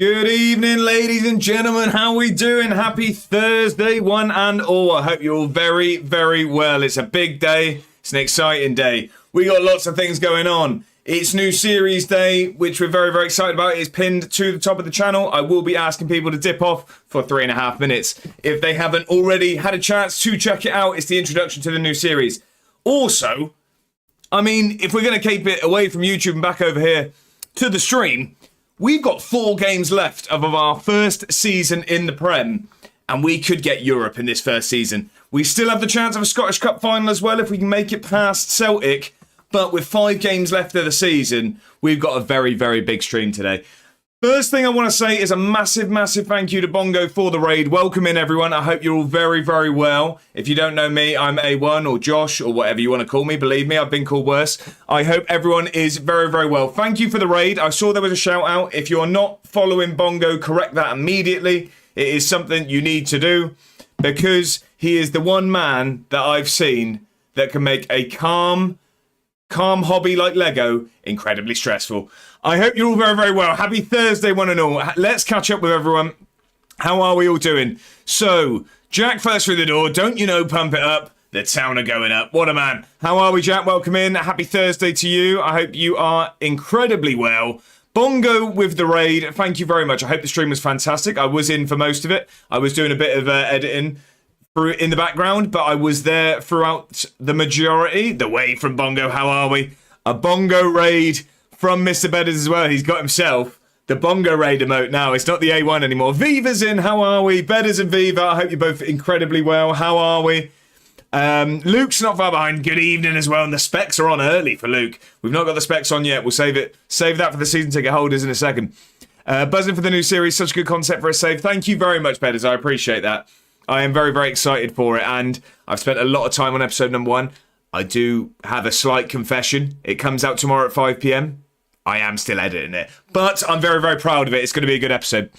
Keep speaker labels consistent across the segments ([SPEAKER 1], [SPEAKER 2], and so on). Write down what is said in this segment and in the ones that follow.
[SPEAKER 1] Good evening, ladies and gentlemen. How we doing? Happy Thursday, one and all. I hope you're all very, very well. It's a big day. It's an exciting day. We got lots of things going on. It's new series day, which we're very, very excited about. It's pinned to the top of the channel. I will be asking people to dip off for 3.5 minutes if they haven't already had a chance to check it out. It's the introduction to the new series. Also, I mean, if we're going to keep it away from YouTube and back over here to the stream, we've got 4 games left of our first season in the Prem, and we could get Europe in this first season. We still have the chance of a Scottish Cup final as well if we can make it past Celtic, but with 5 games left of the season, we've got a very, very big stream today. First thing I want to say is a massive, massive thank you to Bongo for the raid. Welcome in, everyone. I hope you're all very, very well. If you don't know me, I'm A1 or Josh or whatever you want to call me. Believe me, I've been called worse. I hope everyone is very, very well. Thank you for the raid. I saw there was a shout out. If you're not following Bongo, correct that immediately. It is something you need to do because he is the one man that I've seen that can make a calm hobby like Lego incredibly stressful. I hope you're all very, very well. Happy Thursday, one and all. Let's catch up with everyone. How are we all doing? So, Jack first through the door. Don't you know, pump it up. The town are going up. What a man. How are we, Jack? Welcome in. Happy Thursday to you. I hope you are incredibly well. Bongo with the raid. Thank you very much. I hope the stream was fantastic. I was in for most of it. I was doing a bit of editing in the background, but I was there throughout the majority. The way from Bongo. How are we? A Bongo raid from Mr. Bedders as well. He's got himself the Bongo raid emote now. It's not the A1 anymore. Viva's in. How are we? Bedders and Viva. I hope you're both incredibly well. How are we? Luke's not far behind. Good evening as well. And the specs are on early for Luke. We've not got the specs on yet. We'll save that for the season ticket holders in a second. Buzzing for the new series. Such a good concept for a save. Thank you very much, Bedders. I appreciate that. I am very, very excited for it. And I've spent a lot of time on episode number 1. I do have a slight confession. It comes out tomorrow at 5 p.m. I am still editing it, but I'm very, very proud of it. It's going to be a good episode.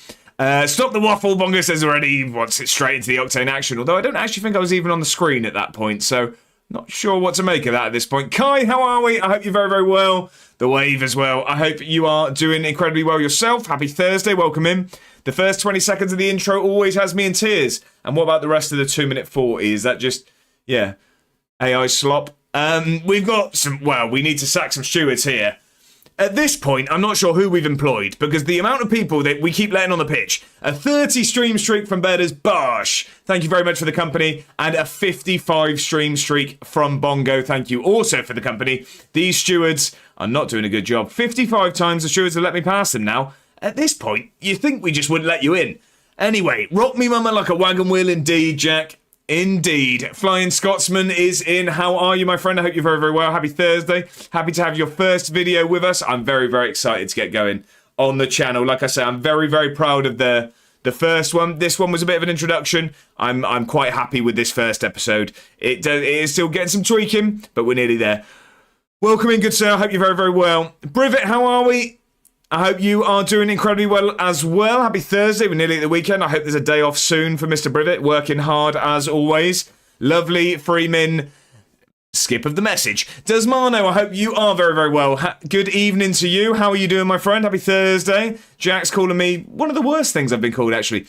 [SPEAKER 1] Stop the waffle. Bongo says already he wants it straight into the Octane action, although I don't actually think I was even on the screen at that point, so not sure what to make of that at this point. Kai, how are we? I hope you're very, very well. The Wave as well. I hope you are doing incredibly well yourself. Happy Thursday. Welcome in. The first 20 seconds of the intro always has me in tears. And what about the rest of the 2-minute 40? Is that just, yeah, AI slop? We've got some, well, we need to sack some stewards here. At this point, I'm not sure who we've employed because the amount of people that we keep letting on the pitch. A 30 stream streak from Bedders, Bosh. Thank you very much for the company. And a 55 stream streak from Bongo. Thank you also for the company. These stewards are not doing a good job. 55 times the stewards have let me pass them now. At this point, you think we just wouldn't let you in. Anyway, rock me mama like a wagon wheel indeed, Jack. Indeed. Flying Scotsman is in. How are you, my friend? I hope you're very, very well. Happy Thursday. Happy to have your first video with us. I'm very, very excited to get going on the channel. Like I say, I'm very, very proud of the first one. This one was a bit of an introduction. I'm quite happy with this first episode. It is still getting some tweaking, but we're nearly there. Welcome in, good sir. I hope you're very, very well. Privet, how are we? I hope you are doing incredibly well as well. Happy Thursday. We're nearly at the weekend. I hope there's a day off soon for Mr. Privet. Working hard as always. Lovely Freeman. Skip of the message. Desmano, I hope you are very, very well. Good evening to you. How are you doing, my friend? Happy Thursday. Jack's calling me one of the worst things I've been called, actually.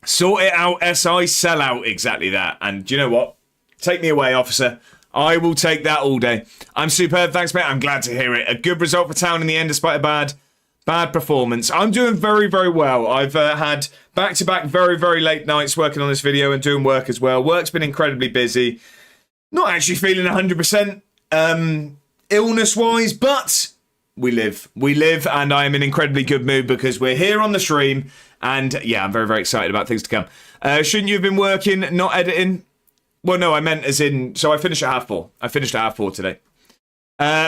[SPEAKER 1] Sort it out, SI. Sell out. Exactly that. And do you know what? Take me away, officer. I will take that all day. I'm superb. Thanks, mate. I'm glad to hear it. A good result for Town in the end, despite a bad performance. I'm doing very, very well. I've had back-to-back very, very late nights working on this video and doing work as well. Work's been incredibly busy. Not actually feeling 100% illness-wise, but we live. We live, and I am in incredibly good mood because we're here on the stream. And, yeah, I'm very, very excited about things to come. Shouldn't you have been working, not editing? Well, no, I meant as in... So I finished at 4:30. I finished at 4:30 today.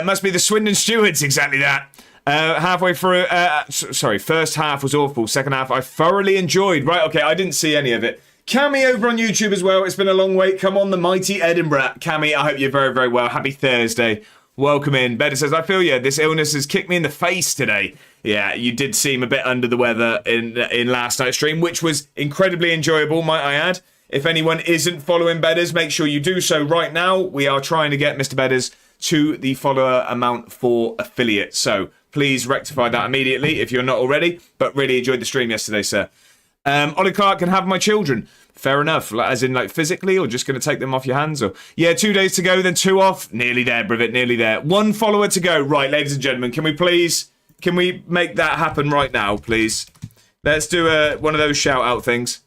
[SPEAKER 1] Must be the Swindon Stewards, exactly that. Halfway through... sorry, first half was awful. Second half, I thoroughly enjoyed. Right, okay, I didn't see any of it. Cammy over on YouTube as well. It's been a long wait. Come on, the mighty Edinburgh. Cammy, I hope you're very, very well. Happy Thursday. Welcome in. Better says, I feel you. This illness has kicked me in the face today. Yeah, you did seem a bit under the weather in last night's stream, which was incredibly enjoyable, might I add. If anyone isn't following Bedders, make sure you do so right now. We are trying to get Mr. Bedders to the follower amount for affiliate. So please rectify that immediately if you're not already. But really enjoyed the stream yesterday, sir. Ollie Clark can have my children. Fair enough. As in, like, physically, or just going to take them off your hands? Or yeah, 2 days to go, then 2 off. Nearly there, Brivett, nearly there. 1 follower to go. Right, ladies and gentlemen, can we make that happen right now, please? Let's do one of those shout-out things.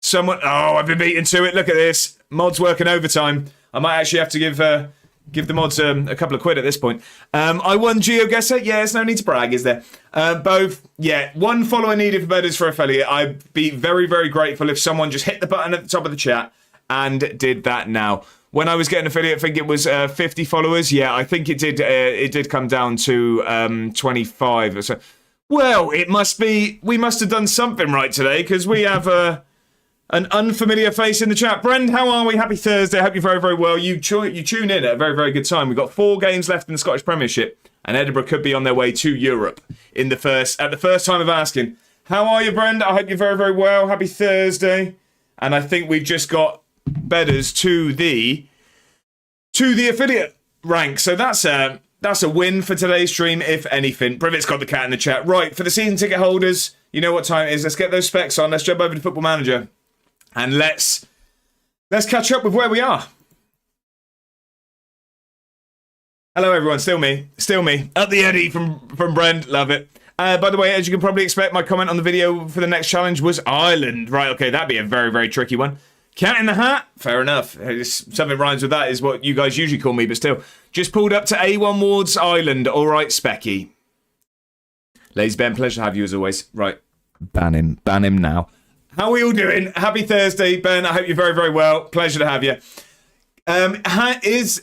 [SPEAKER 1] Someone... Oh, I've been beaten to it. Look at this. Mod's working overtime. I might actually have to give the mods a couple of quid at this point. I won GeoGuessr. Yeah, there's no need to brag, is there? Both. Yeah, 1 follower needed for Bedders for affiliate. I'd be very, very grateful if someone just hit the button at the top of the chat and did that now. When I was getting affiliate, I think it was 50 followers. Yeah, I think it did come down to 25 or so. Well, it must be... We must have done something right today, because we have an unfamiliar face in the chat. Brend, how are we? Happy Thursday. I hope you're very, very well. You tune in at a very, very good time. We've got 4 games left in the Scottish Premiership, and Edinburgh could be on their way to Europe at the first time of asking. How are you, Brend? I hope you're very, very well. Happy Thursday. And I think we've just got Bedders to the affiliate rank. So that's a win for today's stream, if anything. Privet's got the cat in the chat. Right, for the season ticket holders, you know what time it is. Let's get those specs on. Let's jump over to Football Manager. And let's catch up with where we are. Hello, everyone. Still me. Up the Eddie from Brent. Love it. By the way, as you can probably expect, my comment on the video for the next challenge was Ireland. Right, okay, that'd be a very, very tricky one. Cat in the hat? Fair enough. Something rhymes with that is what you guys usually call me, but still. Just pulled up to A1 Wards Island. All right, Specky. Ladies, Ben, pleasure to have you as always. Right, ban him now. How are we all doing? Happy Thursday, Ben. I hope you're very, very well. Pleasure to have you. Has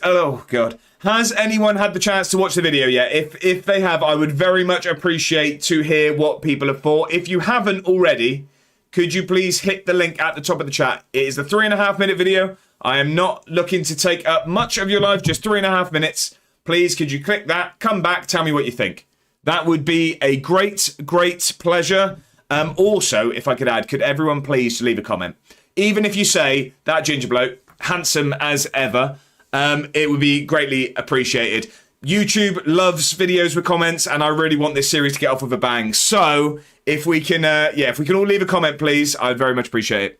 [SPEAKER 1] anyone had the chance to watch the video yet? If they have, I would very much appreciate to hear what people have thought. If you haven't already, could you please hit the link at the top of the chat? It is the 3.5-minute video. I am not looking to take up much of your life, just 3.5 minutes. Please, could you click that? Come back, tell me what you think. That would be a great, great pleasure. Also, if I could add, could everyone please leave a comment? Even if you say, that ginger bloke, handsome as ever, it would be greatly appreciated. YouTube loves videos with comments, and I really want this series to get off with a bang. So, if we can all leave a comment, please, I'd very much appreciate it.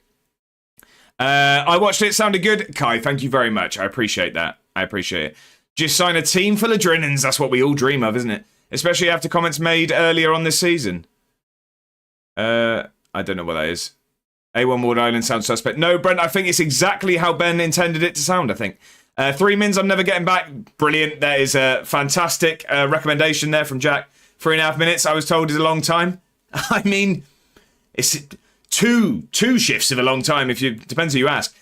[SPEAKER 1] I watched it, sounded good. Kai, thank you very much. I appreciate that. I appreciate it. Just sign a team full of Drinnans. That's what we all dream of, isn't it? Especially after comments made earlier on this season. I don't know what that is. A1 Ward Island sounds suspect. No, Brent, I think it's exactly how Ben intended it to sound, I think. 3 mins I'm never getting back. Brilliant. That is a fantastic recommendation there from Jack. 3.5 minutes, I was told, is a long time. I mean, it's two shifts of a long time, depends who you ask.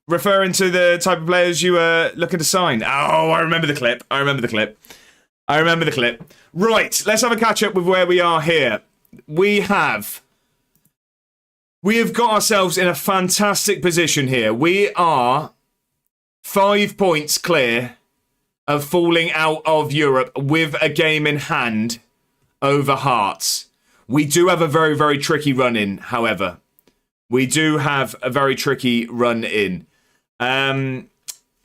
[SPEAKER 1] Referring to the type of players you were looking to sign. Oh, I remember the clip. Right, let's have a catch up with where we are here. We have got ourselves in a fantastic position here. We are 5 points clear of falling out of Europe with a game in hand over Hearts. We do have a very, very tricky run-in, however. We do have a very tricky run-in.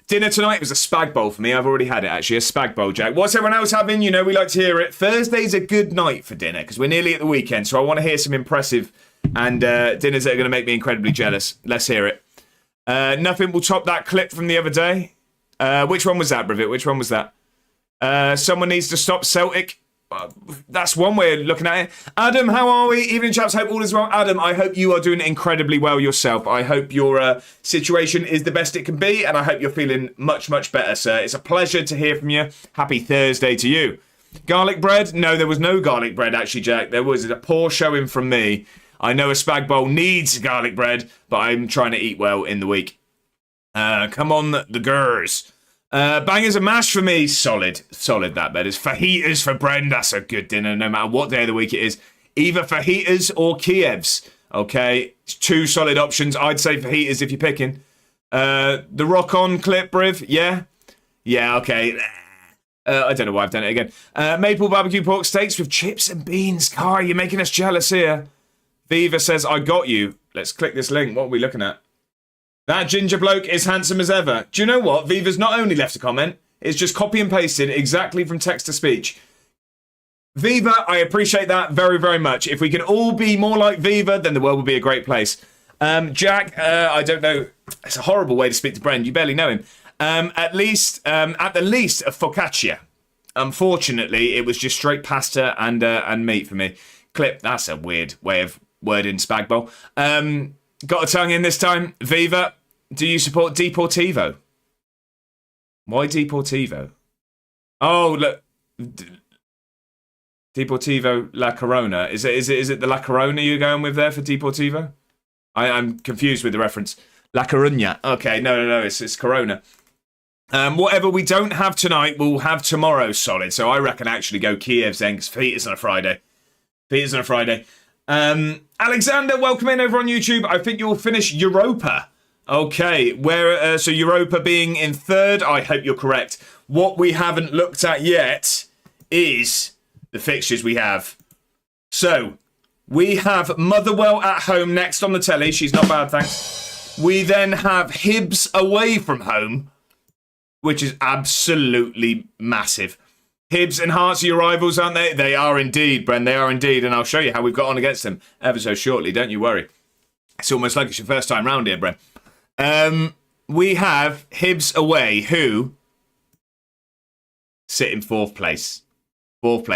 [SPEAKER 1] Dinner tonight was a spag bowl for me. I've already had it, actually. A spag bowl, Jack. What's everyone else having? You know, we like to hear it. Thursday's a good night for dinner because we're nearly at the weekend, so I want to hear some impressive and dinners that are going to make me incredibly jealous. Let's hear it. Nothing will top that clip from the other day. Which one was that, Brivett? Which one was that? Someone needs to stop Celtic. That's one way of looking at it. Adam, how are we? Evening, chaps. Hope all is well. Adam, I hope you are doing incredibly well yourself. I hope your situation is the best it can be, and I hope you're feeling much, much better, sir. It's a pleasure to hear from you. Happy Thursday to you. Garlic bread? No, there was no garlic bread, actually, Jack. There was a poor showing from me. I know a spag bowl needs garlic bread, but I'm trying to eat well in the week. Come on, the girls. Bangers and mash for me. Solid that bed is. Fajitas for Bren. That's a good dinner no matter what day of the week it is. Either fajitas or Kievs. Okay, 2 solid options. I'd say fajitas if you're picking. The rock on clip, Briv. Yeah, okay. I don't know why I've done it again. Maple barbecue pork steaks with chips and beans. Kai, you're making us jealous here. Viva says, I got you. Let's click this link. What are we looking at? That ginger bloke is handsome as ever. Do you know what? Viva's not only left a comment, It's just copy and pasted exactly from text to speech. Viva, I appreciate that very, very much. If we can all be more like Viva, then the world will be a great place. Jack, I don't know. It's a horrible way to speak to Bren. You barely know him. At the least, a focaccia. Unfortunately, it was just straight pasta and meat for me. Clip, that's a weird way of wording spag bowl. Got a tongue in this time. Viva, do you support Deportivo? Why Deportivo? Oh, look. Deportivo La Corona. Is it the La Corona you're going with there for Deportivo? I'm confused with the reference. La Coruña. Okay, no, it's Corona. Whatever we don't have tonight, we'll have tomorrow solid. So I reckon actually go Kiev then, because Peter's on a Friday. Alexander, welcome in over on YouTube. I think you'll finish Europa. Okay, so Europa being in third, I hope you're correct. What we haven't looked at yet is the fixtures we have. So, we have Motherwell at home next on the telly. She's not bad, thanks. We then have Hibs away from home, which is absolutely massive. Hibs and Hearts are your rivals, aren't they? They are indeed, Bren. They are indeed. And I'll show you how we've got on against them ever so shortly. Don't you worry. It's almost like it's your first time round here, Bren. We have Hibs away, who sit in fourth place.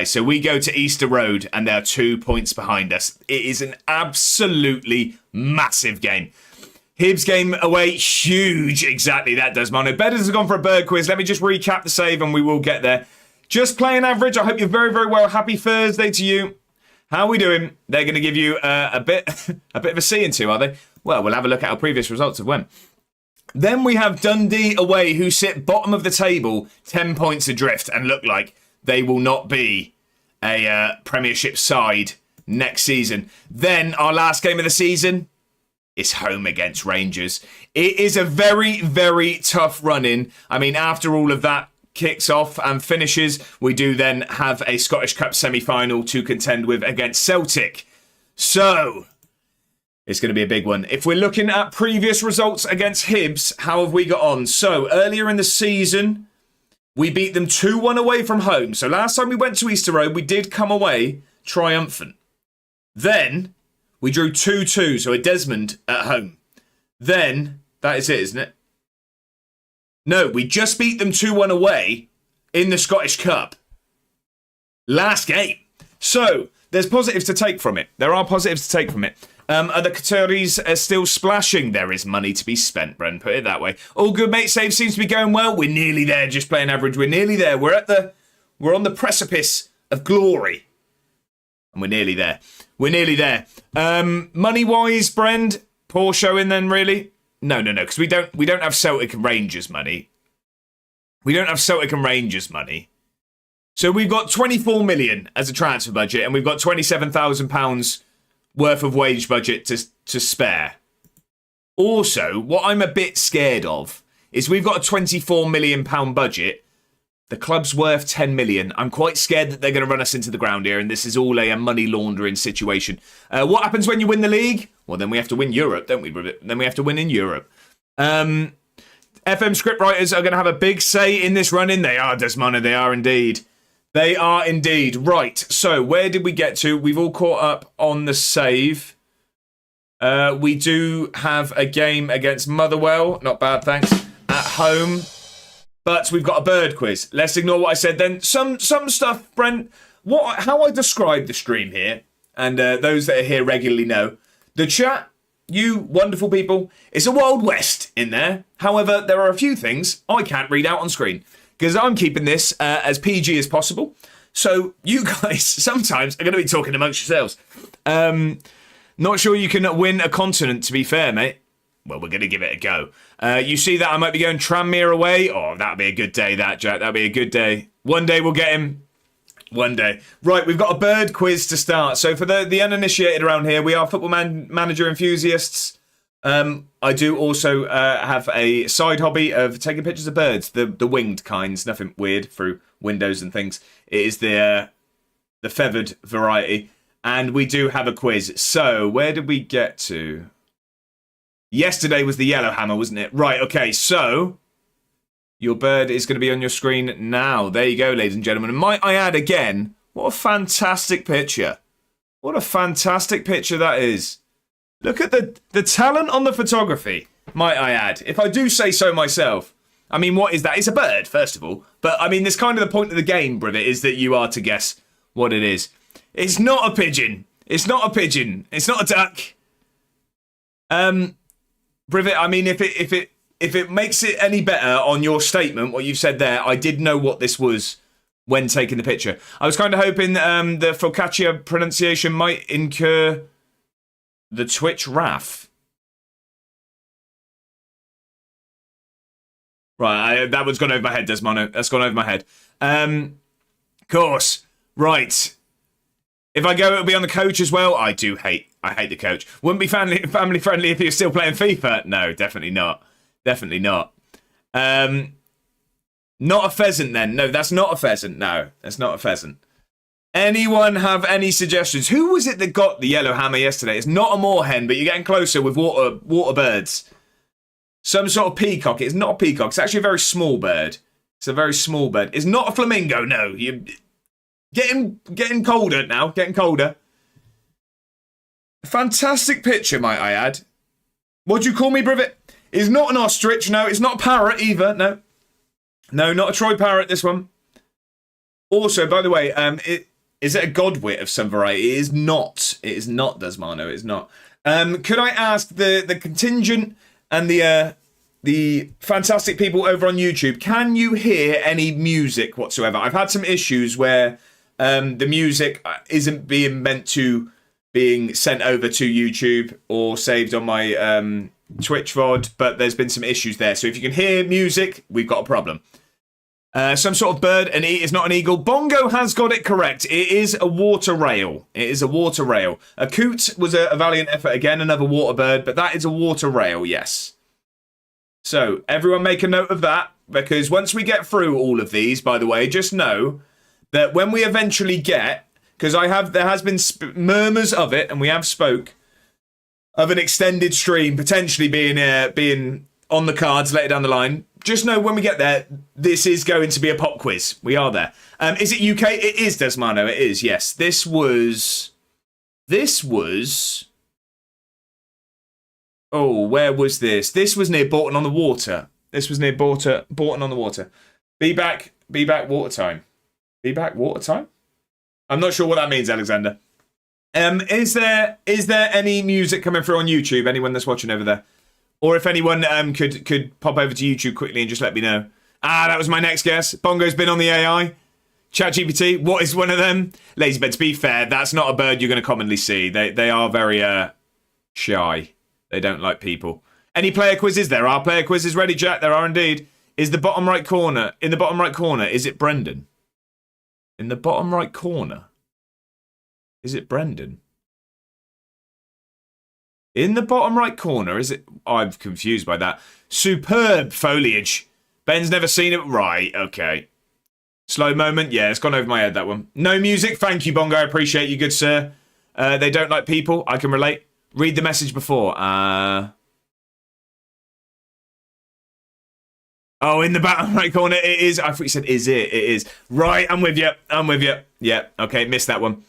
[SPEAKER 1] So we go to Easter Road, and they're 2 points behind us. It is an absolutely massive game. Hibs game away, huge. Exactly, that does, Mono. Bedders has gone for a bird quiz. Let me just recap the save, and we will get there. Just playing average. I hope you're very, very well. Happy Thursday to you. How are we doing? They're going to give you a bit of a C into, are they? Well, we'll have a look at our previous results of when. Then we have Dundee away, who sit bottom of the table, 10 points adrift, and look like they will not be a Premiership side next season. Then our last game of the season is home against Rangers. It is a very, very tough run-in. I mean, after all of that kicks off and finishes, we do then have a Scottish Cup semi-final to contend with against Celtic. So, it's going to be a big one. If we're looking at previous results against Hibs, how have we got on? So, earlier in the season, we beat them 2-1 away from home. So, last time we went to Easter Road, we did come away triumphant. Then, we drew 2-2, so a Desmond at home. Then, that is it, isn't it? No, we just beat them 2-1 away in the Scottish Cup. Last game. So, there's positives to take from it. There are positives to take from it. Are the Qataris still splashing? There is money to be spent, Bren, put it that way. All good, mate. Save seems to be going well. We're nearly there, just playing average. We're nearly there. We're on the precipice of glory. And we're nearly there. Money-wise, Brend, poor showing then, really? No, because we don't have Celtic and Rangers money. So we've got 24 million as a transfer budget, and we've got £27,000 worth of wage budget to spare. Also, what I'm a bit scared of is we've got a £24 million budget. The club's worth 10 million. I'm quite scared that they're going to run us into the ground here, and this is all a money laundering situation. What happens when you win the league? Well, then we have to win Europe, don't we? Then we have to win in Europe. FM scriptwriters are going to have a big say in this run-in. They are, Desmona. They are indeed. Right, so where did we get to? We've all caught up on the save. We do have a game against Motherwell. Not bad, thanks. At home. But we've got a bird quiz. Let's ignore what I said then. Some stuff, Brent. How I describe the stream here, and those that are here regularly know, the chat, you wonderful people, it's a Wild West in there. However, there are a few things I can't read out on screen because I'm keeping this as PG as possible. So you guys sometimes are going to be talking amongst yourselves. Not sure you can win a continent, to be fair, mate. Well, we're going to give it a go. You see that I might be going Tranmere away? Oh, that'll be a good day, that, Jack. That'll be a good day. One day we'll get him. One day. Right, we've got a bird quiz to start. So for the uninitiated around here, we are football manager enthusiasts. I do also have a side hobby of taking pictures of birds, the winged kinds, nothing weird through windows and things. It is the feathered variety. And we do have a quiz. So where did we get to? Yesterday was the Yellowhammer, wasn't it? Right, okay, so Your bird is going to be on your screen now. There you go, ladies and gentlemen. And might I add again, what a fantastic picture. What a fantastic picture that is. Look at the talent on the photography, might I add. If I do say so myself. I mean, what is that? It's a bird, first of all. But, I mean, that's kind of the point of the game, Brivet, is that you are to guess what it is. It's not a pigeon. It's not a pigeon. It's not a duck. Brivet, I mean, if it makes it any better on your statement, what you've said there, I did know what this was when taking the picture. I was kind of hoping the focaccia pronunciation might incur the Twitch wrath. Right, that one's gone over my head, Desmono. That's gone over my head. Of course. Right. If I go, it'll be on the coach as well. I hate the coach. Wouldn't be family friendly if he was still playing FIFA. No, definitely not. Definitely not. Not a pheasant then. No, that's not a pheasant. No, that's not a pheasant. Anyone have any suggestions? Who was it that got the yellow hammer yesterday? It's not a moorhen, but you're getting closer with water birds. Some sort of peacock. It's not a peacock. It's actually a very small bird. It's a very small bird. It's not a flamingo. No, you're getting colder now. Getting colder. Fantastic picture, might I add. What do you call me, Brivet? It's not an ostrich. No, it's not a parrot either. No, not a Troy parrot. This one. Also, by the way, is it a godwit of some variety? It is not. It is not, Desmano. It is not. Could I ask the contingent and the fantastic people over on YouTube, can you hear any music whatsoever? I've had some issues where the music isn't being sent over to YouTube or saved on my Twitch VOD, but there's been some issues there. So if you can hear music, we've got a problem. Some sort of bird, and it is not an eagle. Bongo has got it correct. It is a water rail. It is a water rail. A coot was a valiant effort. Again, another water bird, but that is a water rail, yes. So, everyone make a note of that, because once we get through all of these, by the way, just know that when we eventually get, because there has been murmurs of it, and we have spoke of an extended stream potentially being on the cards later down the line. Just know when we get there, this is going to be a pop quiz. We are there. Is it UK? It is, Desmano. It is, yes. This was... Oh, where was this? This was near Bourton on the Water. This was near Bourton on the Water. Be back water time. Be back water time? I'm not sure what that means, Alexander. Is there any music coming through on YouTube? Anyone that's watching over there? Or if anyone could pop over to YouTube quickly and just let me know. That was my next guess. Bongo's been on the AI. ChatGPT, what is one of them? Lazybed, to be fair, that's not a bird you're going to commonly see. They are very shy. They don't like people. Any player quizzes? There are player quizzes ready, Jack. There are indeed. In the bottom right corner, is it Brendan? In the bottom right corner, is it Brendan? In the bottom right corner, is it... Oh, I'm confused by that. Superb foliage. Ben's never seen it. Right, okay. Slow moment. Yeah, it's gone over my head, that one. No music. Thank you, Bongo. I appreciate you, good sir. They don't like people. I can relate. Read the message before. Oh, in the bottom right corner, it is. I thought you said, is it? It is. Right, I'm with you. Yeah, okay, missed that one.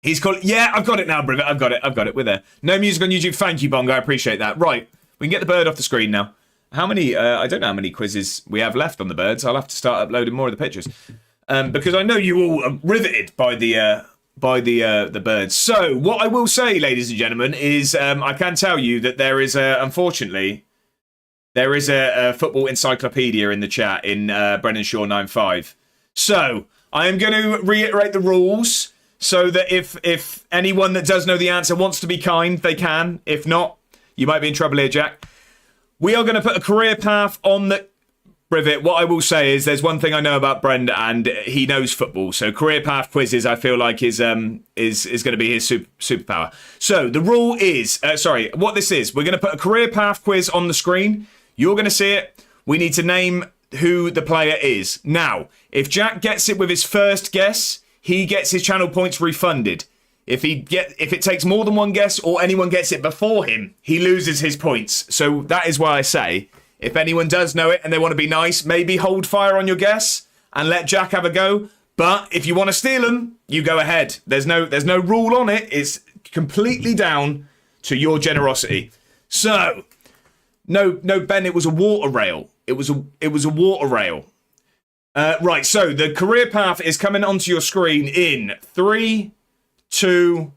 [SPEAKER 1] He's called... Yeah, I've got it now, Brivet. I've got it. We're there. No music on YouTube. Thank you, Bongo. I appreciate that. Right. We can get the bird off the screen now. How many... I don't know how many quizzes we have left on the birds. I'll have to start uploading more of the pictures. Because I know you all are riveted by the birds. So, what I will say, ladies and gentlemen, is I can tell you that there is, unfortunately... There is a football encyclopedia in the chat in Brennan Shaw 95. So, I am going to reiterate the rules... So that if anyone that does know the answer wants to be kind, they can. If not, you might be in trouble here, Jack. We are going to put a career path on the... Brivet, what I will say is there's one thing I know about Brenda, and he knows football. So career path quizzes, I feel like, is going to be his superpower. So the rule is... what this is, we're going to put a career path quiz on the screen. You're going to see it. We need to name who the player is. Now, if Jack gets it with his first guess... He gets his channel points refunded. If it takes more than one guess or anyone gets it before him, he loses his points. So that is why I say, If anyone does know it and they want to be nice, maybe hold fire on your guess and let Jack have a go. But if you want to steal them, you go ahead. There's no rule on it. It's completely down to your generosity. So, no, Ben, it was a water rail. It was a water rail. Right, so the career path is coming onto your screen in 3, 2,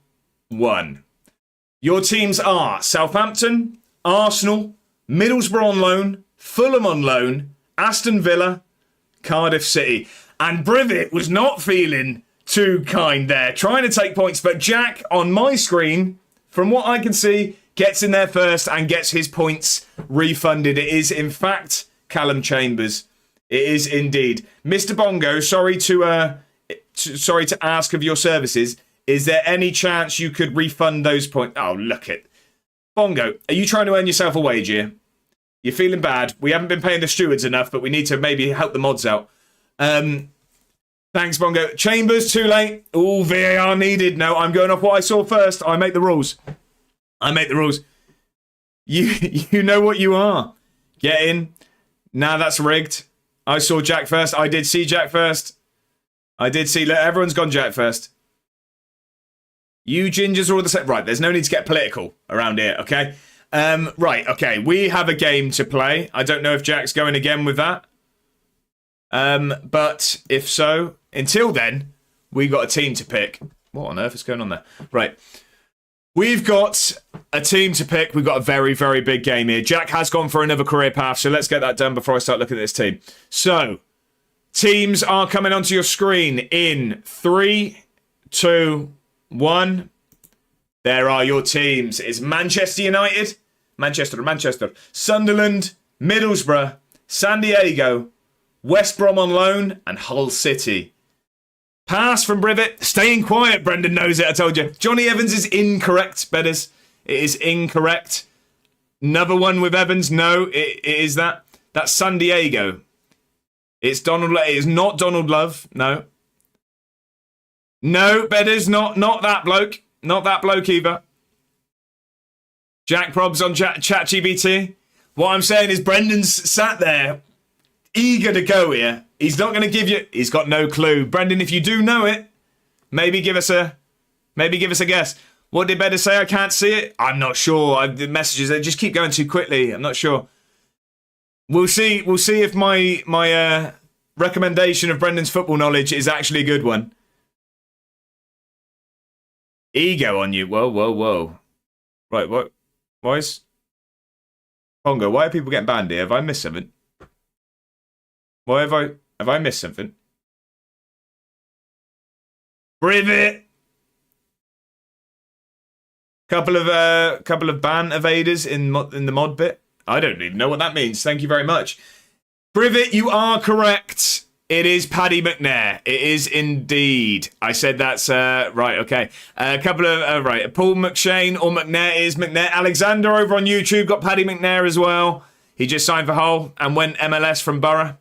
[SPEAKER 1] 1. Your teams are Southampton, Arsenal, Middlesbrough on loan, Fulham on loan, Aston Villa, Cardiff City. And Brivet was not feeling too kind there, trying to take points. But Jack, on my screen, from what I can see, gets in there first and gets his points refunded. It is, in fact, Callum Chambers. It is indeed. Mr. Bongo, sorry to ask of your services. Is there any chance you could refund those points? Oh, look it. Bongo, are you trying to earn yourself a wage here? You're feeling bad. We haven't been paying the stewards enough, but we need to maybe help the mods out. Thanks, Bongo. Chambers, too late. Oh, VAR needed. No, I'm going off what I saw first. I make the rules. You know what you are. Get in. Nah, that's rigged. I saw Jack first. I did see Jack first. Look, everyone's gone Jack first. You gingers are all the same. Right, there's no need to get political around here, okay? Right, okay. We have a game to play. I don't know if Jack's going again with that. But if so, until then, we got a team to pick. What on earth is going on there? Right. We've got a team to pick. We've got a very, very big game here. Jack has gone for another career path, so let's get that done before I start looking at this team. So, teams are coming onto your screen in 3, 2, 1. There are your teams. It's Manchester United, Manchester, Sunderland, Middlesbrough, San Diego, West Brom on loan, and Hull City. Pass from Brivet. Staying quiet, Brendan knows it, I told you. Johnny Evans is incorrect, Bedders. It is incorrect. Another one with Evans. No, it is that. That's San Diego. It's Donald. It is not Donald Love. No. No, Bedders, not that bloke. Not that bloke either. Jack Probs on ChatGPT. What I'm saying is Brendan's sat there, eager to go here. He's not going to give you... He's got no clue. Brendan, if you do know it, maybe give us a guess. What did Better say? I can't see it. I'm not sure. The messages, they just keep going too quickly. I'm not sure. We'll see if my recommendation of Brendan's football knowledge is actually a good one. Ego on you. Whoa. Right, what? Why is... Pongo, why are people getting banned here? Have I missed something? Why have I missed something? Privet! Couple of ban evaders in the mod bit. I don't even know what that means. Thank you very much. Privet, you are correct. It is Paddy McNair. It is indeed. I said that's right. Okay. A couple of right. Paul McShane or McNair is McNair. Alexander over on YouTube got Paddy McNair as well. He just signed for Hull and went MLS from Borough.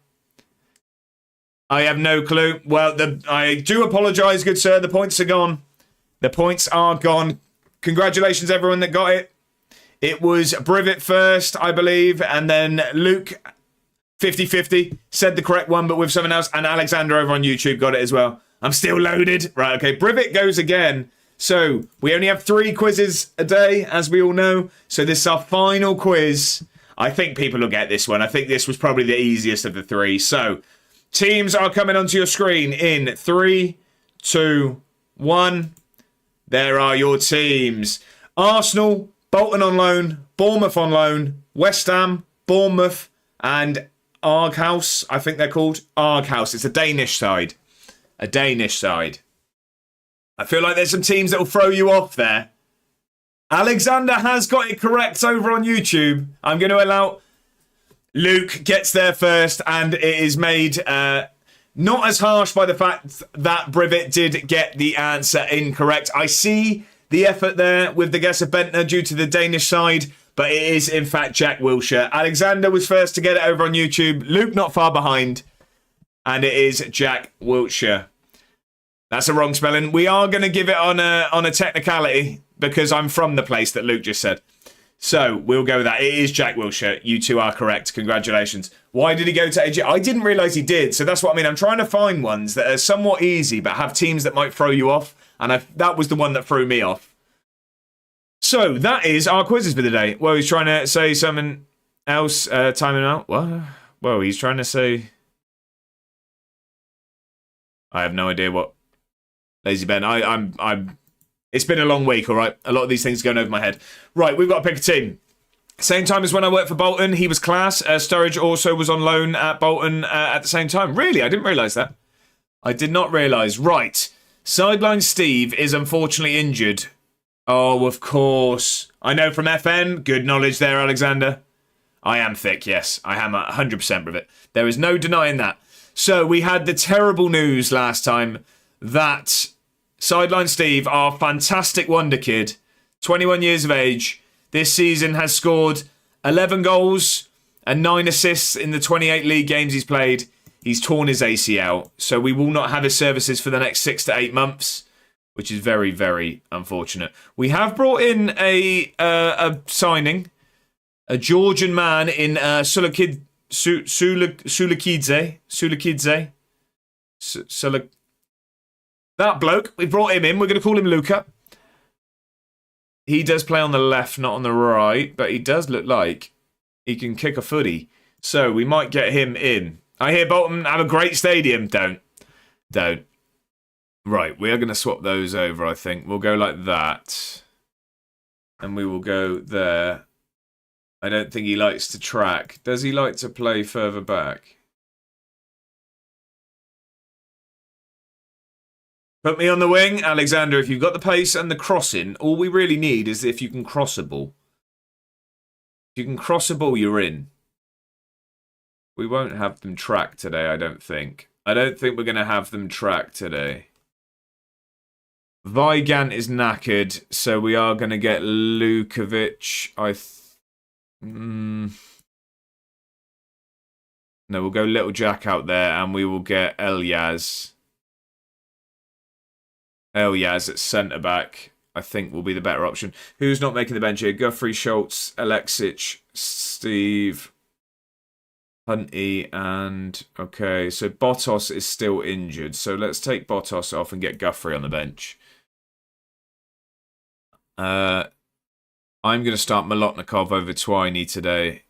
[SPEAKER 1] I have no clue. Well, I do apologise, good sir. The points are gone. The points are gone. Congratulations, everyone that got it. It was Brivet first, I believe, and then Luke, 50-50, said the correct one, but with someone else, and Alexander over on YouTube got it as well. I'm still loaded. Right, okay, Brivet goes again. So, we only have 3 quizzes a day, as we all know. So, this is our final quiz. I think people will get this one. I think this was probably the easiest of the 3. So, teams are coming onto your screen in 3, 2, 1. There are your teams. Arsenal, Bolton on loan, Bournemouth on loan, West Ham, Bournemouth, and Arghouse. I think they're called Arghouse. It's a Danish side. A Danish side. I feel like there's some teams that will throw you off there. Alexander has got it correct over on YouTube. I'm going to allow... Luke gets there first, and it is made not as harsh by the fact that Brivet did get the answer incorrect. I see the effort there with the guess of Bentner due to the Danish side, but it is, in fact, Jack Wilshere. Alexander was first to get it over on YouTube. Luke not far behind, and it is Jack Wilshere. That's a wrong spelling. We are going to give it on a technicality because I'm from the place that Luke just said. So we'll go with that. It is Jack Wilshere. You two are correct. Congratulations. Why did he go to AG? I didn't realise he did. So that's what I mean. I'm trying to find ones that are somewhat easy but have teams that might throw you off. And that was the one that threw me off. So that is our quizzes for the day. Well, he's trying to say something else. Timing out. What? Well, he's trying to say... I have no idea what... Lazy Ben. I'm... It's been a long week, all right? A lot of these things are going over my head. Right, we've got to pick a team. Same time as when I worked for Bolton, he was class. Sturridge also was on loan at Bolton at the same time. Really? I didn't realise that. I did not realise. Right. Sideline Steve is unfortunately injured. Oh, of course. I know from FN. Good knowledge there, Alexander. I am thick, yes. I am 100% with it. There is no denying that. So we had the terrible news last time that Sideline Steve, our fantastic wonder kid, 21 years of age, this season has scored 11 goals and 9 assists in the 28 league games he's played. He's torn his ACL, so we will not have his services for the next 6 to 8 months, which is very, very unfortunate. We have brought in a signing, a Georgian man in Sulakidze. That bloke, we brought him in. We're going to call him Luca. He does play on the left, not on the right, but he does look like he can kick a footy. So we might get him in. I hear Bolton have a great stadium. Don't. Right, we are going to swap those over, I think. We'll go like that. And we will go there. I don't think he likes to track. Does he like to play further back? Put me on the wing, Alexander. If you've got the pace and the crossing, all we really need is if you can cross a ball. If you can cross a ball, you're in. We won't have them track today, I don't think. I don't think we're going to have them track today. Vigant is knackered, so we are going to get Lukovic. No, we'll go Little Jack out there, and we will get Elyas. Elyas at centre-back, I think, will be the better option. Who's not making the bench here? Guthrie, Schultz, Alexic, Steve, Hunty, and... Okay, so Bottos is still injured. So let's take Bottos off and get Guthrie on the bench. I'm going to start Molotnikov over Twiney today.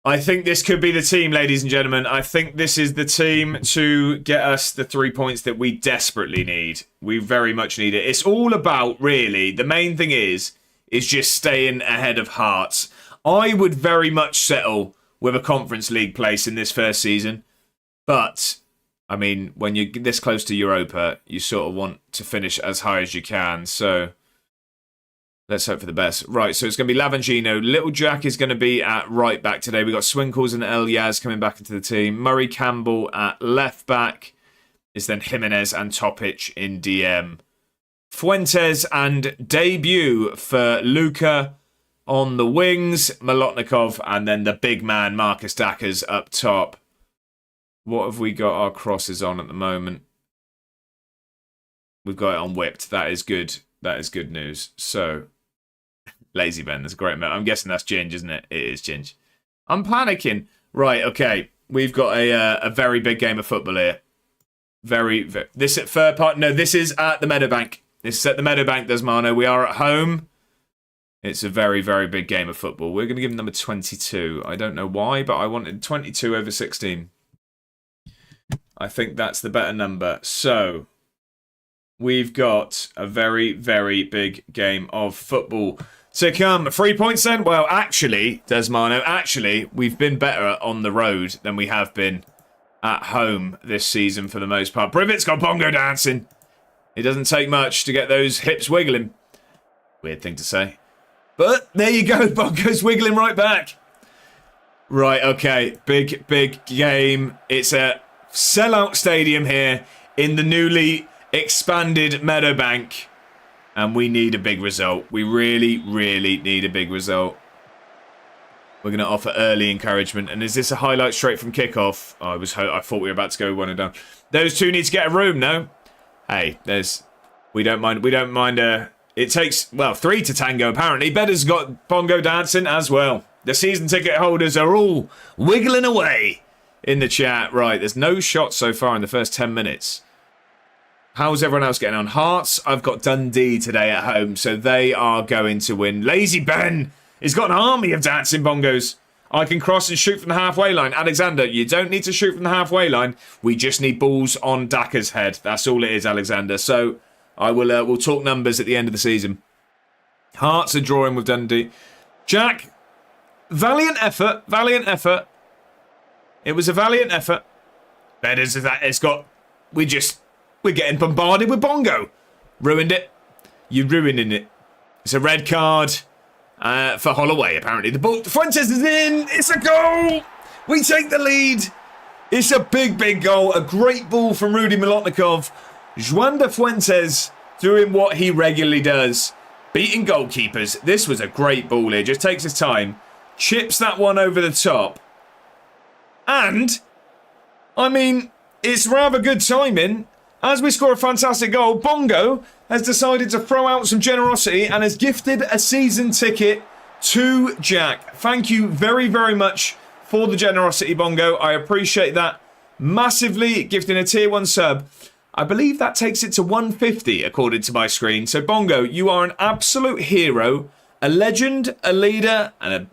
[SPEAKER 1] I think this could be the team, ladies and gentlemen. I think this is the team to get us the 3 points that we desperately need. We very much need it. It's all about, really, the main thing is just staying ahead of Hearts. I would very much settle with a Conference League place in this first season. But, I mean, when you're this close to Europa, you sort of want to finish as high as you can. So let's hope for the best. Right, so it's going to be Lavangino. Little Jack is going to be at right back today. We've got Swinkles and Elyas coming back into the team. Murray Campbell at left back. Is then Jimenez and Topic in DM. Fuentes and debut for Luca on the wings. Molotnikov and then the big man Marcus Dackers up top. What have we got our crosses on at the moment? We've got it on whipped. That is good. That is good news. So... Lazy Ben, that's a great move. I'm guessing that's Ginge, isn't it? It is Ginge. I'm panicking. Right, okay. We've got a very big game of football here. This at Fir Park. No, this is at the Meadowbank. This is at the Meadowbank, Desmano. We are at home. It's a very, very big game of football. We're going to give them number 22. I don't know why, but I wanted 22 over 16. I think that's the better number. So, we've got a very, very big game of football to come. 3 points then? Well, actually, Desmano, we've been better on the road than we have been at home this season for the most part. Privet's got bongo dancing. It doesn't take much to get those hips wiggling. Weird thing to say. But there you go, bongo's wiggling right back. Right, okay, big, big game. It's a sellout stadium here in the newly expanded Meadowbank. And we need a big result. We really, really need a big result. We're going to offer early encouragement. And is this a highlight straight from kickoff? I thought we were about to go 1-0 down. Those two need to get a room, no? Hey, we don't mind It takes, well, 3 to tango, apparently. Beddar's got bongo dancing as well. The season ticket holders are all wiggling away in the chat. Right, there's no shots so far in the first 10 minutes. How's everyone else getting on? Hearts, I've got Dundee today at home, so they are going to win. Lazy Ben has got an army of dancing bongos. I can cross and shoot from the halfway line. Alexander, you don't need to shoot from the halfway line. We just need balls on Daka's head. That's all it is, Alexander. So I will we'll talk numbers at the end of the season. Hearts are drawing with Dundee. Jack, valiant effort. Valiant effort. It was a valiant effort. Better is that it's got... We're getting bombarded with bongo. Ruined it. You're ruining it. It's a red card for Holloway, apparently. The ball... Fuentes is in. It's a goal. We take the lead. It's a big, big goal. A great ball from Rudy Milotnikov. Juan de Fuentes doing what he regularly does. Beating goalkeepers. This was a great ball here. Just takes his time. Chips that one over the top. And, I mean, it's rather good timing. As we score a fantastic goal, Bongo has decided to throw out some generosity and has gifted a season ticket to Jack. Thank you very, very much for the generosity, Bongo. I appreciate that massively. Gifting a tier 1 sub. I believe that takes it to 150 according to my screen. So, Bongo, you are an absolute hero, a legend, a leader, and a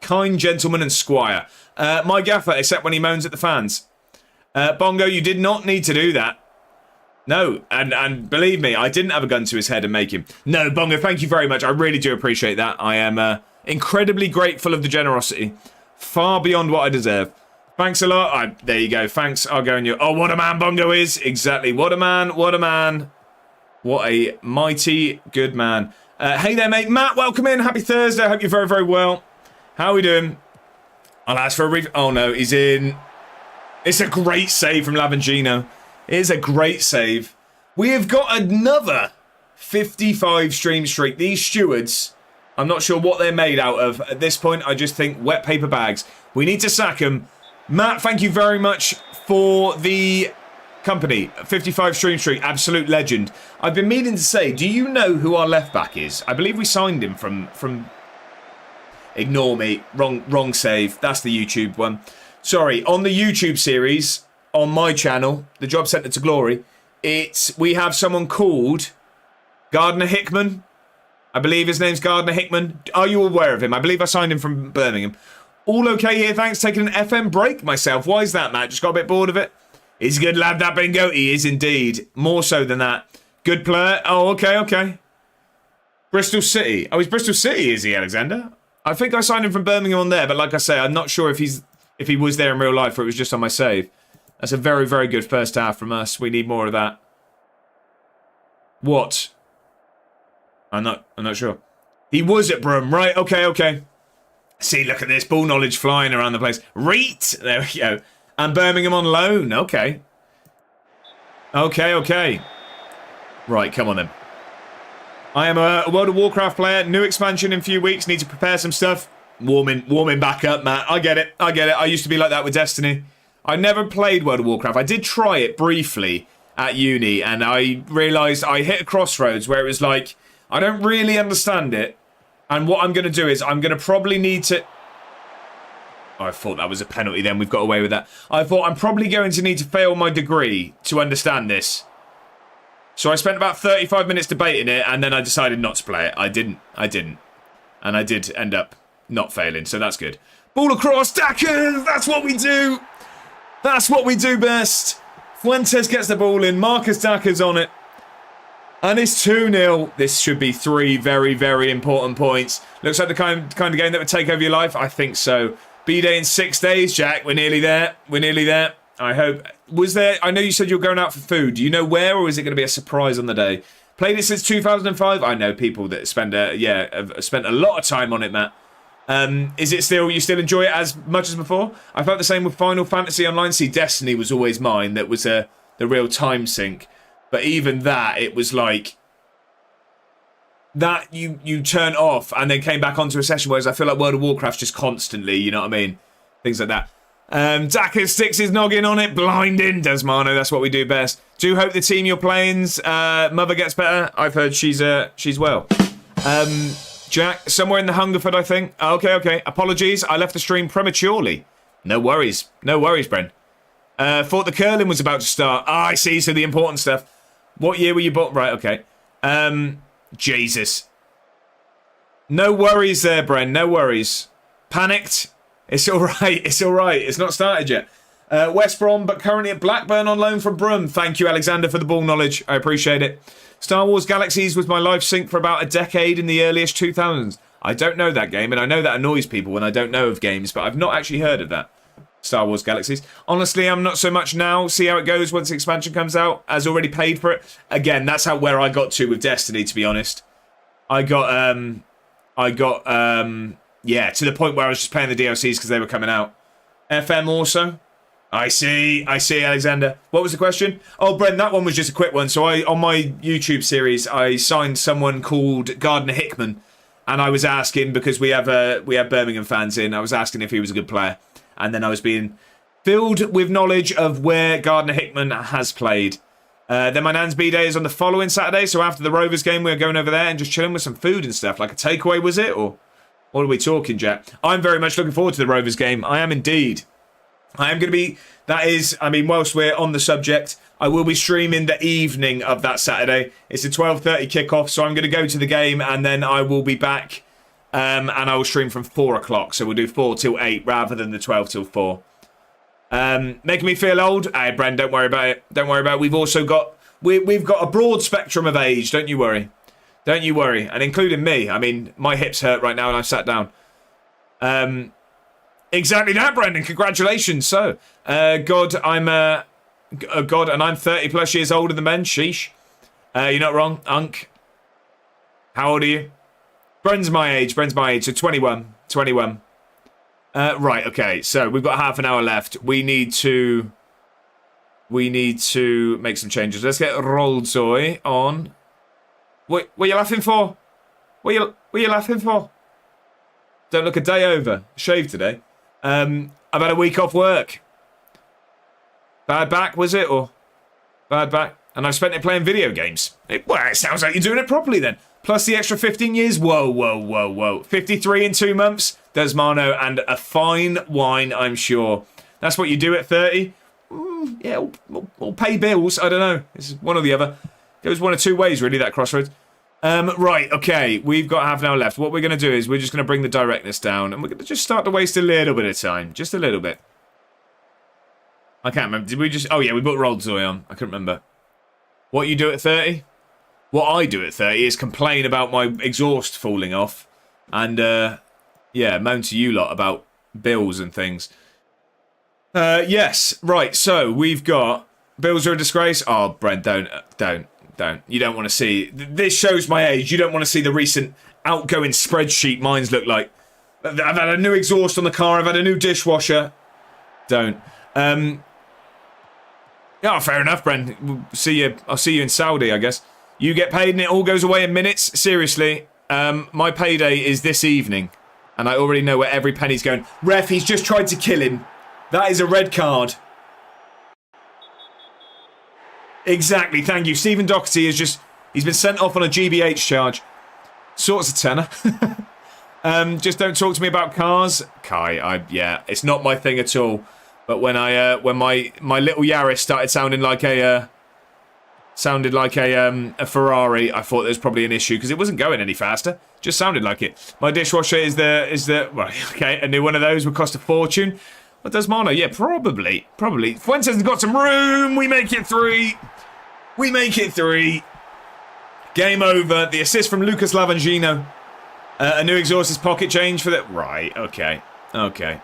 [SPEAKER 1] kind gentleman and squire. My gaffer, except when he moans at the fans. Bongo, you did not need to do that. No, and believe me, I didn't have a gun to his head and make him. No, Bongo, thank you very much. I really do appreciate that. I am incredibly grateful of the generosity. Far beyond what I deserve. Thanks a lot. There you go. Thanks. I'll go in your... Oh, what a man Bongo is. Exactly. What a man. What a man. What a mighty good man. Hey there, mate. Matt, welcome in. Happy Thursday. I hope you're very, very well. How are we doing? I'll ask for a brief... Oh, no. He's in... It's a great save from Lavangino. It is a great save. We have got another 55 stream streak. These stewards, I'm not sure what they're made out of. At this point, I just think wet paper bags. We need to sack them. Matt, thank you very much for the company. 55 stream streak, absolute legend. I've been meaning to say, do you know who our left back is? I believe we signed him from... Ignore me. Wrong save. That's the YouTube one. Sorry, on the YouTube series... On my channel, the Job Centre to Glory, we have someone called Gardner Hickman. I believe his name's Gardner Hickman. Are you aware of him? I believe I signed him from Birmingham. All okay here, thanks. Taking an FM break myself. Why is that, Matt? Just got a bit bored of it? He's a good lad, that Bingo. He is indeed. More so than that. Good player. Oh, okay. Bristol City. Oh, he's Bristol City, is he, Alexander? I think I signed him from Birmingham on there, but like I say, I'm not sure if he was there in real life or it was just on my save. That's a very, very good first half from us. We need more of that. What? I'm not sure. He was at Brum, right? Okay. See, look at this ball knowledge flying around the place. Reet! There we go. And Birmingham on loan. Okay. Right, come on then. I am a World of Warcraft player. New expansion in a few weeks. Need to prepare some stuff. Warming back up, Matt. I get it. I used to be like that with Destiny. I never played World of Warcraft. I did try it briefly at uni, and I realised I hit a crossroads where it was like, I don't really understand it, and what I'm going to do is I'm going to probably need to... Oh, I thought that was a penalty then. We've got away with that. I thought I'm probably going to need to fail my degree to understand this. So I spent about 35 minutes debating it, and then I decided not to play it. I didn't. And I did end up not failing, so that's good. Ball across, Dackers! That's what we do! That's what we do best. Fuentes gets the ball in. Marcus Dacker's on it. And it's 2-0. This should be 3 very, very important points. Looks like the kind of game that would take over your life. I think so. B-Day in 6 days, Jack. We're nearly there. I hope. I know you said you were going out for food. Do you know where, or is it going to be a surprise on the day? Played it since 2005. I know people that have spent a lot of time on it, Matt. Is it still, you still enjoy it as much as before? I felt the same with Final Fantasy Online. See, Destiny was always mine. That was the real time sink. But even that, it was like that you turn off and then came back onto a session, whereas I feel like World of Warcraft just constantly, you know what I mean? Things like that. Daka sticks his noggin on it, blinding. Desmano, that's what we do best. Do hope the team you're playing's mother gets better. I've heard she's well. Jack, somewhere in the Hungerford, I think. Okay. Apologies, I left the stream prematurely. No worries, Bren. Thought the curling was about to start. I see, so the important stuff. What year were you born? Right, okay. Jesus. No worries there, Bren, no worries. Panicked? It's alright, It's not started yet. West Brom, but currently at Blackburn on loan from Brum. Thank you, Alexander, for the ball knowledge. I appreciate it. Star Wars Galaxies was my live sync for about a decade in the earliest 2000s. I don't know that game, and I know that annoys people when I don't know of games, but I've not actually heard of that. Star Wars Galaxies. Honestly, I'm not so much now. See how it goes once the expansion comes out. As already paid for it. Again, that's where I got to with Destiny, to be honest. I got yeah, to the point where I was just paying the DLCs because they were coming out. FM also. I see, Alexander. What was the question? Oh, Brent, that one was just a quick one. So on my YouTube series, I signed someone called Gardner Hickman, and I was asking, because we have Birmingham fans in, I was asking if he was a good player. And then I was being filled with knowledge of where Gardner Hickman has played. Then my nan's B-Day is on the following Saturday, so after the Rovers game, we're going over there and just chilling with some food and stuff. Like a takeaway, was it? Or what are we talking, Jack? I'm very much looking forward to the Rovers game. I am indeed. I am going to be... That is, I mean, whilst we're on the subject, I will be streaming the evening of that Saturday. It's a 12:30 kickoff, so I'm going to go to the game and then I will be back. And I will stream from 4 o'clock, so we'll do 4 till 8 rather than the 12 till 4. Making me feel old? Hey, Bren, don't worry about it. Don't worry about it. We've also got... We've got a broad spectrum of age, don't you worry. Don't you worry. And including me. I mean, my hips hurt right now and I've sat down. Exactly that, Brendan. Congratulations. So, God, I'm God, and I'm 30 plus years older than Ben. Sheesh. You're not wrong, Unk. How old are you? Bren's my age. So 21. Right. Okay. So we've got half an hour left. We need to make some changes. Let's get Rolzoy on. What are you laughing for? What are you laughing for? Don't look a day over. Shaved today. I've had a week off work. Bad back, was it? Or bad back? And I've spent it playing video games. Well, it sounds like you're doing it properly then. Plus the extra 15 years. Whoa. 53 in 2 months. Desmano and a fine wine, I'm sure. That's what you do at 30? Yeah, we'll pay bills. I don't know. It's one or the other. Goes one of two ways, really, that crossroads. Right, okay, we've got half an hour left. What we're going to do is we're just going to bring the directness down and we're going to just start to waste a little bit of time. Just a little bit. I can't remember. Did we just... Oh, yeah, we put Rolzoy on. I couldn't remember. What you do at 30? What I do at 30 is complain about my exhaust falling off and, yeah, moan to you lot about bills and things. Yes, right, so we've got... Bills are a disgrace? Oh, Brent, don't. You don't want to see... This shows my age. You don't want to see the recent outgoing spreadsheet mines look like. I've had a new exhaust on the car. I've had a new dishwasher. Don't. Yeah, fair enough, Brent. I'll see you in Saudi, I guess. You get paid and it all goes away in minutes. Seriously. My payday is this evening. And I already know where every penny's going. Ref, he's just tried to kill him. That is a red card. Exactly, thank you. Stephen Doherty he's been sent off on a GBH charge. Sorts of tenor. Just don't talk to me about cars. Kai, yeah, it's not my thing at all. But when my little Yaris started sounding like a Ferrari, I thought there was probably an issue because it wasn't going any faster. Just sounded like it. My dishwasher is the well, okay, a new one of those would cost a fortune. What does Mano? Yeah, probably. Fuentes has got some room. We make it 3. Game over. The assist from Lucas Lavangino. A new exhaust is pocket change for that. Right, okay. I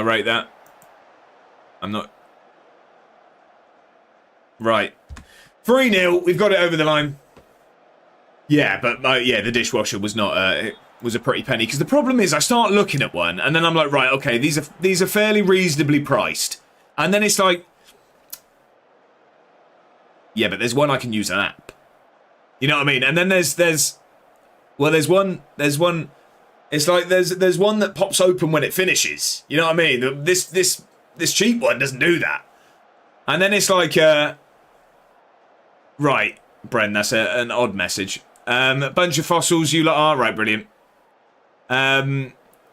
[SPEAKER 1] rate that. I'm not... Right. 3-0. We've got it over the line. Yeah, but yeah, the dishwasher was not... It was a pretty penny. Because the problem is I start looking at one and then I'm like, right, okay, these are fairly reasonably priced. And then it's like... Yeah, but there's one I can use an app. You know what I mean? And then there's one... It's like there's one that pops open when it finishes. You know what I mean? This cheap one doesn't do that. And then it's like, right, Bren, that's an odd message. A bunch of fossils, you lot are. Right, brilliant.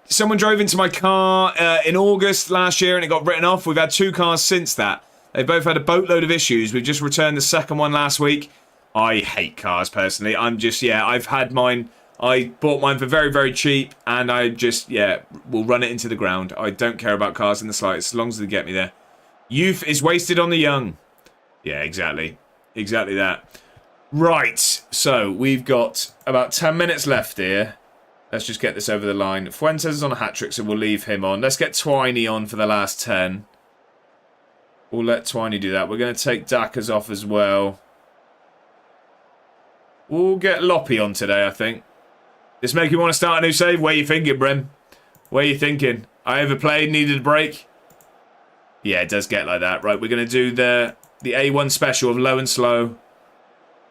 [SPEAKER 1] Someone drove into my car in August last year and it got written off. We've had 2 cars since that. They both had a boatload of issues. We've just returned the second one last week. I hate cars, personally. I've had mine. I bought mine for very, very cheap, and I just, will run it into the ground. I don't care about cars in the slightest, as long as they get me there. Youth is wasted on the young. Yeah, exactly. Exactly that. Right, so we've got about 10 minutes left here. Let's just get this over the line. Fuentes is on a hat-trick, so we'll leave him on. Let's get Twiney on for the last 10. We'll let Twiney do that. We're going to take Dackers off as well. We'll get Loppy on today, I think. This make you want to start a new save? Where you thinking, Brim? Where you thinking? I overplayed, needed a break. Yeah, it does get like that. Right, we're going to do the A1 special of low and slow.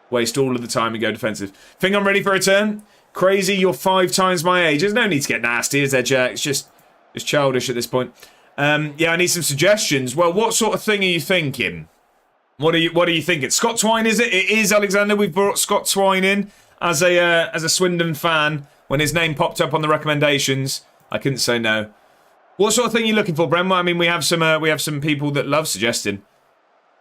[SPEAKER 1] Waste all of the time and go defensive. Think I'm ready for a turn? Crazy, you're 5 times my age. There's no need to get nasty, is there, Jack? It's just childish at this point. Yeah, I need some suggestions. Well, what sort of thing are you thinking? What are you thinking? Scott Twine, is it? It is, Alexander. We've brought Scott Twine in as a Swindon fan. When his name popped up on the recommendations, I couldn't say no. What sort of thing are you looking for, Brem? I mean, we have some people that love suggesting,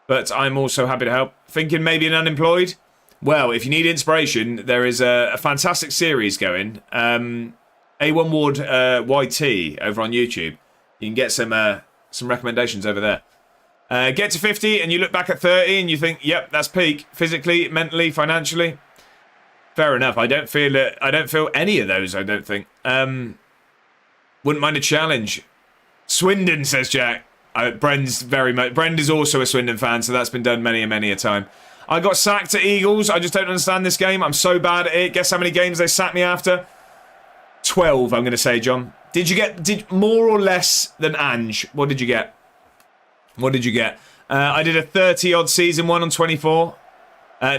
[SPEAKER 1] but I'm also happy to help. Thinking maybe an unemployed? Well, if you need inspiration, there is a fantastic series going. A1 Ward YT over on YouTube. You can get some recommendations over there. Get to 50 and you look back at 30 and you think, yep, that's peak. Physically, mentally, financially. Fair enough. I don't feel any of those, I don't think. Wouldn't mind a challenge. Swindon, says Jack. Brend is also a Swindon fan, so that's been done many and many a time. I got sacked at Eagles. I just don't understand this game. I'm so bad at it. Guess how many games they sacked me after? 12, I'm going to say, John. Did more or less than Ange? What did you get? What did you get? I did a 30-odd season, 1 on 24.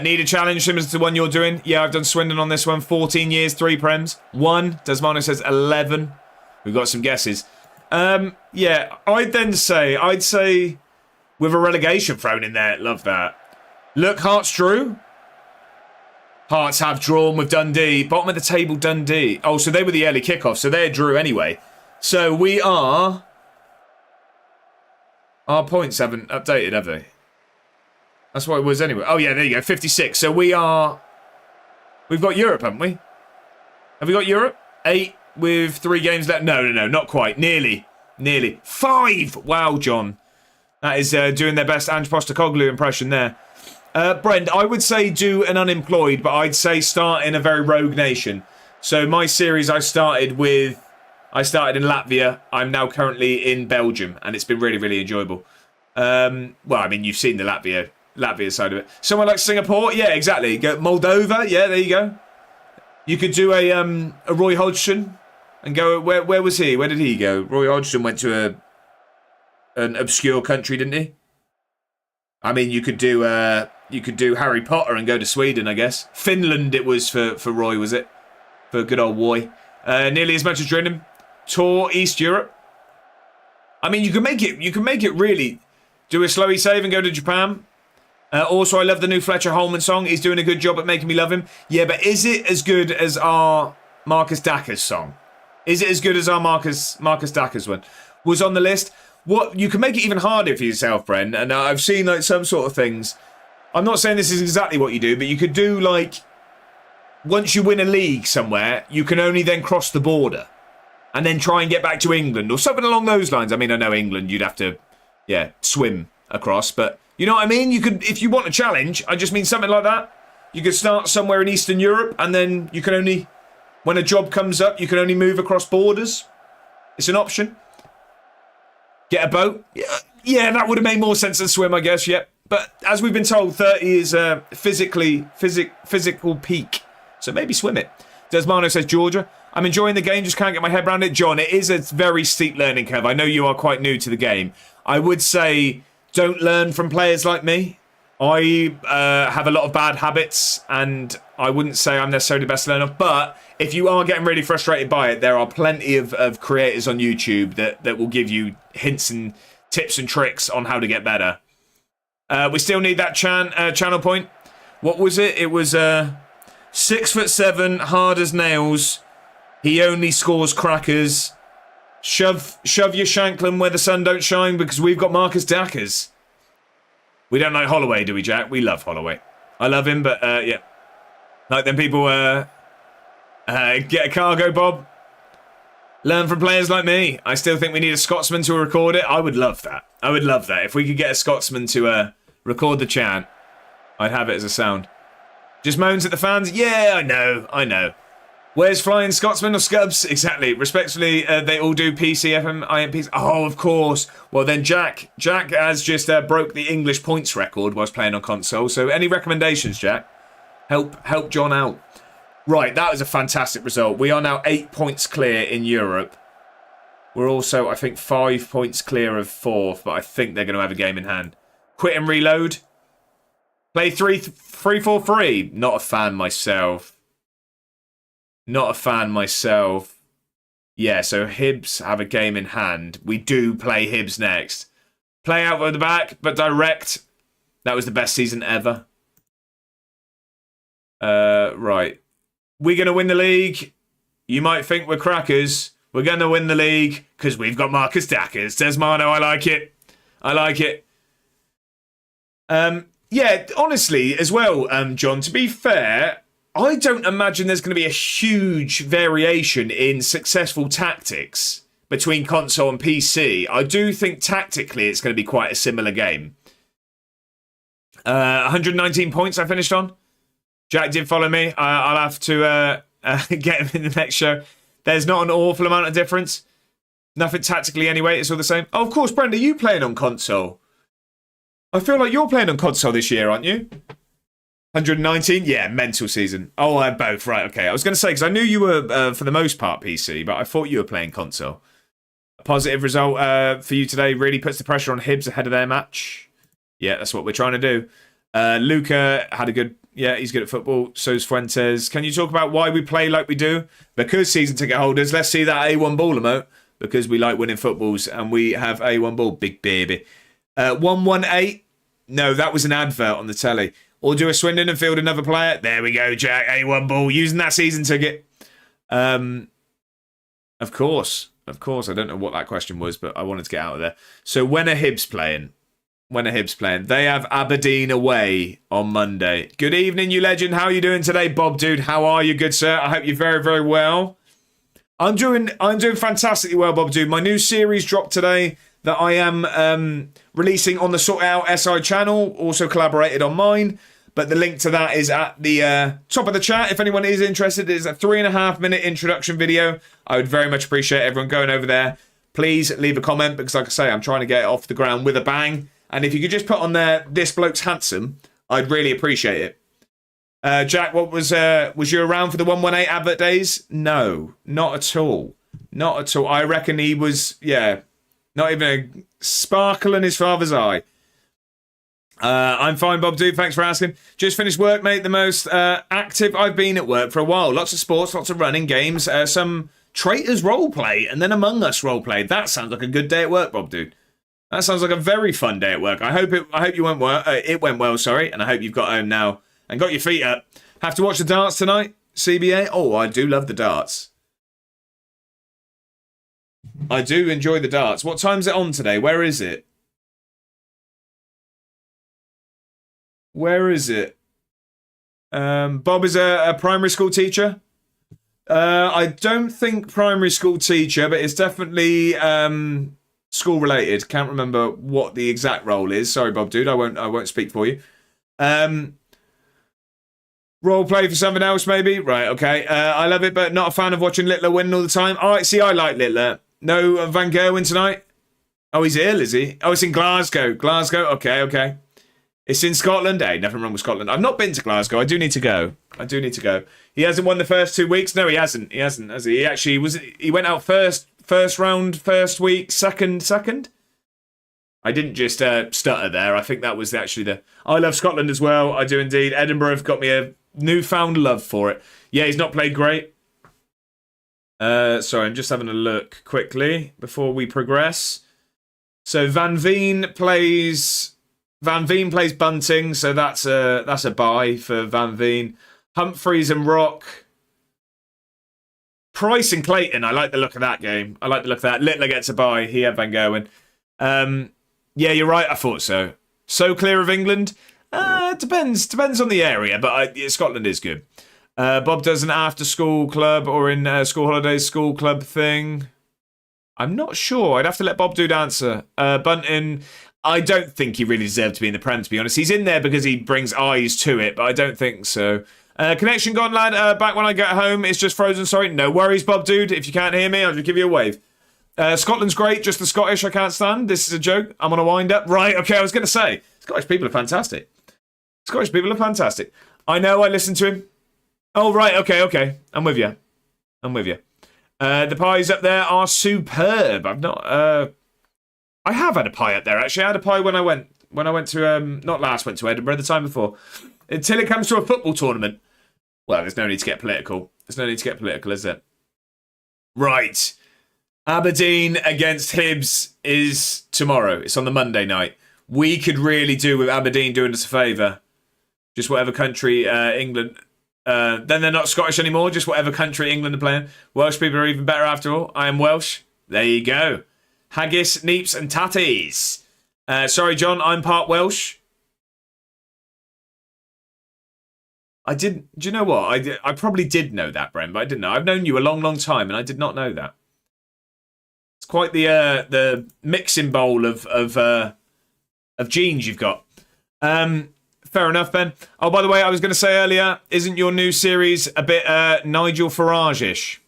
[SPEAKER 1] Need a challenge similar to the one you're doing? Yeah, I've done Swindon on this one. 14 years, 3 prems. 1. Desmano says 11. We've got some guesses. Yeah, I'd say with a relegation thrown in there. Love that. Look, Hearts drew. Hearts have drawn with Dundee. Bottom of the table, Dundee. Oh, so they were the early kickoff, so they drew anyway. So we are... Our points haven't updated, have they? That's what it was anyway. Oh, yeah, there you go. 56. So we are... We've got Europe, haven't we? Have we got Europe? 8 with 3 games left. No, not quite. Nearly. 5! Wow, John. That is doing their best Ange Postecoglou impression there. Brent, I would say do an unemployed, but I'd say start in a very rogue nation. So my series I started in Latvia. I'm now currently in Belgium, and it's been really, really enjoyable. Well, I mean, you've seen the Latvia side of it. Somewhere like Singapore, yeah, exactly. Go Moldova, yeah, there you go. You could do a Roy Hodgson and go. Where was he? Where did he go? Roy Hodgson went to an obscure country, didn't he? I mean, you could do Harry Potter and go to Sweden, I guess. Finland, it was for Roy, was it? For good old Roy. Nearly as much as Drenham. Tour East Europe. I mean, you can make it really. Do a slowy save and go to Japan. Also, I love the new Fletcher Holman song. He's doing a good job at making me love him. Yeah, but is it as good as our Marcus Dacker's song? Is it as good as our Marcus Dacker's one? Was on the list. What you can make it even harder for yourself, Bren. And I've seen like some sort of things. I'm not saying this is exactly what you do, but you could do like once you win a league somewhere, you can only then cross the border and then try and get back to England or something along those lines. I mean, I know England, you'd have to, swim across, but you know what I mean? You could, if you want a challenge, I just mean something like that. You could start somewhere in Eastern Europe and then you can only, when a job comes up, you can only move across borders. It's an option. Get a boat. Yeah, that would have made more sense than swim, I guess, yep. But as we've been told, 30 is a physical peak. So maybe swim it. Desmano says, Georgia, I'm enjoying the game, just can't get my head around it. John, it is a very steep learning curve. I know you are quite new to the game. I would say don't learn from players like me. I have a lot of bad habits, and I wouldn't say I'm necessarily the best learner, but if you are getting really frustrated by it, there are plenty of creators on YouTube that will give you hints and tips and tricks on how to get better. We still need that channel point. What was it? It was 6'7", hard as nails. He only scores crackers. Shove your Shanklin where the sun don't shine, because we've got Marcus Dackers. We don't like Holloway, do we, Jack? We love Holloway. I love him, but yeah. Like them people get a cargo, Bob. Learn from players like me. I still think we need a Scotsman to record it. I would love that. I would love that. If we could get a Scotsman to record the chant, I'd have it as a sound. Just moans at the fans? Yeah, I know. Where's Flying Scotsman or Scubs? Exactly. Respectfully, they all do PC, FM, IMPs. Oh, of course. Well, then Jack has just broke the English points record whilst playing on console. So any recommendations, Jack? Help John out. Right, that was a fantastic result. We are now 8 points clear in Europe. We're also, I think, 5 points clear of 4th, but I think they're going to have a game in hand. Quit and reload. Play 3-4-3. Not a fan myself. Yeah, so Hibs have a game in hand. We do play Hibs next. Play out of the back, but direct. That was the best season ever. Right. We're going to win the league. You might think we're crackers. We're going to win the league because we've got Marcus Dackers. Says Mano, I like it. Yeah, honestly, as well, John, to be fair, I don't imagine there's going to be a huge variation in successful tactics between console and PC. I do think tactically it's going to be quite a similar game. 119 points I finished on. Jack did follow me. I'll have to get him in the next show. There's not an awful amount of difference. Nothing tactically anyway. It's all the same. Oh, of course, Brenda, you playing on console? I feel like you're playing on console this year, aren't you? 119? Yeah, mental season. Oh, I both. Right, okay. I was going to say, because I knew you were, for the most part, PC, but I thought you were playing console. A positive result for you today really puts the pressure on Hibs ahead of their match. Yeah, that's what we're trying to do. Luca had a good... Yeah, he's good at football. So's Fuentes. Can you talk about why we play like we do? Because season ticket holders, let's see that A1 ball emote. Because we like winning footballs and we have A1 ball. Big baby. 118. No, that was an advert on the telly. Or do a Swindon and field another player. There we go, Jack. A1 ball. Using that season ticket. Of course. I don't know what that question was, but I wanted to get out of there. So when are Hibs playing? They have Aberdeen away on Monday. Good evening, you legend. How are you doing today, Bob Dude? How are you, good sir? I hope you're very, very well. I'm doing fantastically well, Bob Dude. My new series dropped today that I am releasing on the Sort Out SI channel. Also collaborated on mine. But the link to that is at the top of the chat. If anyone is interested, it's a 3.5-minute introduction video. I would very much appreciate everyone going over there. Please leave a comment because, like I say, I'm trying to get it off the ground with a bang. And if you could just put on there, this bloke's handsome, I'd really appreciate it. Jack, what was you around for the 118 advert days? No, not at all. I reckon he was, not even a sparkle in his father's eye. I'm fine, Bob Dude. Thanks for asking. Just finished work, mate. The most active I've been at work for a while. Lots of sports, lots of running games, some Traitors roleplay, and then Among Us roleplay. That sounds like a good day at work, Bob Dude. That sounds like a very fun day at work. I hope you went well. It went well, sorry, and I hope you've got home now and got your feet up. Have to watch the darts tonight, CBA. Oh, I do love the darts. I do enjoy the darts. What time's it on today? Where is it? Bob is a primary school teacher. I don't think primary school teacher, but it's definitely school related. Can't remember what the exact role is. Sorry, Bob Dude. I won't speak for you. Role play for something else, maybe. Right. Okay. I love it, but not a fan of watching Littler win all the time. All right. See, I like Littler. No Van Gerwen tonight. Oh, he's ill, is he? Oh, it's in Glasgow. Okay. It's in Scotland. Hey, nothing wrong with Scotland. I've not been to Glasgow. I do need to go. He hasn't won the first 2 weeks. No, he hasn't, has he? He actually he went out first round, first week, second. I didn't just stutter there. I think that was actually the... I love Scotland as well. I do indeed. Edinburgh have got me a newfound love for it. Yeah, he's not played great. Sorry, I'm just having a look quickly before we progress. So Van Veen plays Bunting, so that's a bye for Van Veen. Humphreys and Rock. Price and Clayton. I like the look of that game. I like the look of that. Littler gets a bye. He had Van Gogh. Yeah, you're right. I thought so. So clear of England? Depends on the area, but Scotland is good. Bob does an after-school club or in school holidays school club thing. I'm not sure. I'd have to let Bob Dude answer. Bunting, I don't think he really deserved to be in the Prem, to be honest. He's in there because he brings eyes to it, but I don't think so. Connection gone, lad. Back when I get home, it's just frozen. Sorry. No worries, Bob Dude. If you can't hear me, I'll just give you a wave. Scotland's great, just the Scottish I can't stand. This is a joke. I'm on a wind-up. Right, okay, I was going to say, Scottish people are fantastic. Scottish people are fantastic. I know, I listen to him. Oh, right, okay. I'm with you. The pies up there are superb. I've not... I have had a pie up there, actually. I had a pie when I went to... went to Edinburgh, the time before. Until it comes to a football tournament. Well, there's no need to get political. Is there? Right. Aberdeen against Hibs is tomorrow. It's on the Monday night. We could really do with Aberdeen doing us a favour. Just whatever country England... then they're not Scottish anymore. Just whatever country England are playing. Welsh people are even better after all. I am Welsh. There you go. Haggis, neeps and tatties. Sorry, John. I'm part Welsh. Do you know what? I probably did know that, Bren, but I didn't know. I've known you a long, long time, and I did not know that. It's quite the mixing bowl of genes you've got. Fair enough, Ben. Oh, by the way, I was going to say earlier, isn't your new series a bit Nigel Farage-ish?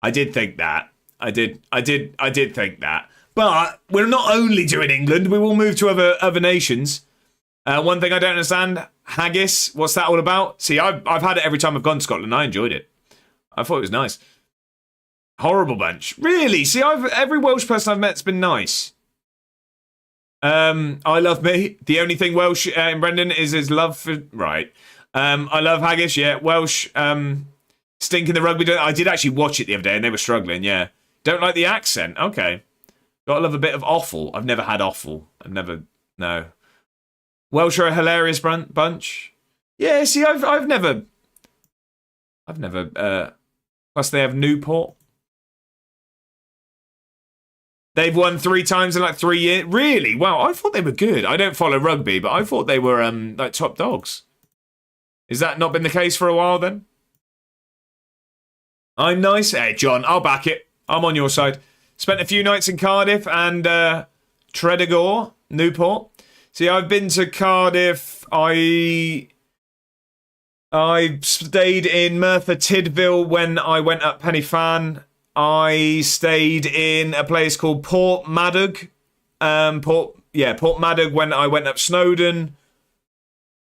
[SPEAKER 1] I did think that. I did think that. But we're not only doing England, we will move to other nations. One thing I don't understand, haggis, what's that all about? See, I've had it every time I've gone to Scotland. I enjoyed it. I thought it was nice. Horrible bunch. Really? See, every Welsh person I've met's been nice. I love me. The only thing Welsh in Brendan is his love for... Right. I love haggis, yeah. Welsh, stinking the rugby. I did actually watch it the other day and they were struggling, yeah. Don't like the accent. Okay. Gotta love a bit of offal. I've never had offal. No. Welsh are a hilarious bunch. Yeah, see, I've never... Plus they have Newport. They've won 3 times in like 3 years. Really? Wow, I thought they were good. I don't follow rugby, but I thought they were like top dogs. Is that not been the case for a while then? I'm nice. Hey, John, I'll back it. I'm on your side. Spent a few nights in Cardiff and Tredegar, Newport. See, I've been to Cardiff. I stayed in Merthyr Tydfil when I went up Pen y Fan. I stayed in a place called Port Madog. Port Madog when I went up Snowdon.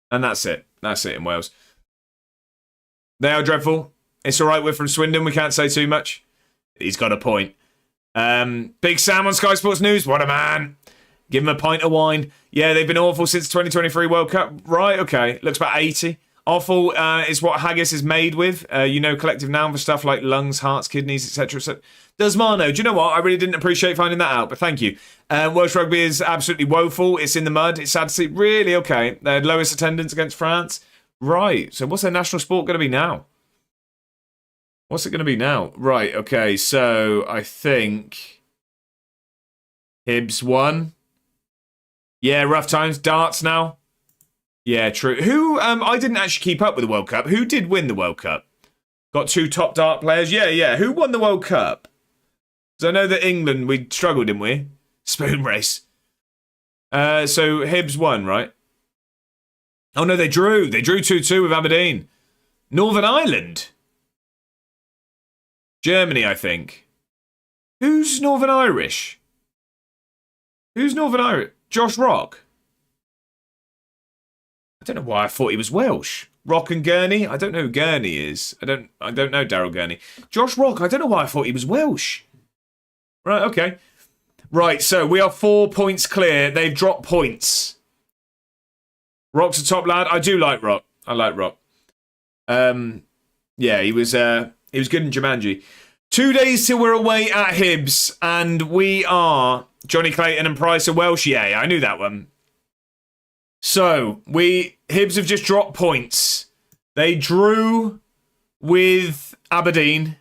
[SPEAKER 1] And that's it. That's it in Wales. They are dreadful. It's all right, we're from Swindon. We can't say too much. He's got a point. Big Sam on Sky Sports News. What a man. Give him a pint of wine. Yeah, they've been awful since 2023 World Cup. Right, okay. Looks about 80. Offal is what haggis is made with. Collective noun for stuff like lungs, hearts, kidneys, etc. etc. Does Mano? Do you know what? I really didn't appreciate finding that out, but thank you. Welsh rugby is absolutely woeful. It's in the mud. It's sad to see. Really? Okay. They had lowest attendance against France. Right. So what's their national sport going to be now? What's it going to be now? Right. Okay. So I think Hibs won. Yeah, rough times. Darts now. Yeah, true. Who, I didn't actually keep up with the World Cup. Who did win the World Cup? Got 2 top dart players. Yeah. Who won the World Cup? Because I know that England, we struggled, didn't we? Spoon race. So Hibs won, right? Oh, no, they drew. They drew 2-2 with Aberdeen. Northern Ireland. Germany, I think. Who's Northern Irish? Josh Rock. I don't know why I thought he was Welsh. Rock and Gurney? I don't know who Gurney is. I don't know Daryl Gurney. Josh Rock, I don't know why I thought he was Welsh. Right, okay. Right, so we are 4 points clear. They've dropped points. Rock's a top lad. I do like Rock. I like Rock. Yeah, he was good in Jumanji. 2 days till we're away at Hibs, and we are Johnny Clayton and Price are Welsh. Yeah, I knew that one. So Hibs have just dropped points. They drew with Aberdeen,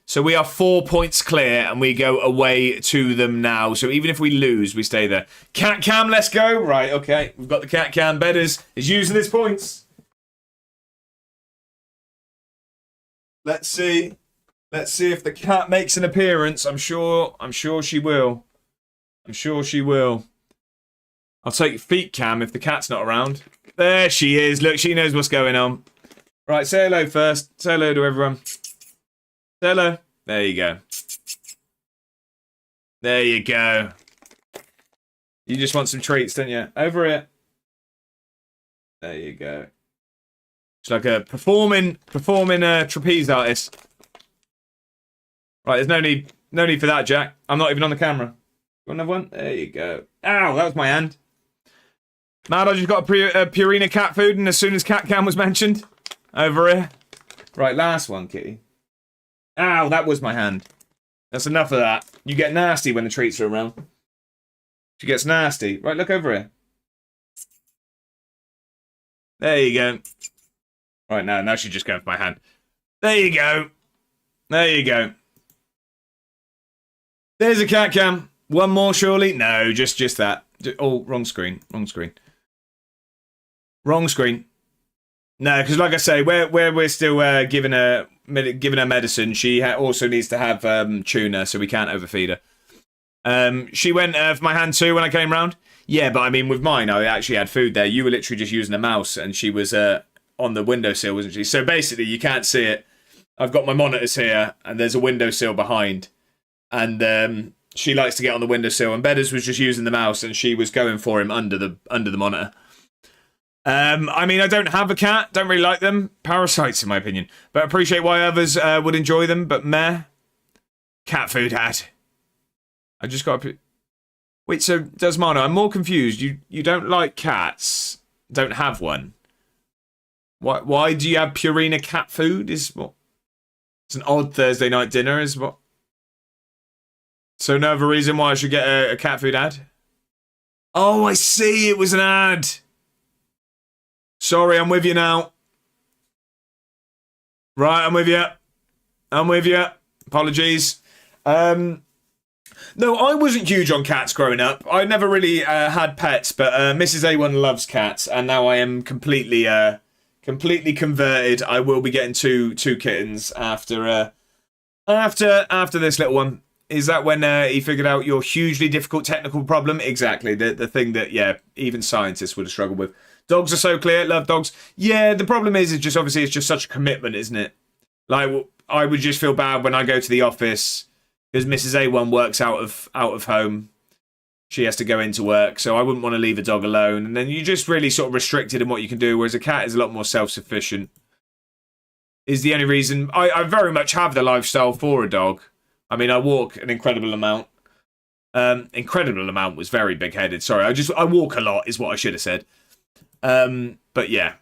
[SPEAKER 1] so we are 4 points clear, and we go away to them now. So even if we lose, we stay there. Cat Cam, let's go. Right, okay, we've got the Cat Cam. Bedders is using his points. Let's see. Let's see if the cat makes an appearance. I'm sure she will. I'm sure she will. I'll take feet cam if the cat's not around. There she is. Look, she knows what's going on. Right, say hello first. Say hello to everyone. Say hello. There you go. There you go. You just want some treats, don't you? Over here. There you go. It's like a performing trapeze artist. Right, there's no need for that, Jack. I'm not even on the camera. You want another one? There you go. Ow, that was my hand. Mad, I just got a Purina cat food, and as soon as cat cam was mentioned, over here. Right, last one, kitty. Ow, that was my hand. That's enough of that. You get nasty when the treats are around. She gets nasty. Right, look over here. There you go. Right, now she's just going for my hand. There you go. There you go. There's a cat cam. One more, surely? No, just that. Oh, wrong screen. Wrong screen. Wrong screen. No, because like I say, we're still giving her medicine. She also needs to have tuna, so we can't overfeed her. She went for my hand too when I came round. Yeah, but I mean, with mine, I actually had food there. You were literally just using a mouse, and she was on the windowsill, wasn't she? So basically, you can't see it. I've got my monitors here, and there's a windowsill behind. And she likes to get on the windowsill, and Bedders was just using the mouse, and she was going for him under the monitor. I mean, I don't have a cat, don't really like them. Parasites, in my opinion. But appreciate why others would enjoy them, but meh. Cat food hat. I just got to... Wait, so, Desmano, I'm more confused. You don't like cats? Don't have one? Why do you have Purina cat food? Is what? It's an odd Thursday night dinner, is what? So no other reason why I should get a cat food ad? Oh, I see. It was an ad. Sorry, I'm with you now. Right, I'm with you. I'm with you. Apologies. No, I wasn't huge on cats growing up. I never really had pets, but Mrs. A1 loves cats, and now I am completely converted. I will be getting two kittens after this little one. Is that when he figured out your hugely difficult technical problem? Exactly, the thing that, yeah, even scientists would have struggled with. Dogs are so clear, love dogs. Yeah, the problem is just obviously it's just such a commitment, isn't it? Like, I would just feel bad when I go to the office because Mrs. A1 works out of home. She has to go into work, so I wouldn't want to leave a dog alone. And then you're just really sort of restricted in what you can do, whereas a cat is a lot more self-sufficient. Is the only reason I very much have the lifestyle for a dog. I mean, I walk an incredible amount. Incredible amount was very big-headed. Sorry, I walk a lot is what I should have said. But yeah.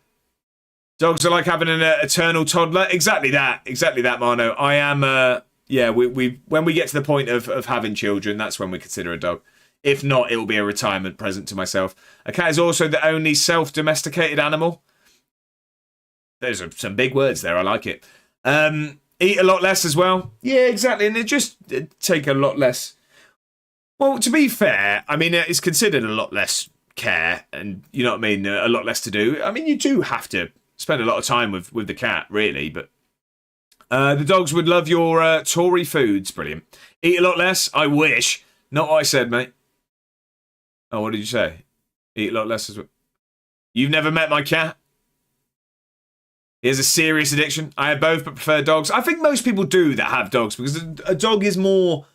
[SPEAKER 1] Dogs are like having an eternal toddler. Exactly that, Marno. I am, when we get to the point of having children, that's when we consider a dog. If not, it will be a retirement present to myself. A cat is also the only self-domesticated animal. There's some big words there. I like it. Eat a lot less as well. Yeah, exactly. And it take a lot less. Well, to be fair, I mean, it's considered a lot less care and, you know what I mean, a lot less to do. I mean, you do have to spend a lot of time with the cat, really. But the dogs would love your Tory foods. Brilliant. Eat a lot less? I wish. Not what I said, mate. Oh, what did you say? Eat a lot less as well. You've never met my cat? He has a serious addiction. I have both, but prefer dogs. I think most people do that have dogs because a dog's more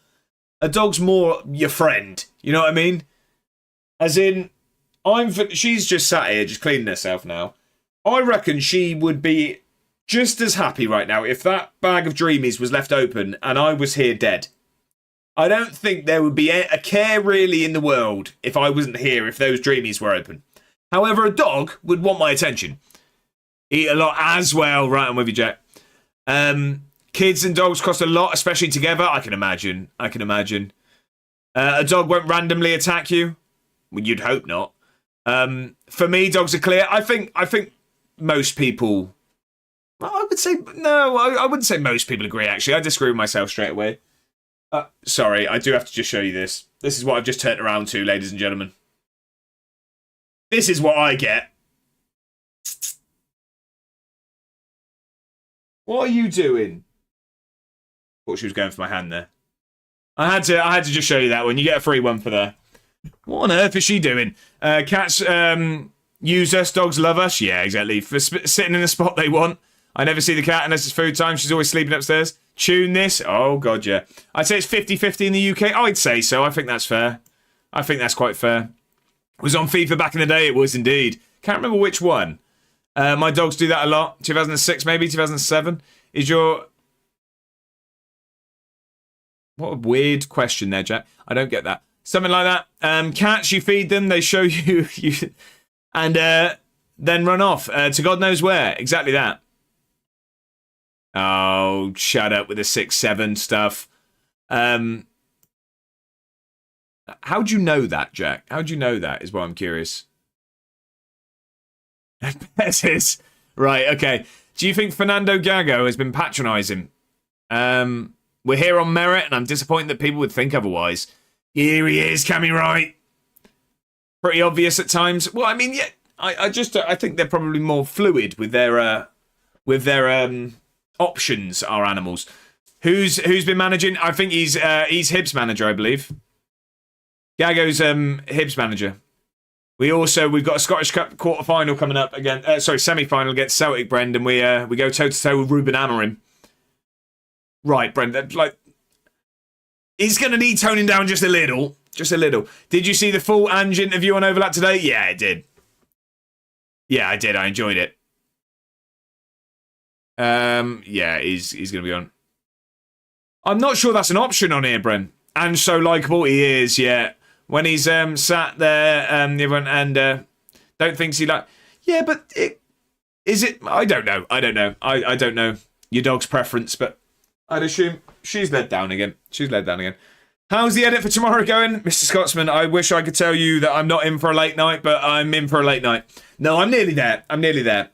[SPEAKER 1] your friend. You know what I mean? As in, she's just sat here, just cleaning herself now. I reckon she would be just as happy right now if that bag of Dreamies was left open and I was here dead. I don't think there would be a care really in the world if I wasn't here, if those dreamies were open. However, a dog would want my attention. Eat a lot as well. Right, I'm with you, Jack. Kids and dogs cost a lot, especially together. I can imagine. A dog won't randomly attack you. Well, you'd hope not. For me, dogs are clear. I think most people... I would say... No, I wouldn't say most people agree, actually. I disagree with myself straight away. Sorry, I do have to just show you this. This is what I've just turned around to, ladies and gentlemen. This is what I get. What are you doing? Thought she was going for my hand there. I had to just show you that one. You get a free one for there. What on earth is she doing? Cats use us, dogs love us. Yeah, exactly. For sitting in the spot they want. I never see the cat unless it's food time. She's always sleeping upstairs. Tune this. Oh, God, yeah. I'd say it's 50-50 in the UK. I'd say so. I think that's fair. I think that's quite fair. It was on FIFA back in the day. It was indeed. Can't remember which one. My dogs do that a lot. 2006, maybe 2007. Is your... What a weird question there, Jack. I don't get that. Something like that. Cats, you feed them. They show you... and then run off. To God knows where. Exactly that. Oh, shut up with the 6-7 stuff. How'd you know that, Jack? How'd you know that is what I'm curious. Right, okay. Do you think Fernando Gago has been patronising? We're here on merit, and I'm disappointed that people would think otherwise. Here he is, Cammy Wright. Pretty obvious at times. Well, I mean, yeah, I think they're probably more fluid with their options, our animals. Who's been managing? I think he's Hibs manager, I believe. Gago's Hibs manager. We've got a Scottish Cup quarter final coming up again. Semi final against Celtic, Brendan. We go toe to toe with Ruben Amorim. Right, Brendan. Like, he's going to need toning down just a little. Just a little. Did you see the full Ange interview on Overlap today? Yeah, I did. Yeah, I did. I enjoyed it. Yeah, he's going to be on. I'm not sure that's an option on here, Bren. And so likeable he is, yeah. When he's sat there, everyone and don't think he like. Yeah, but is it? I don't know. I don't know your dog's preference, but I'd assume she's led down again. How's the edit for tomorrow going, Mr. Scotsman? I wish I could tell you that I'm not in for a late night, but I'm in for a late night. No, I'm nearly there.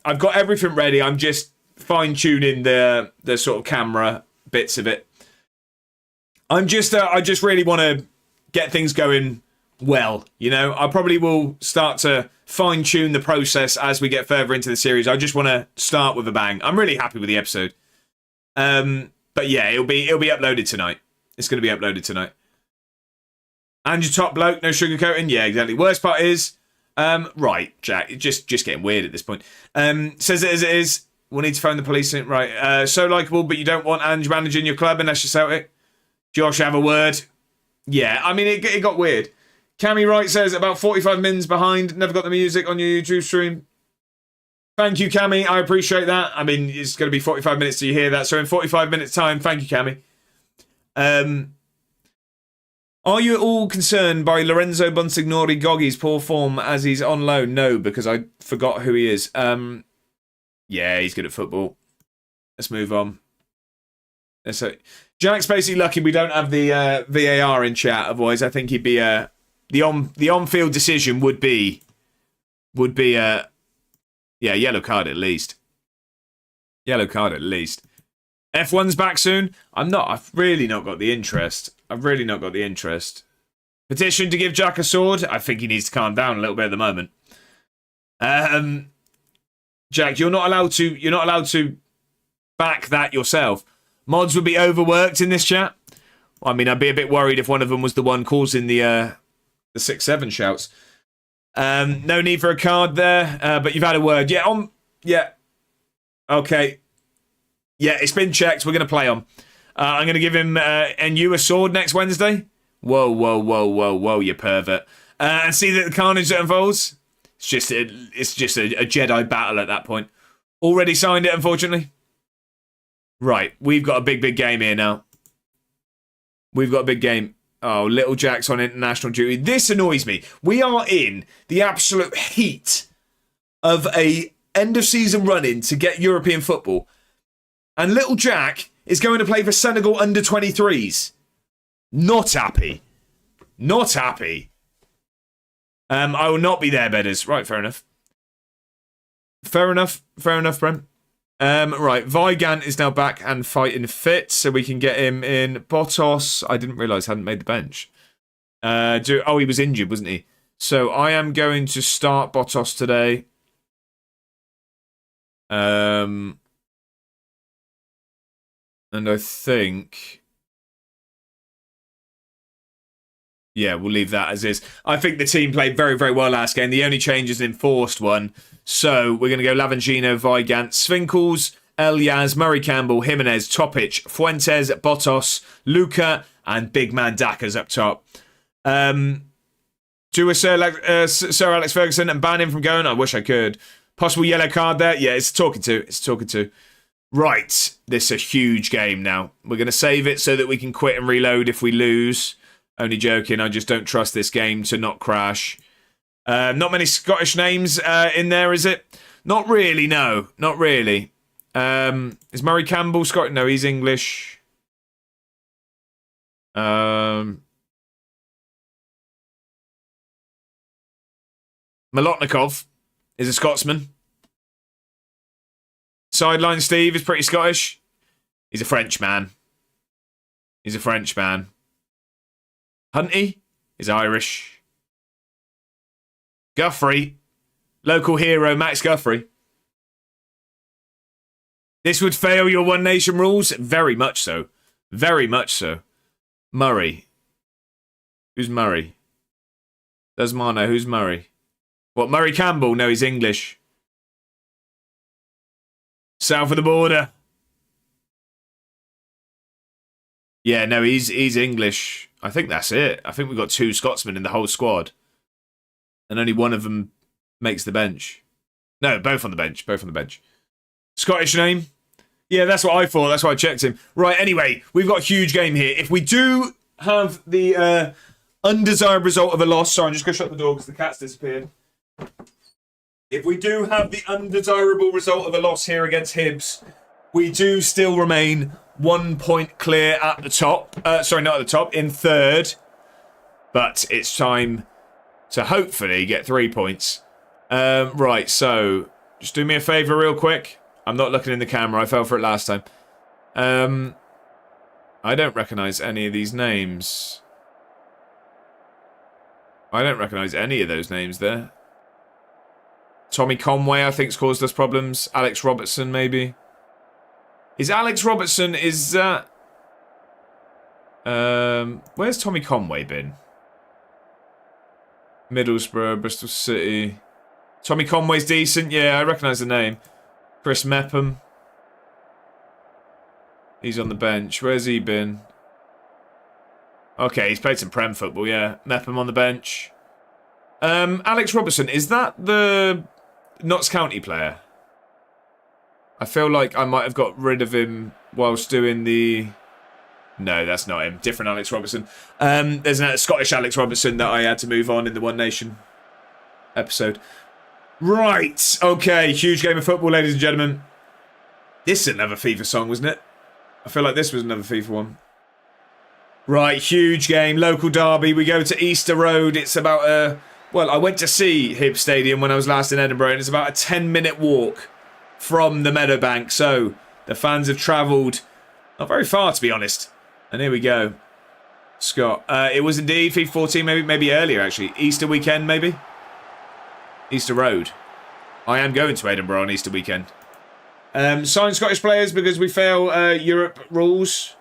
[SPEAKER 1] I've got everything ready. I'm just fine-tuning the sort of camera bits of it. I just really want to get things going well, you know. I probably will start to fine-tune the process as we get further into the series. I just want to start with a bang. I'm really happy with the episode. But yeah, it'll be uploaded tonight. It's going to be uploaded tonight. And your top bloke, no sugarcoating. Yeah, exactly. Worst part is, right, Jack, just getting weird at this point. Says it as it is. We'll need to phone the police in. Right. So likeable, but you don't want Ange managing your club unless you're Celtic. Josh, have a word. Yeah, I mean, it got weird. Cammy Wright says, about 45 mins behind. Never got the music on your YouTube stream. Thank you, Cammy. I appreciate that. I mean, it's going to be 45 minutes till you hear that. So in 45 minutes' time, thank you, Cammy. Are you at all concerned by Lorenzo Bonsignori Goggi's poor form as he's on loan? No, because I forgot who he is. Yeah, he's good at football. Let's move on. Jack's basically lucky we don't have the VAR in chat. Otherwise, I think he'd be the on-field decision would be yeah, yellow card at least. Yellow card at least. F1's back soon. I've really not got the interest. Petition to give Jack a sword. I think he needs to calm down a little bit at the moment. Jack, you're not allowed to back that yourself. Mods would be overworked in this chat. I mean, I'd be a bit worried if one of them was the one causing the 6-7 shouts. No need for a card there, but you've had a word. Yeah, yeah. Okay. Yeah, it's been checked. We're going to play on. I'm going to give him and you a sword next Wednesday. Whoa, you pervert. And see the carnage that unfolds. It's just a Jedi battle at that point. Already signed it, unfortunately. Right, we've got a big game here now. We've got a big game. Oh, Little Jack's on international duty. This annoys me. We are in the absolute heat of a end of season run-in to get European football. And Little Jack is going to play for Senegal under 23s. Not happy. Not happy. I will not be there, bedders. Right, fair enough. Fair enough, Brent. Right, Vigant is now back and fighting fit, so we can get him in. Botos, I didn't realise hadn't made the bench. He was injured, wasn't he? So I am going to start Botos today. And I think... Yeah, we'll leave that as is. I think the team played very, very well last game. The only change is an enforced one. So we're going to go Lavangino, Vigant, Svinkles, Elias, Murray Campbell, Jimenez, Topic, Fuentes, Botos, Luca, and big man Daka's up top. Do a Sir Alex Ferguson and ban him from going? I wish I could. Possible yellow card there? Yeah, it's talking to. Right, this is a huge game now. We're going to save it so that we can quit and reload if we lose. Only joking, I just don't trust this game to not crash. Not many Scottish names in there, is it? Not really, no. Not really. Is Murray Campbell Scottish? No, he's English. Molotnikov is a Scotsman. Sideline Steve is pretty Scottish. He's a French man. Hunty is Irish. Guthrie, local hero Max Guthrie. This would fail your One Nation rules? Very much so. Very much so. Murray. Who's Murray? Does Mano, who's Murray? What, Murray Campbell? No, he's English. South of the border. Yeah, no, he's English. I think that's it. I think we've got 2 Scotsmen in the whole squad. And only one of them makes the bench. No, both on the bench. Scottish name? Yeah, that's what I thought. That's why I checked him. Right, anyway, we've got a huge game here. If we do have the undesirable result of a loss... Sorry, I'm just going to shut the door because the cat's disappeared. If we do have the undesirable result of a loss here against Hibs, we do still remain 1 point clear at the top. Sorry, not at the top, in third. But it's time to hopefully get 3 points. Right, so just do me a favour real quick. I'm not looking in the camera. I fell for it last time. I don't recognise any of these names. I don't recognise any of those names there. Tommy Conway, I think, has caused us problems. Alex Robertson, maybe. Is Alex Robertson, is that... where's Tommy Conway been? Middlesbrough, Bristol City. Tommy Conway's decent. Yeah, I recognise the name. Chris Mepham. He's on the bench. Where's he been? Okay, he's played some Prem football, yeah. Mepham on the bench. Alex Robertson, is that the Notts County player? I feel like I might have got rid of him whilst doing the... No, that's not him. Different Alex Robertson. There's a Scottish Alex Robertson that I had to move on in the One Nation episode. Right. Okay. Huge game of football, ladies and gentlemen. This is another FIFA song, wasn't it? I feel like this was another FIFA one. Right. Huge game. Local derby. We go to Easter Road. It's about a... Well, I went to see Hibs Stadium when I was last in Edinburgh, and it's about a 10-minute walk from the Meadowbank. So the fans have travelled not very far, to be honest. And here we go. Scott. It was indeed FIFA 14, maybe earlier, actually. Easter weekend, maybe? Easter Road. I am going to Edinburgh on Easter weekend. Sign Scottish players because we fail Europe rules.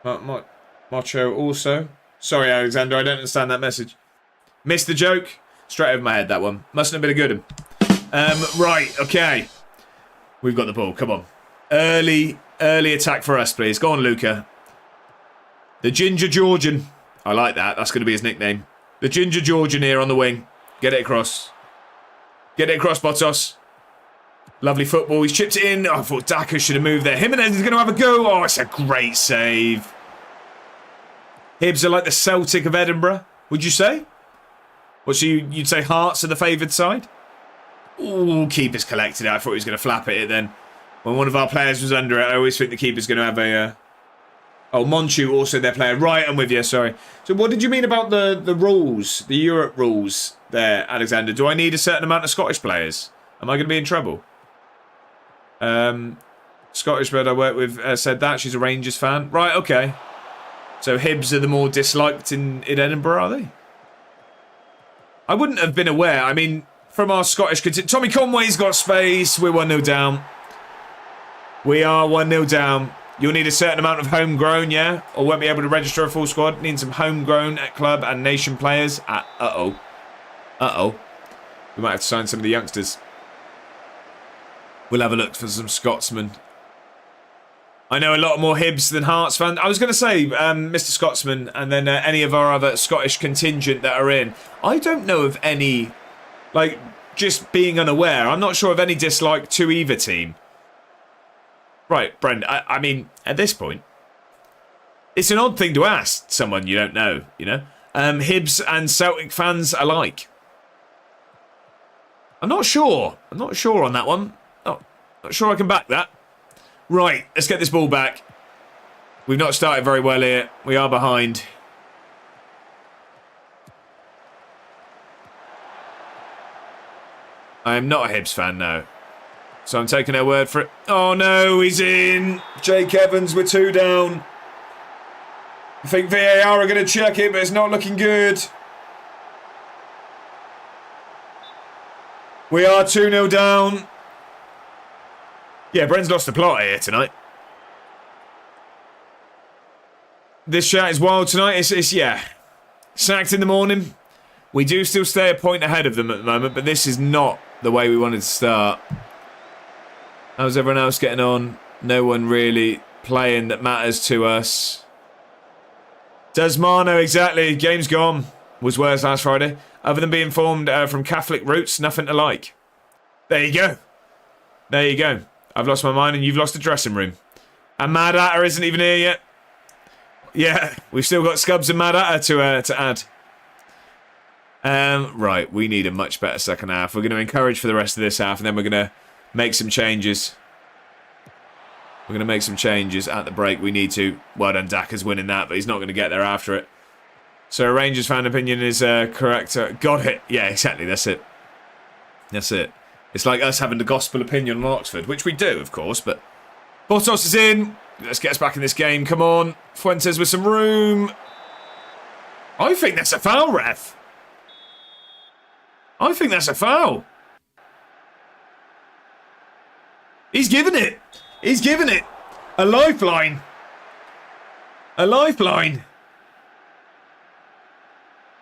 [SPEAKER 1] Macho also. Sorry, Alexander, I don't understand that message. Missed the joke. Straight over my head, that one. Mustn't have been a good one. Right, okay. We've got the ball. Come on. Early attack for us, please. Go on, Luca. The Ginger Georgian. I like that. That's going to be his nickname. The Ginger Georgian here on the wing. Get it across. Get it across, Botos. Lovely football. He's chipped it in. Oh, I thought Daka should have moved there. Jimenez is going to have a go. Oh, it's a great save. Hibs are like the Celtic of Edinburgh, would you say? Or so you'd say Hearts are the favoured side? Ooh, keeper's collected it. I thought he was going to flap at it then. When one of our players was under it, I always think the keeper's going to have a... Oh, Monchu, also their player. Right, I'm with you, sorry. So what did you mean about the rules, the Europe rules there, Alexander? Do I need a certain amount of Scottish players? Am I going to be in trouble? Scottish bird I work with said that. She's a Rangers fan. Right, okay. So Hibs are the more disliked in Edinburgh, are they? I wouldn't have been aware. I mean, from our Scottish... Tommy Conway's got space. We're 1-0 down. We are 1-0 down. You'll need a certain amount of homegrown, yeah? Or won't be able to register a full squad. Need some homegrown at club and nation players. Uh-oh. Uh-oh. We might have to sign some of the youngsters. We'll have a look for some Scotsmen. I know a lot more Hibs than Hearts fans. I was going to say Mr. Scotsman and then any of our other Scottish contingent that are in. I don't know of any, like, just being unaware. I'm not sure of any dislike to either team. Right, Brent, I mean, at this point, it's an odd thing to ask someone you don't know, you know? Hibs and Celtic fans alike. I'm not sure. I'm not sure on that one. Oh, not sure I can back that. Right, let's get this ball back. We've not started very well here. We are behind. I am not a Hibs fan, no. So I'm taking their word for it. Oh no, he's in. Jake Evans, we're 2 down. I think VAR are going to check it, but it's not looking good. We are 2-0 down. Yeah, Bren's lost the plot here tonight. This chat is wild tonight. It's yeah. Sacked in the morning. We do still stay a point ahead of them at the moment, but this is not the way we wanted to start. How's everyone else getting on? No one really playing that matters to us. Does Mano, exactly. Game's gone. Was worse last Friday. Other than being formed from Catholic roots, nothing to like. There you go. There you go. I've lost my mind and you've lost the dressing room. And Mad Hatter isn't even here yet. Yeah, we've still got Scubs and Mad Hatter to add. Right, we need a much better second half. We're going to encourage for the rest of this half and then we're going to make some changes. We're going to make some changes at the break. We need to. Well done, Daka's winning that, but he's not going to get there after it. So a Rangers fan opinion is correct. Got it. Yeah, exactly. That's it. That's it. It's like us having the gospel opinion on Oxford, which we do, of course, but... Botos is in. Let's get us back in this game. Come on. Fuentes with some room. I think that's a foul, ref. I think that's a foul. He's given it. He's given it. A lifeline. A lifeline.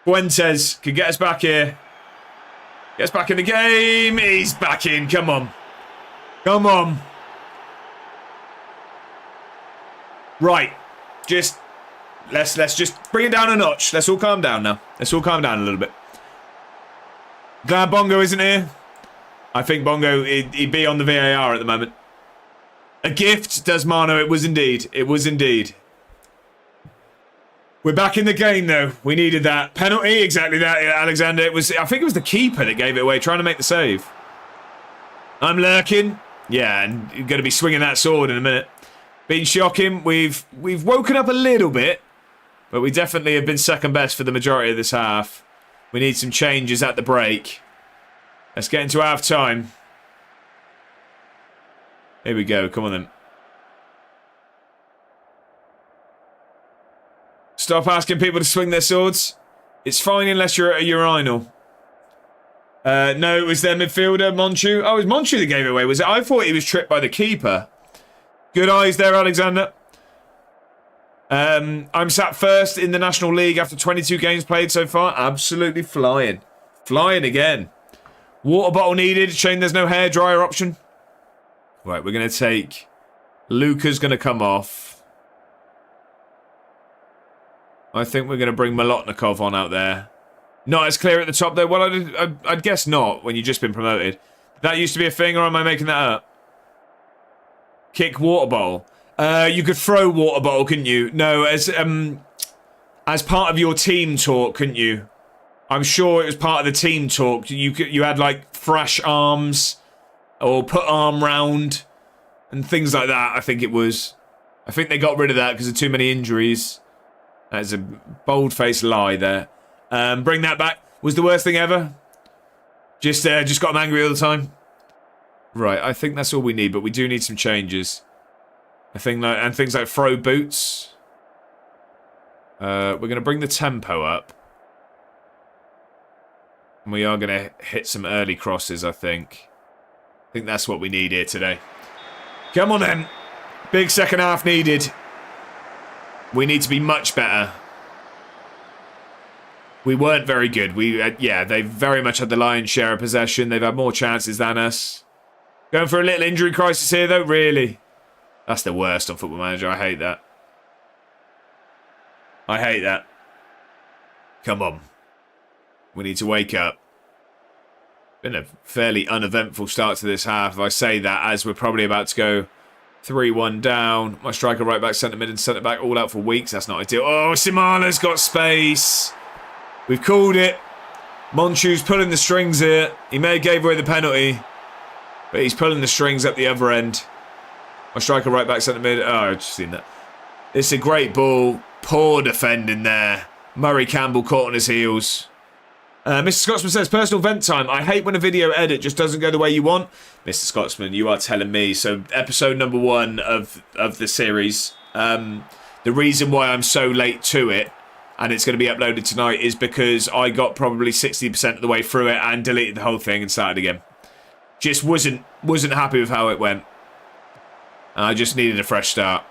[SPEAKER 1] Fuentes can get us back here. Get us back in the game. He's back in. Come on. Come on. Right. Just let's just bring it down a notch. Let's all calm down now. Let's all calm down a little bit. Glad Bongo isn't here. I think Bongo, he'd be on the VAR at the moment. A gift, does Mano. It was indeed. It was indeed. We're back in the game, though. We needed that. Penalty, exactly that, Alexander. It was. I think it was the keeper that gave it away, trying to make the save. I'm lurking. Yeah, and you're going to be swinging that sword in a minute. Been shocking. We've woken up a little bit, but we definitely have been second best for the majority of this half. We need some changes at the break. Let's get into half time. Here we go. Come on then. Stop asking people to swing their swords. It's fine unless you're at a urinal. No, it was their midfielder, Monchu. Oh, it was Monchu that gave it away, was it? I thought he was tripped by the keeper. Good eyes there, Alexander. I'm sat first in the National League after 22 games played so far. Absolutely flying. Flying again. Water bottle needed. Shame there's no hairdryer option. Right, we're going to take... Luca's going to come off. I think we're going to bring Molotnikov on out there. Not as clear at the top, though. Well, I'd guess not when you've just been promoted. That used to be a thing, or am I making that up? Kick water bottle. You could throw water bottle, couldn't you? No, as as part of your team talk, couldn't you? I'm sure it was part of the team talk. You had like thrash arms or put arm round and things like that. I think it was. I think they got rid of that because of too many injuries. That's a bold-faced lie there. Bring that back. Was the worst thing ever. Just got them angry all the time. Right, I think that's all we need, but we do need some changes. I think and things like throw boots. We're going to bring the tempo up. And we are going to hit some early crosses, I think. I think that's what we need here today. Come on then. Big second half needed. We need to be much better. We weren't very good. Yeah, they very much had the lion's share of possession. They've had more chances than us. Going for a little injury crisis here, though, really. That's the worst on Football Manager. I hate that. I hate that. Come on. We need to wake up. Been a fairly uneventful start to this half. If I say that, as we're probably about to go 3-1 down. My striker, right back, centre mid and centre back all out for weeks. That's not ideal. Oh, Simala's got space. We've called it. Monchu's pulling the strings here. He may have gave away the penalty, but he's pulling the strings up the other end. My striker, right back, centre mid. Oh, I've just seen that. It's a great ball. Poor defending there. Murray Campbell caught on his heels. Mr. Scotsman says, personal vent time. I hate when a video edit just doesn't go the way you want. Mr. Scotsman, you are telling me. So, episode number 1 of the series. The reason why I'm so late to it, and it's going to be uploaded tonight, is because I got probably 60% of the way through it and deleted the whole thing and started again. Just wasn't happy with how it went. I just needed a fresh start.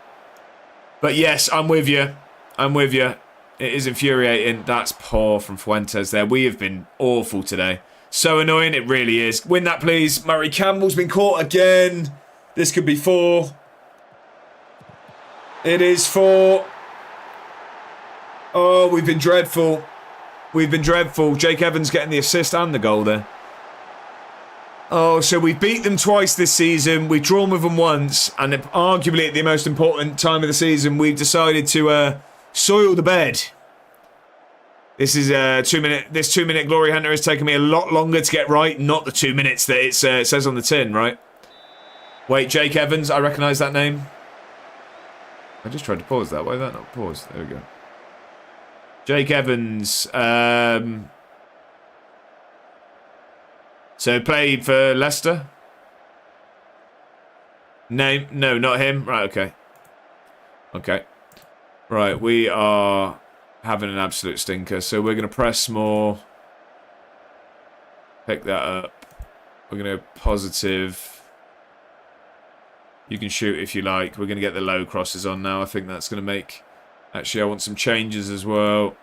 [SPEAKER 1] But yes, I'm with you. I'm with you. It is infuriating. That's poor from Fuentes there. We have been awful today. So annoying, it really is. Win that, please. Murray Campbell's been caught again. This could be 4. It is 4. Oh, we've been dreadful. We've been dreadful. Jake Evans getting the assist and the goal there. Oh, so we beat them twice this season. We've drawn with them once. And arguably at the most important time of the season, we've decided to soil the bed. This is a 2-minute. This 2-minute Glory Hunter has taken me a lot longer to get right. Not the 2 minutes that it says on the tin, right? Wait, Jake Evans. I recognise that name. I just tried to pause that. Why did that not pause? There we go. Jake Evans. So played for Leicester. Name? No, not him. Right. Okay. Okay. Right, we are having an absolute stinker, so we're going to press more. Pick that up. We're going to go positive. You can shoot if you like. We're going to get the low crosses on now. I think that's going to make... Actually, I want some changes as well.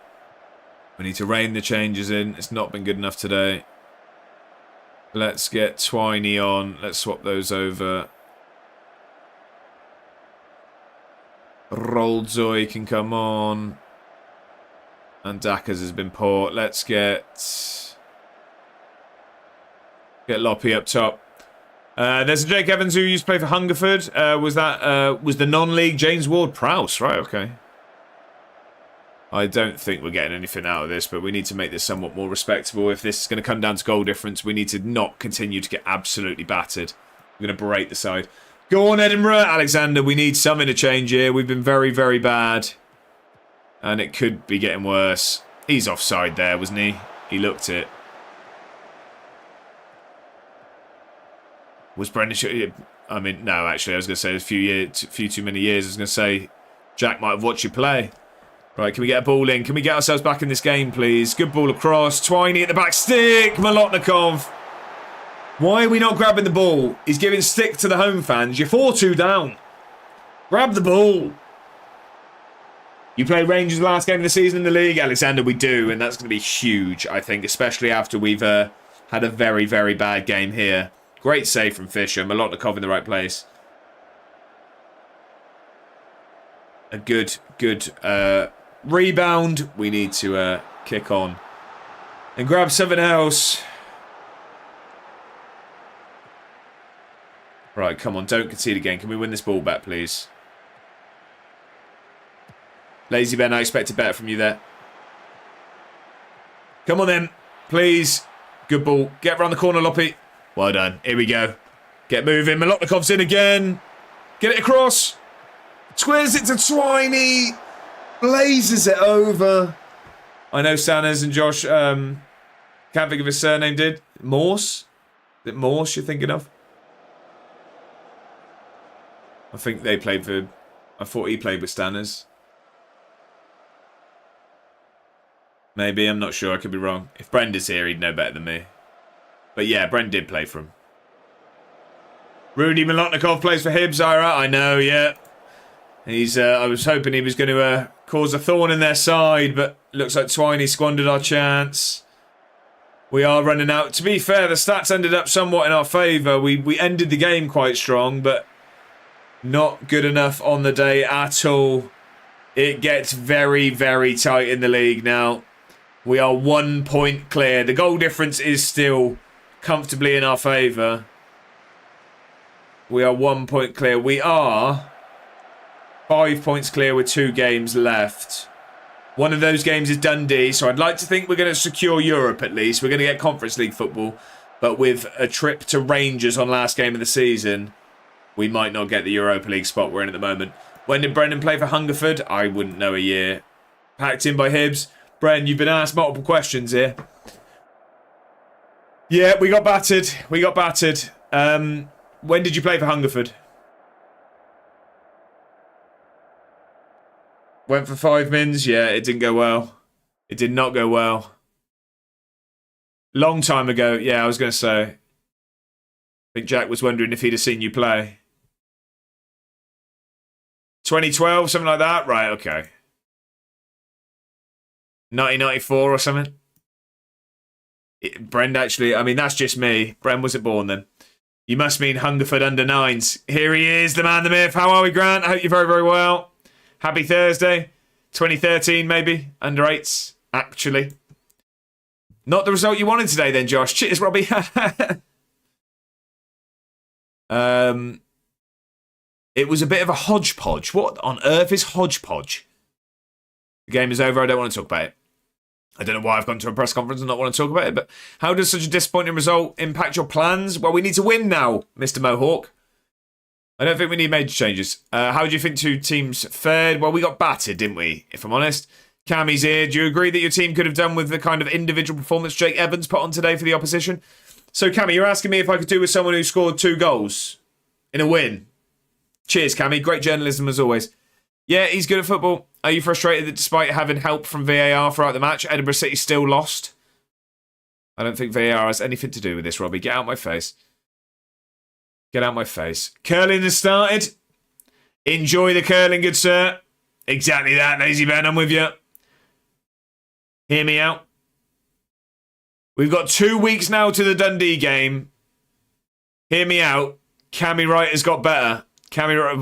[SPEAKER 1] We need to rein the changes in. It's not been good enough today. Let's get Twiney on. Let's swap those over. Rolzoy can come on. And Dackers has been poor. Let's get Loppy up top. There's a Jake Evans who used to play for Hungerford. Was the non-league James Ward-Prowse? Right, okay. I don't think we're getting anything out of this, but we need to make this somewhat more respectable. If this is going to come down to goal difference, we need to not continue to get absolutely battered. We're going to berate the side. Go on, Edinburgh. Alexander, we need something to change here. We've been very, very bad. And it could be getting worse. He's offside there, wasn't he? He looked it. Was Brendan... I mean, no, actually, I was going to say a few too many years. I was going to say Jack might have watched you play. Right, can we get a ball in? Can we get ourselves back in this game, please? Good ball across. Twiney at the back. Stick! Molotnikov. Why are we not grabbing the ball? He's giving stick to the home fans. You're 4-2 down. Grab the ball. You played Rangers last game of the season in the league, Alexander. We do, and that's going to be huge, I think, especially after we've had a very, very bad game here. Great save from Fisher. Molotnikov in the right place. A good rebound. We need to kick on and grab something else. Right, come on, don't concede again. Can we win this ball back, please? Lazy Ben, I expected better from you there. Come on then, please. Good ball. Get around the corner, Loppy. Well done. Here we go. Get moving. Malotnikov's in again. Get it across. Squares it to Twiney. Blazes it over. I know Sanners and Josh, can't think of his surname, did. Morse? Is it Morse you're thinking of? I think they played for... I thought he played with Stanners. Maybe, I'm not sure. I could be wrong. If Brenda's here, he'd know better than me. But yeah, Brent did play for him. Rudy Malotnikov plays for Hibs, Ira. I know, yeah. He's. I was hoping he was going to cause a thorn in their side, but looks like Twiney squandered our chance. We are running out. To be fair, the stats ended up somewhat in our favour. We ended the game quite strong, but not good enough on the day at all. It gets very, very tight in the league now. We are 1 point clear. The goal difference is still comfortably in our favour. We are 1 point clear. We are 5 points clear with 2 games left. One of those games is Dundee, so I'd like to think we're going to secure Europe at least. We're going to get Conference League football. But with a trip to Rangers on last game of the season, we might not get the Europa League spot we're in at the moment. When did Brendan play for Hungerford? I wouldn't know a year. Packed in by Hibs. Bren, you've been asked multiple questions here. Yeah, we got battered. We got battered. When did you play for Hungerford? Went for 5 mins. Yeah, it didn't go well. It did not go well. Long time ago. Yeah, I was going to say. I think Jack was wondering if he'd have seen you play. 2012, something like that? Right, okay. 1994 or something? Brend actually, I mean, that's just me. Brend wasn't born then. You must mean Hungerford under 9s. Here he is, the man, the myth. How are we, Grant? I hope you're very, very well. Happy Thursday. 2013, maybe. Under 8s, actually. Not the result you wanted today then, Josh. Cheers, Robbie. It was a bit of a hodgepodge. What on earth is hodgepodge? The game is over. I don't want to talk about it. I don't know why I've gone to a press conference and not want to talk about it, but how does such a disappointing result impact your plans? Well, we need to win now, Mr. Mohawk. I don't think we need major changes. How do you think 2 teams fared? Well, we got battered, didn't we? If I'm honest. Cammy's here. Do you agree that your team could have done with the kind of individual performance Jake Evans put on today for the opposition? So, Cammy, you're asking me if I could do with someone who scored 2 goals in a win. Cheers, Cammy. Great journalism as always. Yeah, he's good at football. Are you frustrated that despite having help from VAR throughout the match, Edinburgh City still lost? I don't think VAR has anything to do with this, Robbie. Get out my face. Get out my face. Curling has started. Enjoy the curling, good sir. Exactly that, Lazy Ben. I'm with you. Hear me out. We've got 2 weeks now to the Dundee game. Hear me out. Cammy Wright has got better. Cammy Wright,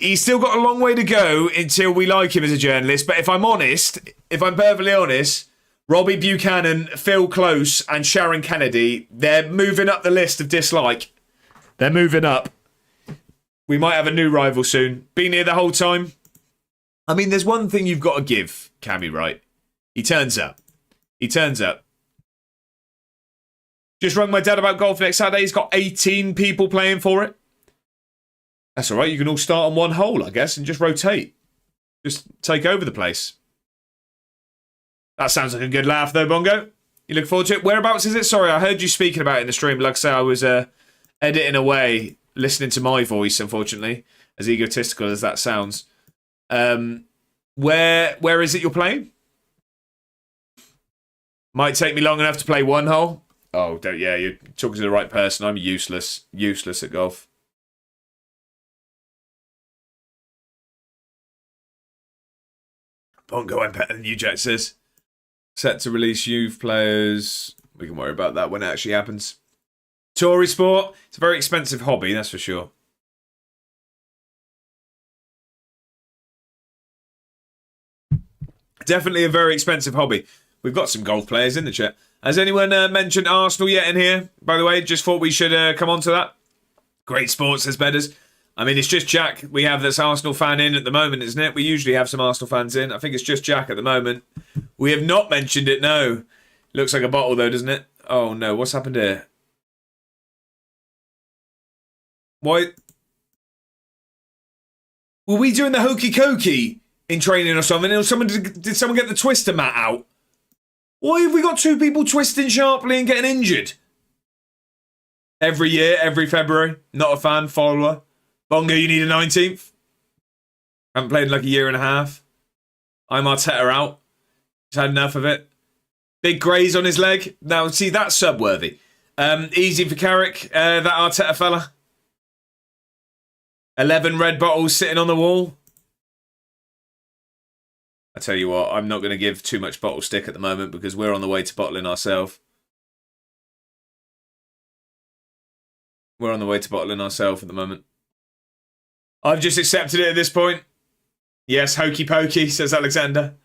[SPEAKER 1] he's still got a long way to go until we like him as a journalist. But if I'm honest, if I'm perfectly honest, Robbie Buchanan, Phil Close and Sharon Kennedy, they're moving up the list of dislike. They're moving up. We might have a new rival soon. Been here the whole time. I mean, there's one thing you've got to give Cammy Wright. He turns up. He turns up. Just rung my dad about golf next Saturday. He's got 18 people playing for it. That's all right. You can all start on one hole, I guess, and just rotate. Just take over the place. That sounds like a good laugh, though, Bongo. You look forward to it? Whereabouts is it? Sorry, I heard you speaking about it in the stream. Like I say, I was editing away, listening to my voice, unfortunately, as egotistical as that sounds. Where is it you're playing? Might take me long enough to play one hole. Oh, yeah, you're talking to the right person. I'm useless. Useless at golf. Bongo, I'm better than you, Jack says. Set to release youth players. We can worry about that when it actually happens. Tory sport. It's a very expensive hobby, that's for sure. Definitely a very expensive hobby. We've got some golf players in the chat. Has anyone mentioned Arsenal yet in here? By the way, just thought we should come on to that. Great sport, says Bedders. I mean, it's just Jack we have this Arsenal fan in at the moment, isn't it? We usually have some Arsenal fans in. I think it's just Jack at the moment. We have not mentioned it, no. Looks like a bottle, though, doesn't it? Oh, no. What's happened here? Why? Were we doing the hokey cokey in training or something? Or did someone get the twister mat out? Why have we got two people twisting sharply and getting injured? Every year, every February. Not a fan, follower. Bongo, you need a 19th. Haven't played in like a year and a half. I'm Arteta out. Just had enough of it. Big graze on his leg. Now, see, that's sub-worthy. Easy for Carrick, that Arteta fella. 11 red bottles sitting on the wall. I tell you what, I'm not going to give too much bottle stick at the moment because we're on the way to bottling ourselves. We're on the way to bottling ourselves at the moment. I've just accepted it at this point. Yes, hokey pokey, says Alexander.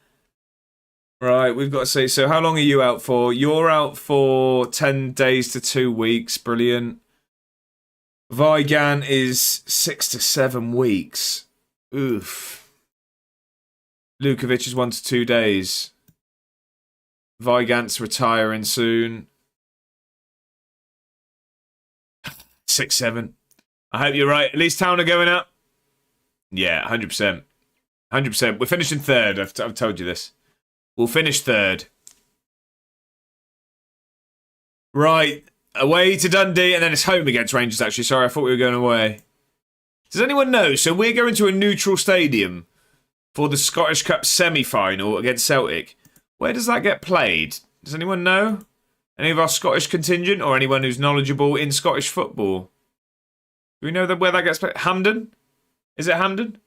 [SPEAKER 1] Right, we've got to see. So how long are you out for? You're out for 10 days to 2 weeks. Brilliant. Vigan is 6 to 7 weeks. Oof. Lukovic is 1 to 2 days. Vigant's retiring soon. 6, 7. I hope you're right. At least Town are going up. Yeah, 100%. 100%. We're finishing third. I've told you this. We'll finish third. Right. Away to Dundee, and then it's home against Rangers, actually. Sorry, I thought we were going away. Does anyone know? So we're going to a neutral stadium for the Scottish Cup semi-final against Celtic. Where does that get played? Does anyone know? Any of our Scottish contingent or anyone who's knowledgeable in Scottish football? Do we know where that gets played? Hampden? Is it Hampden?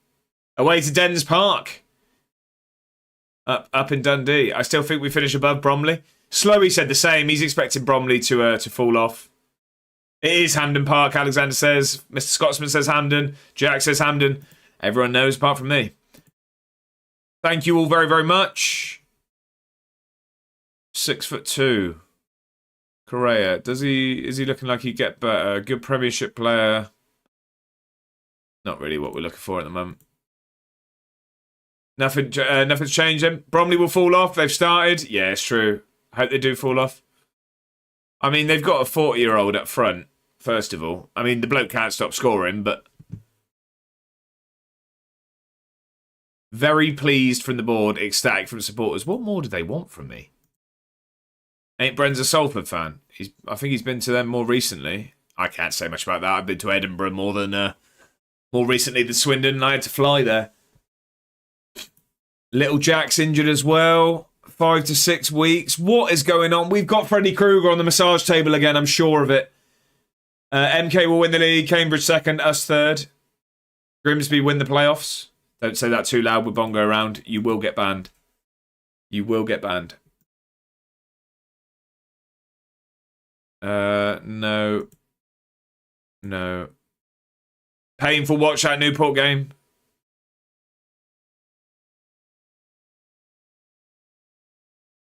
[SPEAKER 1] Away to Dens Park. Up in Dundee. I still think we finish above Bromley. Slowy said the same. He's expecting Bromley to fall off. It is Hampden Park, Alexander says. Mr. Scotsman says Hampden. Jack says Hampden. Everyone knows apart from me. Thank you all very, very much. 6'2". Correa. Is he looking like he'd get better? Good Premiership player. Not really what we're looking for at the moment. Nothing's changed then. Bromley will fall off. They've started. Yeah, it's true. I hope they do fall off. I mean, they've got a 40-year-old up front, first of all. I mean, the bloke can't stop scoring, but... Very pleased from the board, ecstatic from supporters. What more do they want from me? Ain't Bren's a Salford fan? I think he's been to them more recently. I can't say much about that. I've been to Edinburgh more recently than Swindon, and I had to fly there. Little Jack's injured as well. 5 to 6 weeks. What is going on? We've got Freddy Krueger on the massage table again. I'm sure of it. MK will win the league. Cambridge second. Us third. Grimsby win the playoffs. Don't say that too loud with Bongo around. You will get banned. You will get banned. No. No. Painful watch that Newport game.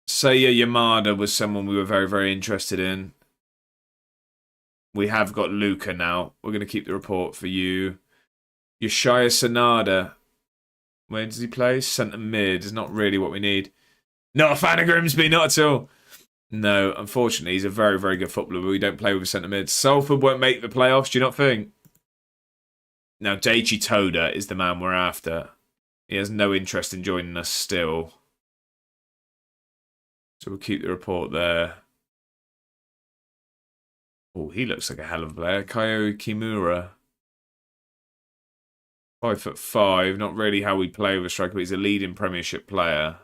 [SPEAKER 1] Saya Yamada was someone we were very, very interested in. We have got Luca now. We're going to keep the report for you. Yoshia Sanada. Where does he play? Centre mid is not really what we need. Not a fan of Grimsby, not at all. No, unfortunately, he's a very, very good footballer, but we don't play with a centre mid. Salford won't make the playoffs, do you not think? Now, Daichi Toda is the man we're after. He has no interest in joining us still. So we'll keep the report there. Oh, he looks like a hell of a player. Kyo Kimura. 5'5", not really how we play with a striker, but he's a leading Premiership player.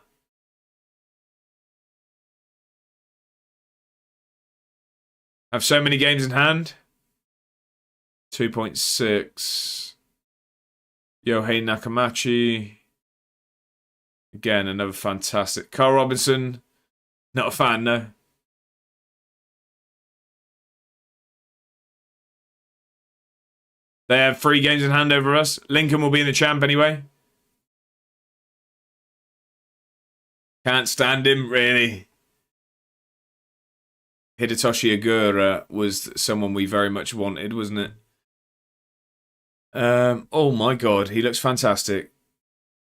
[SPEAKER 1] Have so many games in hand. 2.6. Yohei Nakamachi. Again, another fantastic. Carl Robinson. Not a fan, no. They have 3 games in hand over us. Lincoln will be in the champ anyway. Can't stand him, really. Hidetoshi Agura was someone we very much wanted, wasn't it? Oh my god, he looks fantastic.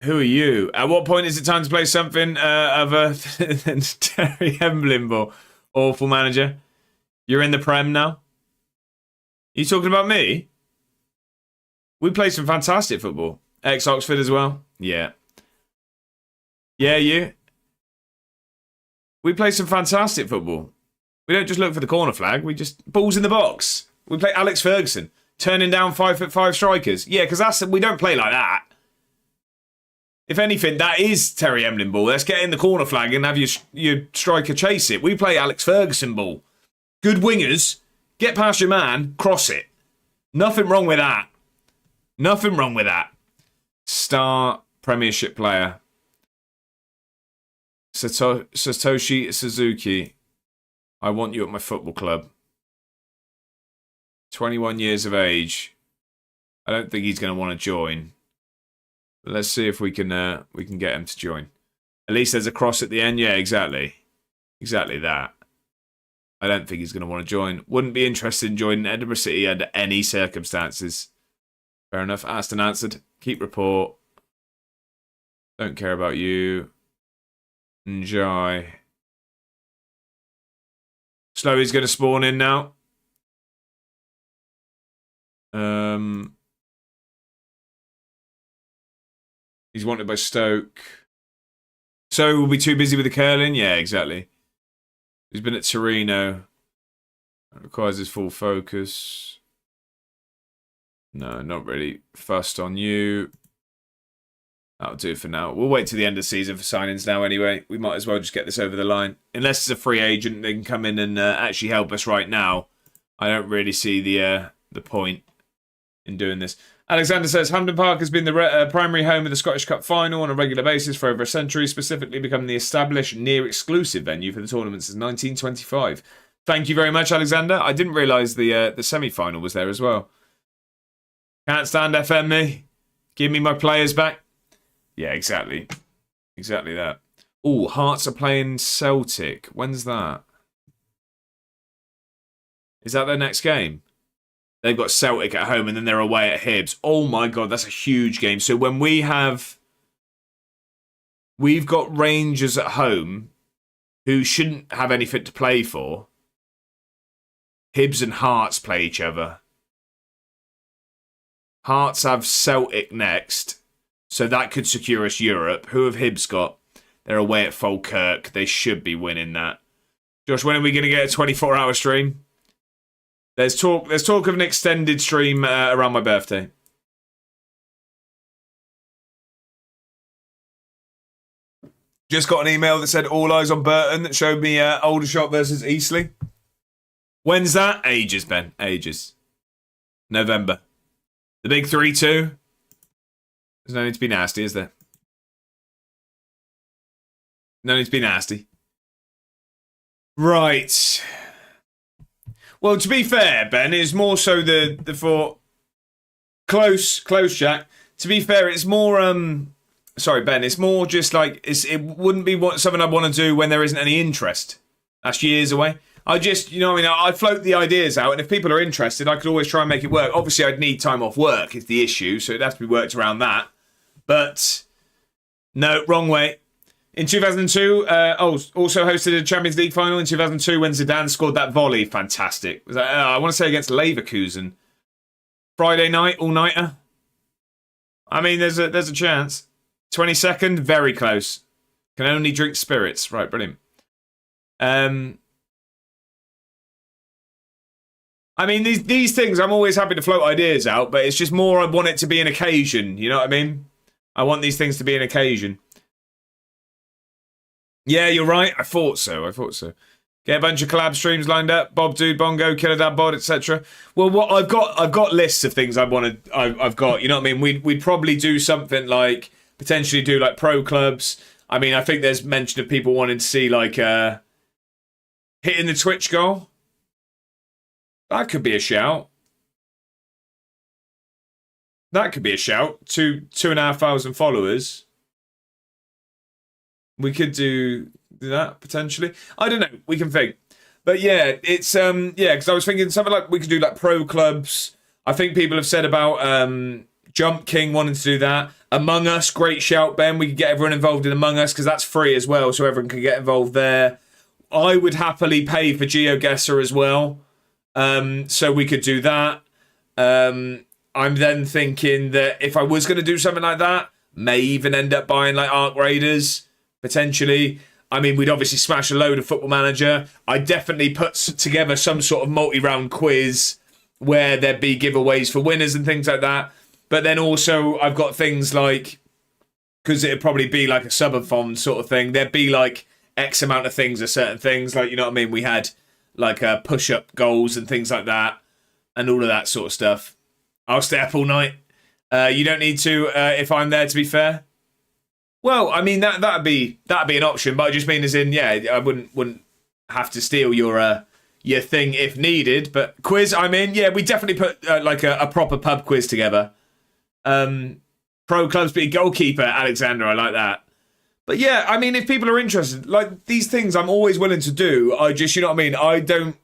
[SPEAKER 1] Who are you? At what point is it time to play something other than Terry Emblimble? Awful manager. You're in the Prem now? You talking about me? We play some fantastic football. Ex-Oxford as well? Yeah. Yeah, you? We play some fantastic football. We don't just look for the corner flag. We just... balls in the box. We play Alex Ferguson. Turning down 5'5" strikers. Yeah, because we don't play like that. If anything, that is Terry Emlyn ball. Let's get in the corner flag and have your striker chase it. We play Alex Ferguson ball. Good wingers. Get past your man. Cross it. Nothing wrong with that. Nothing wrong with that. Star Premiership player. Satoshi Suzuki. I want you at my football club. 21 years of age. I don't think he's going to want to join. But let's see if we can get him to join. At least there's a cross at the end. Yeah, exactly. Exactly that. I don't think he's going to want to join. Wouldn't be interested in joining Edinburgh City under any circumstances. Fair enough. Asked and answered. Keep report. Don't care about you. Enjoy. Slowy's going to spawn in now. He's wanted by Stoke. So we'll be too busy with the curling? Yeah, exactly. He's been at Torino. That requires his full focus. No, not really fussed on you. That'll do for now. We'll wait till the end of the season for signings now anyway. We might as well just get this over the line. Unless it's a free agent, they can come in and actually help us right now. I don't really see the point in doing this. Alexander says, Hampden Park has been the primary home of the Scottish Cup final on a regular basis for over a century, specifically becoming the established, near-exclusive venue for the tournament since 1925. Thank you very much, Alexander. I didn't realise the semi-final was there as well. Can't stand FM me. Give me my players back. Yeah, exactly. Exactly that. Oh, Hearts are playing Celtic. When's that? Is that their next game? They've got Celtic at home and then they're away at Hibs. Oh my God, that's a huge game. So when we've got Rangers at home who shouldn't have anything to play for. Hibs and Hearts play each other. Hearts have Celtic next. So that could secure us Europe. Who have Hibs got? They're away at Falkirk. They should be winning that. Josh, when are we going to get a 24-hour stream? There's talk of an extended stream around my birthday. Just got an email that said all eyes on Burton that showed me Aldershot versus Eastleigh. When's that? Ages, Ben. Ages. November. The big 3-2. There's no need to be nasty, is there? No need to be nasty. Right. Well, to be fair, Ben, it's more so the thought. Close, Jack. To be fair, it's more sorry, Ben, it's more just like it wouldn't be something I'd want to do when there isn't any interest. That's years away. I just, you know what I mean, I float the ideas out, and if people are interested, I could always try and make it work. Obviously, I'd need time off work is the issue, so it'd have to be worked around that. But no, wrong way. In 2002, also hosted a Champions League final in 2002 when Zidane scored that volley. Fantastic. Was that, I want to say against Leverkusen. Friday night, all-nighter. I mean, there's a chance. 22nd, very close. Can only drink spirits. Right, brilliant. I mean, these things, I'm always happy to float ideas out, but it's just more I want it to be an occasion. You know what I mean? I want these things to be an occasion. Yeah, you're right. I thought so. Get a bunch of collab streams lined up. Bob Dude, Bongo, Killer Dad Bod, etc. Well, what I've got lists of things I've got. You know what I mean? We'd probably do something like potentially do like pro clubs. I mean, I think there's mention of people wanting to see like hitting the Twitch goal. That could be a shout. That could be a shout. 2,500 followers. We could do that potentially. I don't know. We can think. But yeah, it's yeah, because I was thinking something like we could do like pro clubs. I think people have said about Jump King wanting to do that. Among Us, great shout, Ben. We could get everyone involved in Among Us because that's free as well, so everyone can get involved there. I would happily pay for GeoGuessr as well, so we could do that. I'm then thinking that if I was going to do something like that, may even end up buying like Arc Raiders, potentially. I mean, we'd obviously smash a load of Football Manager. I'd definitely put together some sort of multi-round quiz where there'd be giveaways for winners and things like that. But then also I've got things like, because it'd probably be like a subathon sort of thing, there'd be like X amount of things or certain things. Like, you know what I mean? We had like push-up goals and things like that and all of that sort of stuff. I'll stay up all night. You don't need to if I'm there, to be fair. Well, I mean, that'd be an option, but I just mean as in, yeah, I wouldn't have to steal your thing if needed. But quiz, I'm in. Yeah, we definitely put like a proper pub quiz together. Pro clubs beat goalkeeper, Alexander. I like that. But yeah, I mean, if people are interested, like these things, I'm always willing to do. I just, you know what I mean? I don't.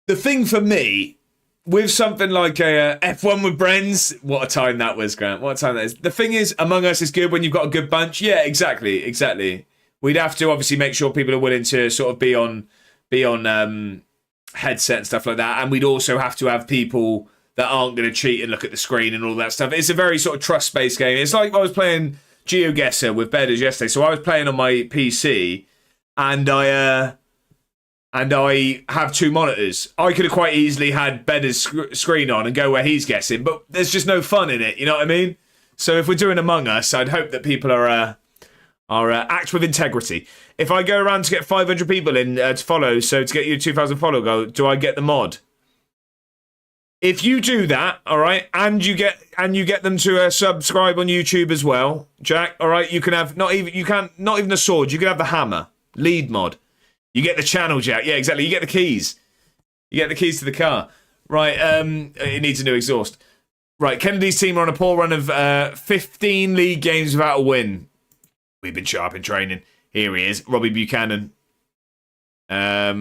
[SPEAKER 1] The thing for me, with something like a F1 with Brens, what a time that was, Grant. What a time that is. The thing is, Among Us is good when you've got a good bunch. Yeah, exactly. We'd have to obviously make sure people are willing to sort of be on headset and stuff like that. And we'd also have to have people that aren't going to cheat and look at the screen and all that stuff. It's a very sort of trust-based game. It's like I was playing GeoGuessr with Bedders yesterday. So I was playing on my PC and I have two monitors. I could have quite easily had Bedder's screen on and go where he's guessing, but there's just no fun in it. You know what I mean? So if we're doing Among Us, I'd hope that people are act with integrity. If I go around to get 500 people in to follow, so to get you 2,000 follow goal, do I get the mod? If you do that, all right, and you get them to subscribe on YouTube as well, Jack, all right, you can have not even a sword, you can have the hammer, lead mod. You get the channel, Jack. Yeah, exactly. You get the keys. You get the keys to the car. Right, it needs a new exhaust. Right, Kennedy's team are on a poor run of 15 league games without a win. We've been sharp in training. Here he is, Robbie Buchanan. I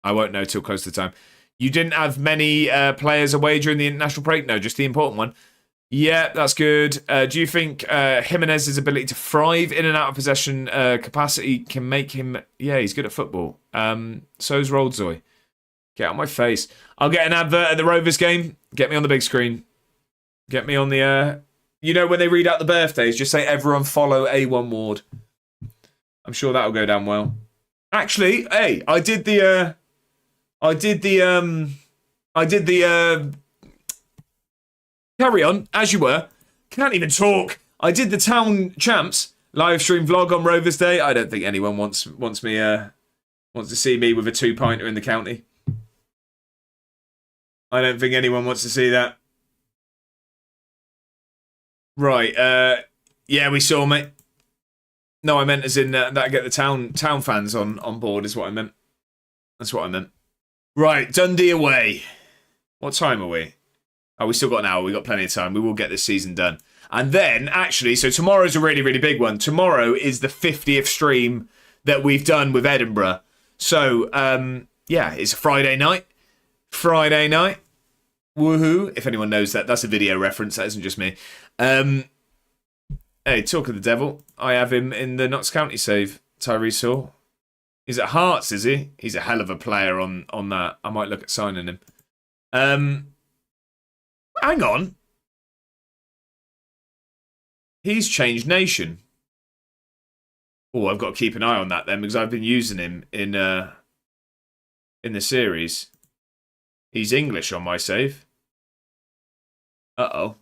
[SPEAKER 1] won't know till close to the time. You didn't have many players away during the international break? No, just the important one. Yeah, that's good. Do you think Jimenez's ability to thrive in and out of possession capacity can make him... Yeah, he's good at football. So's Roldzoy. Get out of my face. I'll get an advert at the Rovers game. Get me on the big screen. Get me on the... You know, when they read out the birthdays, just say, everyone follow A1 Ward. I'm sure that'll go down well. Actually, hey, I did the carry on, as you were. Can't even talk. I did the Town Champs live stream vlog on Rovers Day. I don't think anyone wants to see me with a 2-pinter in the county. I don't think anyone wants to see that. Right, yeah, we saw, mate. No, I meant as in that I get the town fans on board is what I meant. That's what I meant. Right, Dundee away. What time are we? Oh, we still got an hour. We've got plenty of time. We will get this season done. And then, actually, so tomorrow's a really, really big one. Tomorrow is the 50th stream that we've done with Edinburgh. So, yeah, it's a Friday night. Friday night. Woohoo. If anyone knows that, that's a video reference. That isn't just me. Hey, talk of the devil. I have him in the Notts County save. Tyrese Hall. He's at Hearts, is he? He's a hell of a player on that. I might look at signing him. Hang on. He's changed nation. Oh, I've got to keep an eye on that then because I've been using him in the series. He's English on my save. Uh-oh.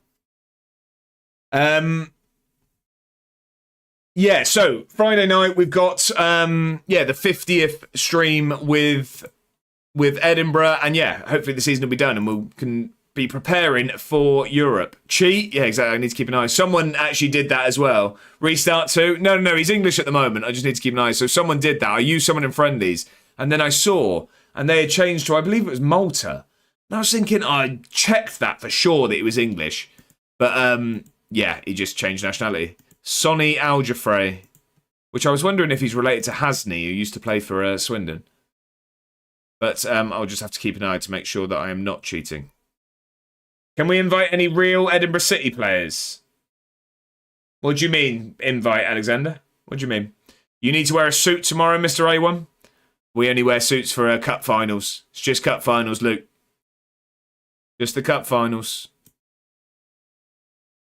[SPEAKER 1] Yeah, so Friday night we've got the 50th stream with Edinburgh, and yeah, hopefully the season will be done and we can be preparing for Europe. Cheat? Yeah, exactly. I need to keep an eye. Someone actually did that as well. Restart too? No, he's English at the moment. I just need to keep an eye. So someone did that. I used someone in friendlies, and then I saw, and they had changed to, I believe it was Malta. And I was thinking, I checked that for sure that it was English. But yeah, he just changed nationality. Sonny Algefray, which I was wondering if he's related to Hasney, who used to play for Swindon. But I'll just have to keep an eye to make sure that I am not cheating. Can we invite any real Edinburgh City players? What do you mean, invite, Alexander? What do you mean? You need to wear a suit tomorrow, Mr. A1? We only wear suits for cup finals. It's just cup finals, Luke. Just the cup finals.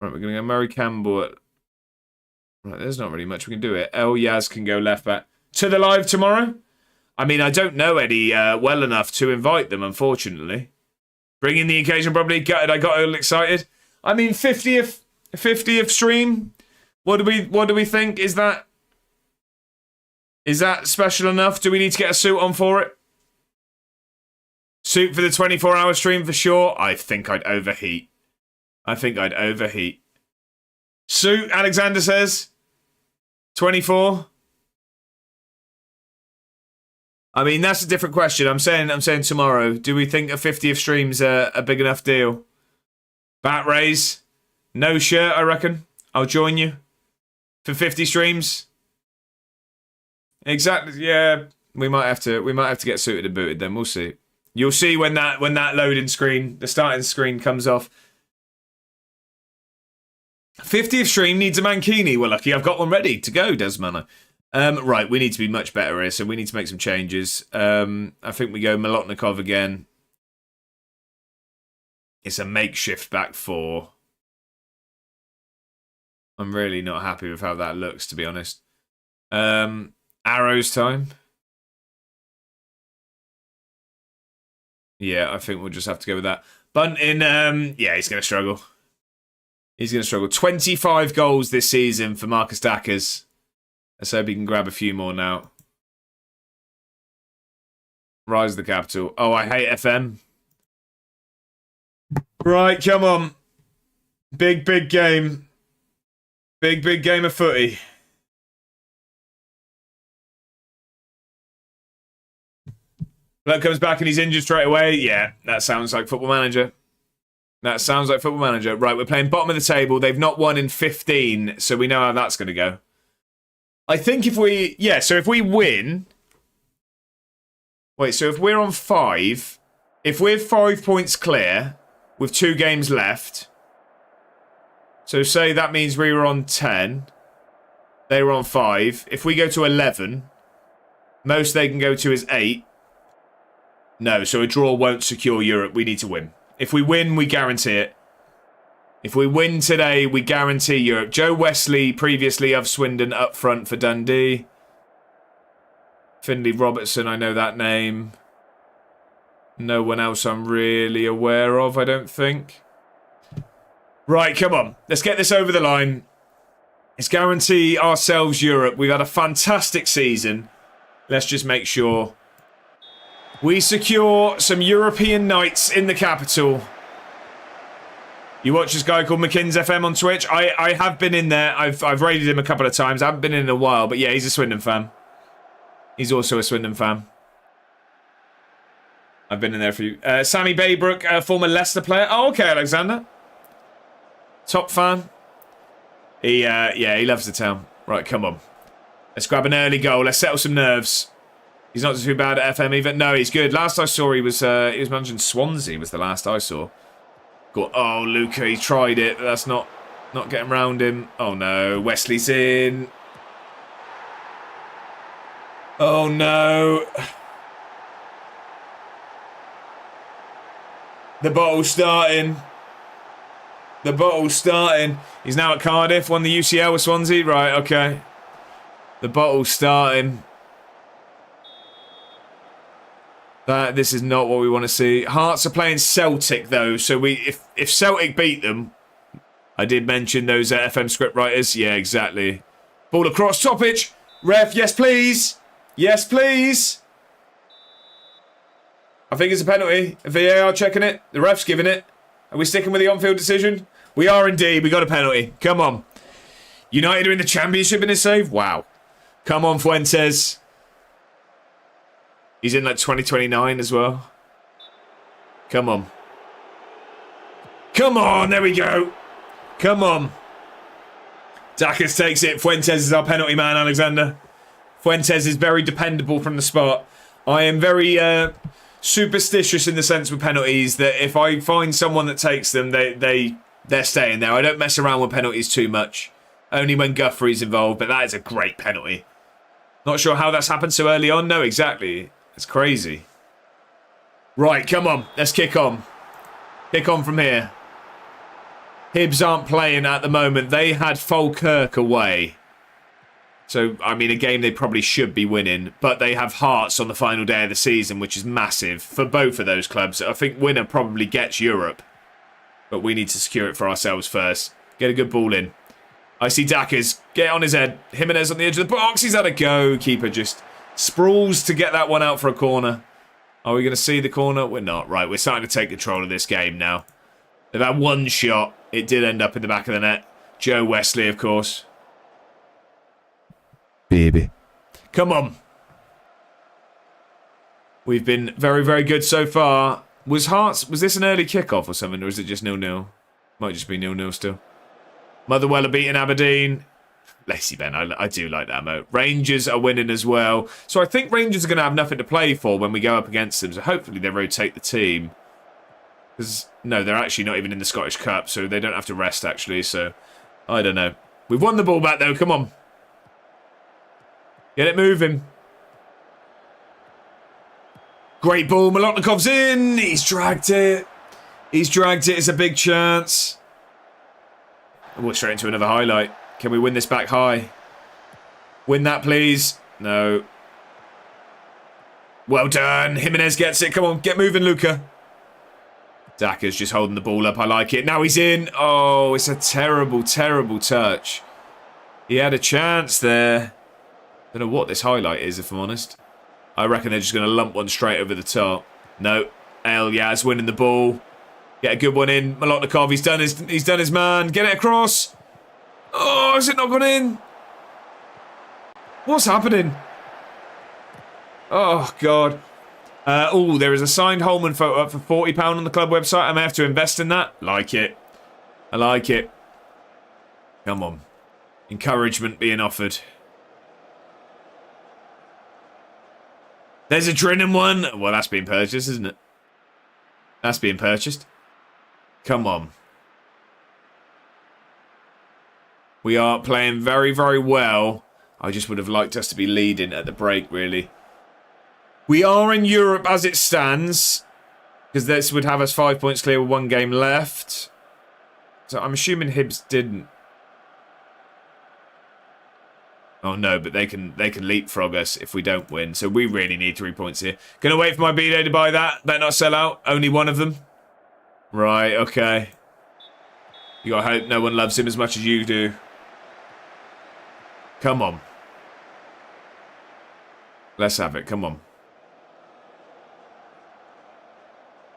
[SPEAKER 1] Right, we're going to go Murray Campbell. Right, there's not really much we can do it. El Yaz can go left back. To the live tomorrow? I mean, I don't know Eddie well enough to invite them, unfortunately. Bringing the occasion probably gutted. I got a little excited. I mean, 50th stream. What do we think? Is that special enough? Do we need to get a suit on for it? Suit for the 24-hour stream for sure. I think I'd overheat. Suit, Alexander says. 24. I mean, that's a different question. I'm saying tomorrow. Do we think a 50th stream's a big enough deal? Bat raise. No shirt, I reckon. I'll join you. For 50 streams. Exactly. Yeah. We might have to get suited and booted then. We'll see. You'll see when that loading screen, the starting screen comes off. 50th stream needs a mankini. Well, lucky I've got one ready to go, Desmano. Right, we need to be much better here, so we need to make some changes. I think we go Molotnikov again. It's a makeshift back four. I'm really not happy with how that looks, to be honest. Arrows time. Yeah, I think we'll just have to go with that. Bunting, yeah, he's going to struggle. 25 goals this season for Marcus Dackers. Let's hope he can grab a few more now. Rise of the capital. Oh, I hate FM. Right, come on. Big game. Big game of footy. Bloke comes back and he's injured straight away. Yeah, that sounds like Football Manager. Right, we're playing bottom of the table. They've not won in 15, so we know how that's going to go. I think if we... Yeah, so if we win... Wait, so if we're on 5... If we're 5 points clear with 2 games left... So say that means we were on 10. They were on 5. If we go to 11... Most they can go to is 8. No, so a draw won't secure Europe. We need to win. If we win, we guarantee it. If we win today, we guarantee Europe. Joe Wesley, previously of Swindon, up front for Dundee. Finley Robertson, I know that name. No one else I'm really aware of, I don't think. Right, come on. Let's get this over the line. Let's guarantee ourselves Europe. We've had a fantastic season. Let's just make sure we secure some European nights in the capital. You watch this guy called McKinn's FM on Twitch? I have been in there. I've raided him a couple of times. I haven't been in a while, but yeah, he's a Swindon fan. He's also a Swindon fan. I've been in there for you. Sammy Baybrook, former Leicester player. Oh, okay, Alexander. Top fan. He loves the town. Right, come on. Let's grab an early goal. Let's settle some nerves. He's not too bad at FM even. No, he's good. Last I saw, he was managing Swansea. Was the last I saw. Oh, Luca, he tried it. But that's not getting round him. Oh no, Wesley's in. Oh no. The bottle's starting. He's now at Cardiff. Won the UCL with Swansea. Right, okay. The bottle's starting. This is not what we want to see. Hearts are playing Celtic, though. So if Celtic beat them... I did mention those FM script writers. Yeah, exactly. Ball across, Topic. Ref, yes, please. Yes, please. I think it's a penalty. VAR checking it. The ref's giving it. Are we sticking with the on-field decision? We are indeed. We got a penalty. Come on. United are in the Championship in his save? Wow. Come on, Fuentes. He's in like 2029 as well. Come on. Come on, there we go. Come on. Dackers takes it. Fuentes is our penalty man, Alexander. Fuentes is very dependable from the spot. I am very superstitious in the sense with penalties that if I find someone that takes them, they're staying there. I don't mess around with penalties too much. Only when Guthrie's involved, but that is a great penalty. Not sure how that's happened so early on. No, exactly. It's crazy. Right, come on. Let's kick on. Kick on from here. Hibs aren't playing at the moment. They had Falkirk away. So, I mean, a game they probably should be winning. But they have Hearts on the final day of the season, which is massive for both of those clubs. I think winner probably gets Europe. But we need to secure it for ourselves first. Get a good ball in. I see Dackers. Get on his head. Jimenez on the edge of the box. He's had a go. Keeper just sprawls to get that one out for a corner. Are we going to see the corner? We're not. Right, we're starting to take control of this game now. They've had one shot. It did end up in the back of the net. Joe Wesley, of course. Baby. Come on. We've been very, very good so far. Was this an early kickoff or something, or is it just 0-0? Might just be 0-0 still. Motherwell are beating Aberdeen. Lacey Ben, I do like that, Mo. Rangers are winning as well. So I think Rangers are going to have nothing to play for when we go up against them. So hopefully they rotate the team. Because, no, they're actually not even in the Scottish Cup, so they don't have to rest, actually. So, I don't know. We've won the ball back, though. Come on. Get it moving. Great ball. Molotnikov's in. He's dragged it. He's dragged it. It's a big chance. And we're straight into another highlight. Can we win this back high? Win that, please. No. Well done. Jimenez gets it. Come on. Get moving, Luca. Dacker's just holding the ball up. I like it. Now he's in. Oh, it's a terrible, terrible touch. He had a chance there. Don't know what this highlight is, if I'm honest. I reckon they're just going to lump one straight over the top. No. El Yaz winning the ball. Get a good one in. Molotnikov, he's done his man. Get it across. Oh, has it not gone in? What's happening? Oh, God. Oh, there is a signed Holman photo up for £40 on the club website. I may have to invest in that. Like it. I like it. Come on. Encouragement being offered. There's a Drinnen one. Well, that's being purchased, isn't it? That's being purchased. Come on. We are playing very, very well. I just would have liked us to be leading at the break, really. We are in Europe as it stands. Because this would have us 5 points clear with one game left. So I'm assuming Hibs didn't. Oh no, but they can leapfrog us if we don't win. So we really need 3 points here. Gonna wait for my B-Day to buy that. Better not sell out. Only one of them. Right, okay. You gotta hope no one loves him as much as you do. Come on. Let's have it. Come on.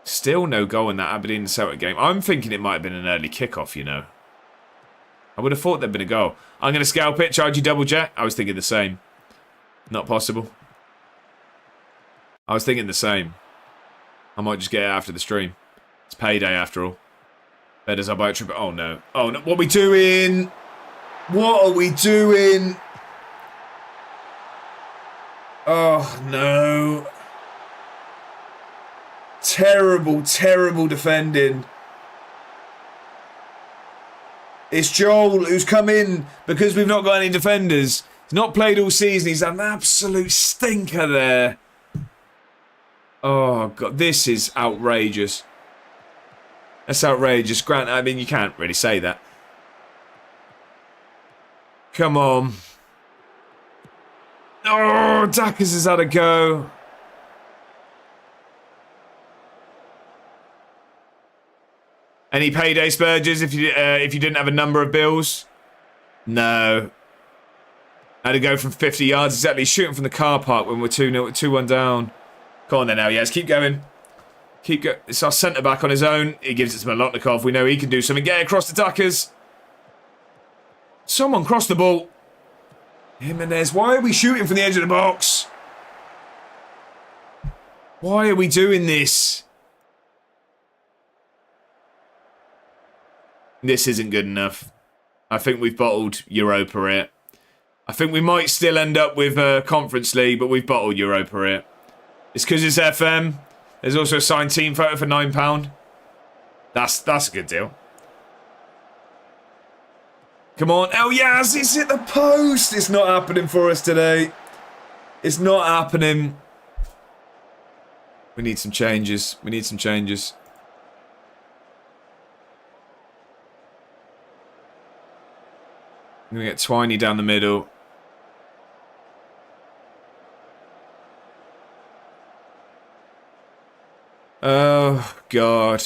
[SPEAKER 1] Still no goal in that Aberdeen and Celtic game. I'm thinking it might have been an early kickoff, you know. I would have thought there'd been a goal. I'm going to scalp it, charge you double jet. I was thinking the same. Not possible. I was thinking the same. I might just get it after the stream. It's payday after all. Better as I buy a trip. Oh no. Oh no. What are we doing? What are we doing? Oh no. Terrible, terrible defending. It's Joel who's come in because we've not got any defenders. He's not played all season. He's an absolute stinker there. Oh, God. This is outrageous. That's outrageous. Grant, I mean, you can't really say that. Come on. Oh, Dackers has had a go. Any payday Spurgers if you didn't have a number of bills? No. Had to go from 50 yards exactly, shooting from the car park when we're 2-1 down. Come on then now, yes, keep going. Keep going. It's our centre back on his own. He gives it to Molotnikov. We know he can do something. Get it across the Dackers. Someone cross the ball. Jimenez, why are we shooting from the edge of the box? Why are we doing this? This isn't good enough. I think we've bottled Europa here. I think we might still end up with Conference League, but we've bottled Europa here. It's because it's FM. There's also a signed team photo for £9. That's a good deal. Come on. Oh, yes, it's hit the post. It's not happening for us today. It's not happening. We need some changes. We need some changes. I'm going to get Twiney down the middle. Oh, God.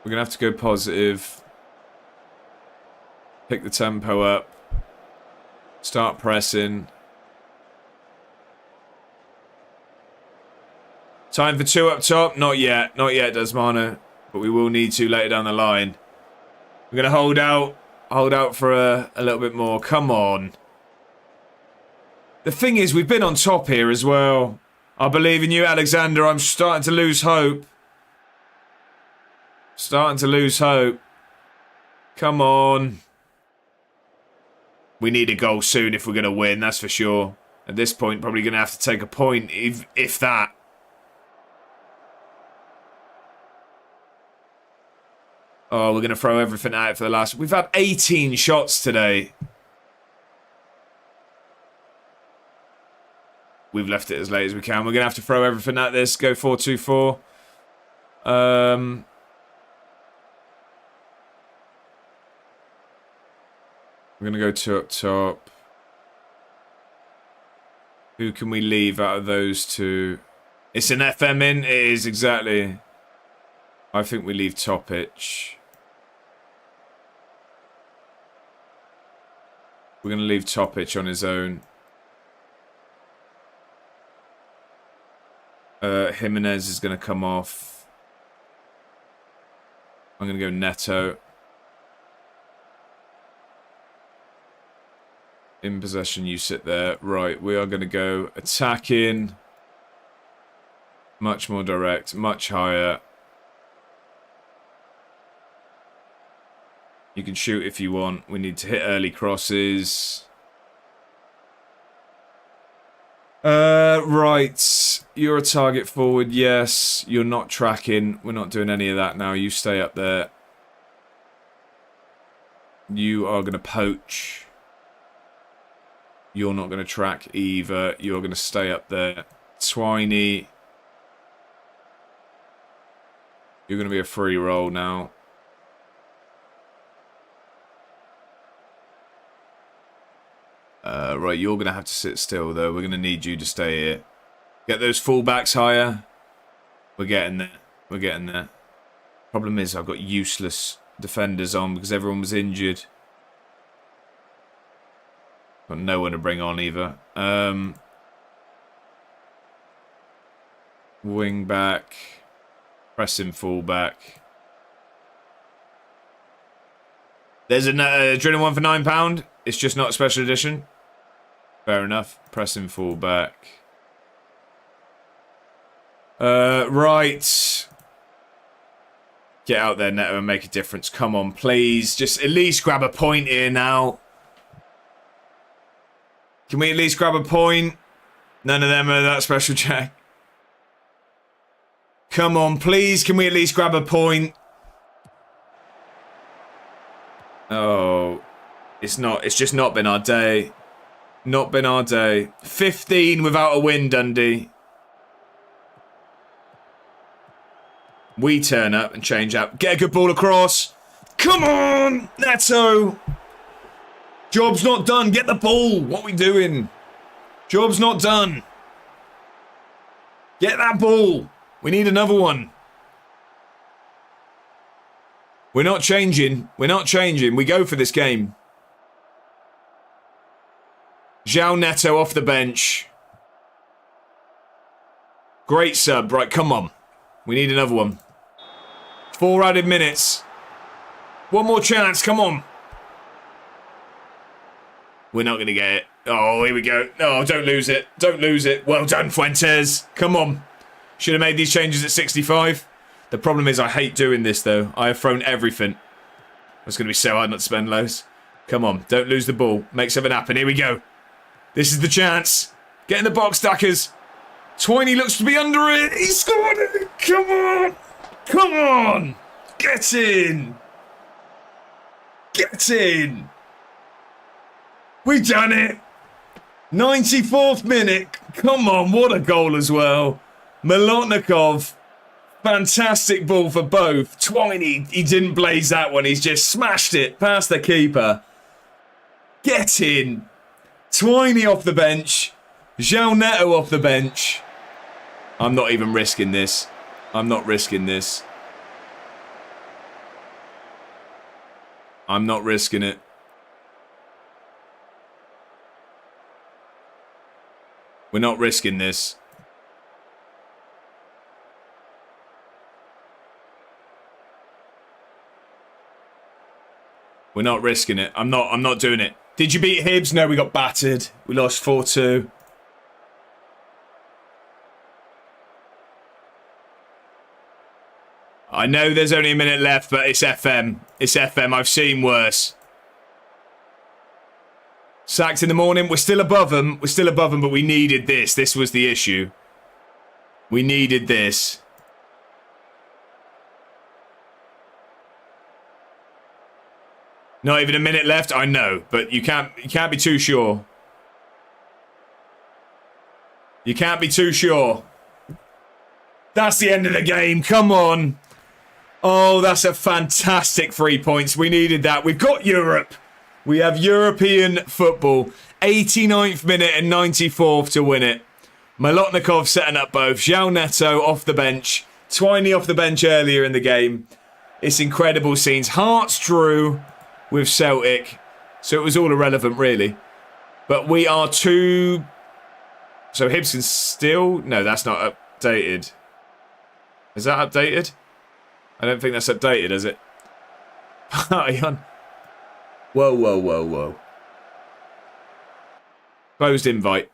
[SPEAKER 1] We're going to have to go positive. Pick the tempo up. Start pressing. Time for 2 up top. Not yet. Not yet, Desmano. But we will need to later down the line. We're going to hold out. Hold out for a little bit more. Come on. The thing is, we've been on top here as well. I believe in you, Alexander. I'm starting to lose hope. Starting to lose hope. Come on. We need a goal soon if we're going to win, that's for sure. At this point, probably going to have to take a point, if that. Oh, we're going to throw everything out for the last... We've had 18 shots today. We've left it as late as we can. We're going to have to throw everything at this. Go 4-2-4. We're going to go 2 up top. Who can we leave out of those two? It's an FM in. It is, exactly. I think we leave Topic. We're going to leave Topic on his own. Jimenez is going to come off. I'm going to go Neto. In possession, you sit there. Right, we are going to go attacking. Much more direct, much higher. You can shoot if you want. We need to hit early crosses. Right. You're a target forward, yes. You're not tracking. We're not doing any of that now. You stay up there. You are going to poach. You're not going to track either. You're going to stay up there. Twiney. You're going to be a free roll now. Right, you're going to have to sit still, though. We're going to need you to stay here. Get those fullbacks higher. We're getting there. We're getting there. Problem is, I've got useless defenders on because everyone was injured. Got no one to bring on either. Wing back. Pressing fullback. There's a drilling one for £9. It's just not a special edition. Fair enough. Pressing fullback. Right. Get out there, Neto, and make a difference. Come on, please. Just at least grab a point here now. Can we at least grab a point? None of them are that special check. Come on, please. Can we at least grab a point? Oh. It's not. It's just not been our day. Not been our day. 15 without a win, Dundee. We turn up and change up. Get a good ball across. Come on, Neto. Job's not done. Get the ball. What are we doing? Job's not done. Get that ball. We need another one. We're not changing. We're not changing. We go for this game. João Neto off the bench. Great sub. Right, come on. We need another one. 4 added minutes. One more chance. Come on. We're not going to get it. Oh, here we go. Oh, don't lose it. Don't lose it. Well done, Fuentes. Come on. Should have made these changes at 65. The problem is I hate doing this, though. I have thrown everything. It's going to be so hard not to spend loads. Come on. Don't lose the ball. Make something happen. Here we go. This is the chance. Get in the box, Duckers. Twiney looks to be under it. He scored it. Come on. Come on. Get in. Get in. We've done it. 94th minute. Come on. What a goal as well. Molotnikov. Fantastic ball for both. Twiney, he didn't blaze that one. He's just smashed it past the keeper. Get in. Twiney off the bench. João Neto off the bench. I'm not even risking this. I'm not risking this. I'm not risking it. We're not risking this. We're not risking it. I'm not doing it. Did you beat Hibs? No, we got battered. We lost 4-2. I know there's only a minute left, but it's FM. It's FM. I've seen worse. Sacked in the morning. We're still above them. We're still above them, but we needed this. This was the issue. We needed this. Not even a minute left. I know, but you can't be too sure. You can't be too sure. That's the end of the game. Come on. Oh, that's a fantastic 3 points. We needed that. We've got Europe. We have European football. 89th minute and 94th to win it. Molotnikov setting up both. João Neto off the bench. Twiney off the bench earlier in the game. It's incredible scenes. Hearts drew with Celtic. So it was all irrelevant, really. But we are two... So Hibs can still... No, that's not updated. Is that updated? I don't think that's updated, is it? Party on. Whoa, whoa, whoa, whoa. Closed invite.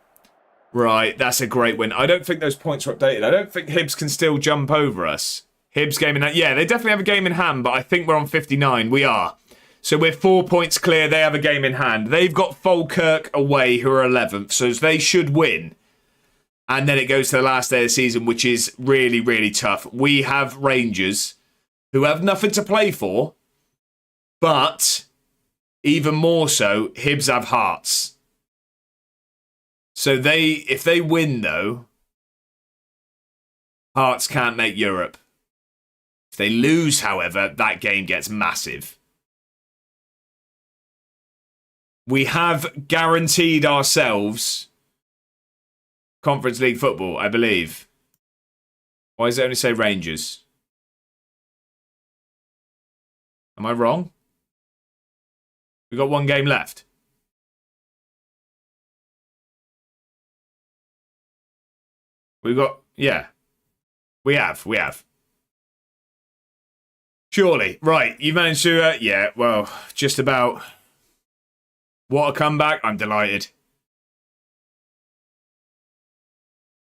[SPEAKER 1] Right, that's a great win. I don't think those points are updated. I don't think Hibs can still jump over us. Hibs game in hand. Yeah, they definitely have a game in hand, but I think we're on 59. We are. So we're 4 points clear. They have a game in hand. They've got Falkirk away, who are 11th, so they should win. And then it goes to the last day of the season, which is really, really tough. We have Rangers, who have nothing to play for, but even more so, Hibs have Hearts. So if they win, though, Hearts can't make Europe. If they lose, however, that game gets massive. We have guaranteed ourselves Conference League football, I believe. Why does it only say Rangers? Am I wrong? We've got one game left. We've got... Yeah. We have. Surely. Right. You managed to... yeah, well, just about. What a comeback. I'm delighted.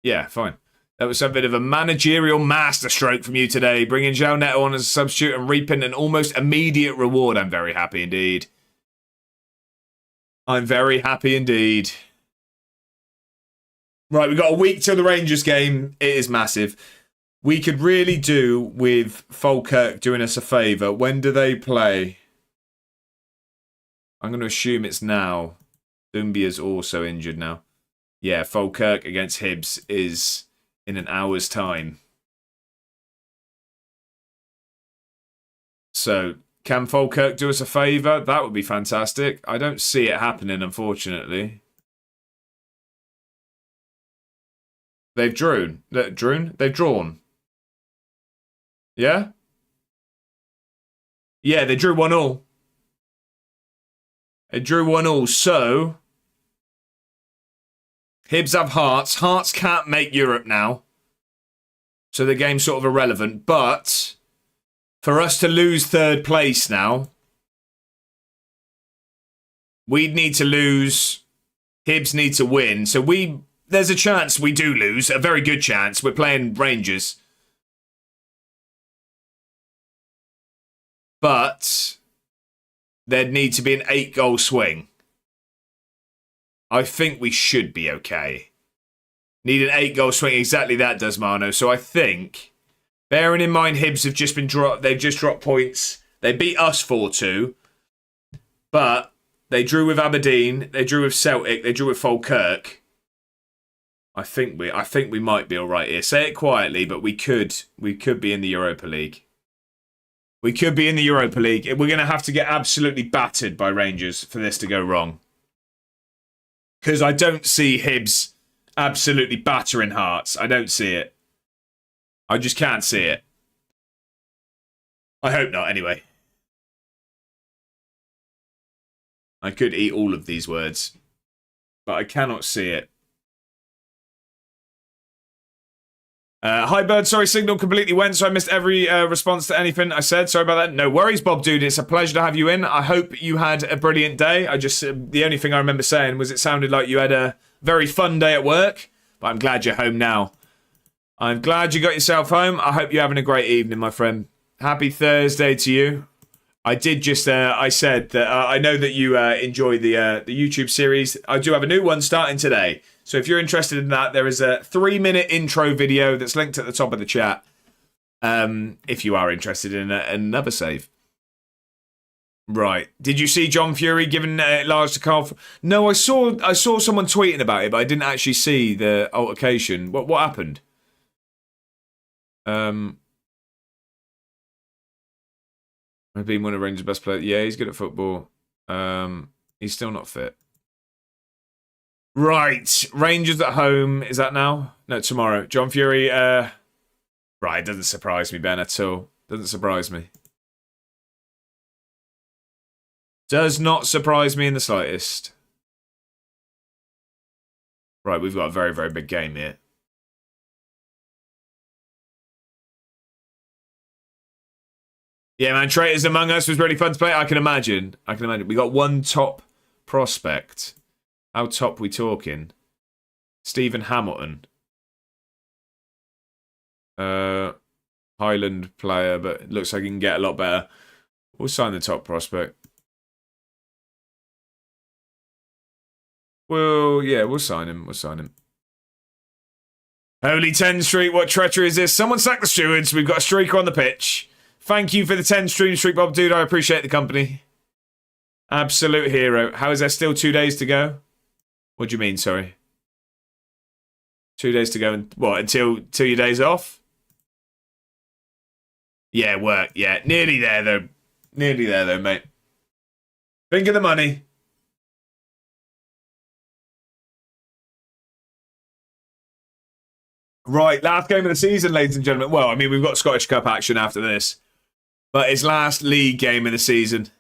[SPEAKER 1] Yeah, fine. That was a bit of a managerial masterstroke from you today, bringing João Neto on as a substitute and reaping an almost immediate reward. I'm very happy indeed. I'm very happy indeed. Right, we've got a week till the Rangers game. It is massive. We could really do with Falkirk doing us a favour. When do they play? I'm going to assume it's now. Dumbia's also injured now. Yeah, Falkirk against Hibs is in an hour's time. So, can Falkirk do us a favour? That would be fantastic. I don't see it happening, unfortunately. They've drawn. They've drawn. Yeah? Yeah, they drew 1-1. They drew 1-1, so... Hibs have Hearts. Hearts can't make Europe now. So the game's sort of irrelevant. But for us to lose third place now, we'd need to lose. Hibs need to win. So there's a chance we do lose. A very good chance. We're playing Rangers. But there'd need to be an 8-goal swing. I think we should be okay. Need an 8-goal swing. Exactly that, does Mano. So I think, bearing in mind Hibs have just been dropped. They've just dropped points. They beat us 4-2. But they drew with Aberdeen. They drew with Celtic. They drew with Falkirk. I think we might be all right here. Say it quietly, but we could be in the Europa League. We could be in the Europa League. We're going to have to get absolutely battered by Rangers for this to go wrong. Because I don't see Hibs absolutely battering Hearts. I don't see it. I just can't see it. I hope not, anyway. I could eat all of these words, but I cannot see it. Hi, Bird. Sorry, signal completely went, so I missed every response to anything I said. Sorry about that. No worries, Bob Dude. It's a pleasure to have you in. I hope you had a brilliant day. The only thing I remember saying was it sounded like you had a very fun day at work, but I'm glad you're home now. I'm glad you got yourself home. I hope you're having a great evening, my friend. Happy Thursday to you. I did just, I said that I know that you enjoy the YouTube series. I do have a new one starting today. So if you're interested in that, there is a 3-minute intro video that's linked at the top of the chat. If you are interested in another save. Right. Did you see John Fury giving large to Carl? No, I saw someone tweeting about it, but I didn't actually see the altercation. What happened? I've been one of Rangers' best players. Yeah, he's good at football. He's still not fit. Right. Rangers at home. Is that now? No, tomorrow. John Fury. Right. It doesn't surprise me, Ben, at all. Doesn't surprise me. Does not surprise me in the slightest. Right. We've got a very, very big game here. Yeah, man, Traitors Among Us was really fun to play. I can imagine. We got one top prospect. How top we talking? Stephen Hamilton. Highland player, but it looks like he can get a lot better. We'll sign the top prospect. Well, yeah, we'll sign him. Holy 10 Street, what treachery is this? Someone sack the stewards. We've got a streaker on the pitch. Thank you for the 10 streak, Bob Dude. I appreciate the company. Absolute hero. How is there still 2 days to go? What do you mean, sorry? 2 days to go and what, until your days off? Yeah, work. Yeah, nearly there though. Mate. Think of the money. Right, last game of the season, ladies and gentlemen. Well, I mean, we've got Scottish Cup action after this. But it's last league game of the season.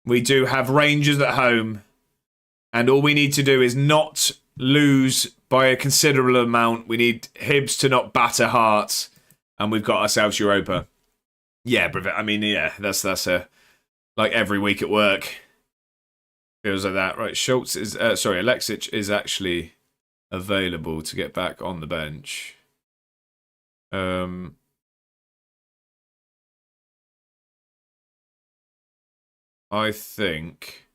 [SPEAKER 1] We do have Rangers at home. And all we need to do is not lose by a considerable amount. We need Hibs to not batter Hearts. And we've got ourselves Europa. Yeah, I mean, yeah, that's like every week at work. Feels like that. Right, Schultz is... Alexic is actually available to get back on the bench. I think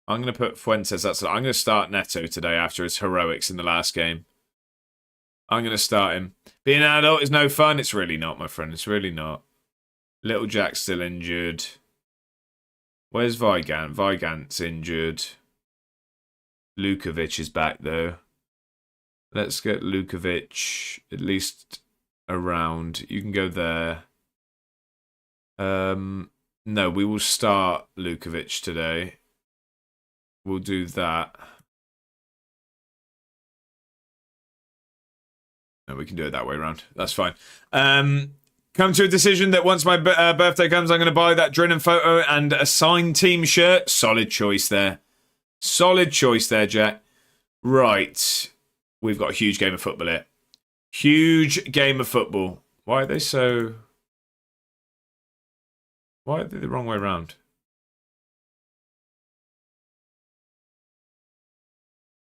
[SPEAKER 1] I'm going to put Fuentes. I'm going to start Neto today after his heroics in the last game. I'm going to start him. Being an adult is no fun. It's really not, my friend. It's really not. Little Jack's still injured. Where's Vigant? Vigant's injured. Lukovic is back, though. Let's get Lukovic at least around. You can go there. No, we will start Lukovic today. We'll do that. No, we can do it that way around. That's fine. Come to a decision that once my birthday comes, I'm going to buy that Drinan photo and a signed team shirt. Solid choice there. Solid choice there, Jack. Right. We've got a huge game of football here. Huge game of football. Why are they so... Why are they the wrong way around?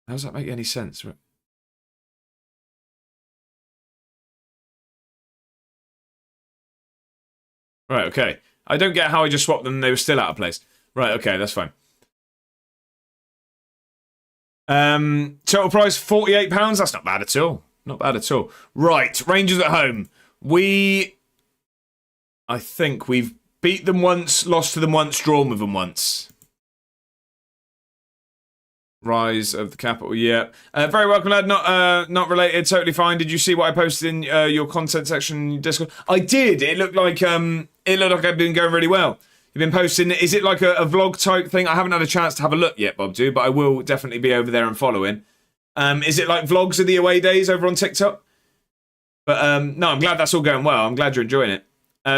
[SPEAKER 1] How does that make any sense? Right, okay. I don't get how I just swapped them and they were still out of place. Right, okay, that's fine. Total price £48. That's not bad at all. Not bad at all. Right, Rangers at home. I think we've beat them once, lost to them once, drawn with them once. Rise of the capital, yeah. Very welcome, lad. Not related, totally fine. Did you see what I posted in your content section in Discord? I did. It looked like I've been going really well. You've been posting. Is it like a vlog type thing? I haven't had a chance to have a look yet, Bob, but I will definitely be over there and following. Is it like vlogs of the away days over on TikTok? But no, I'm glad that's all going well. I'm glad you're enjoying it.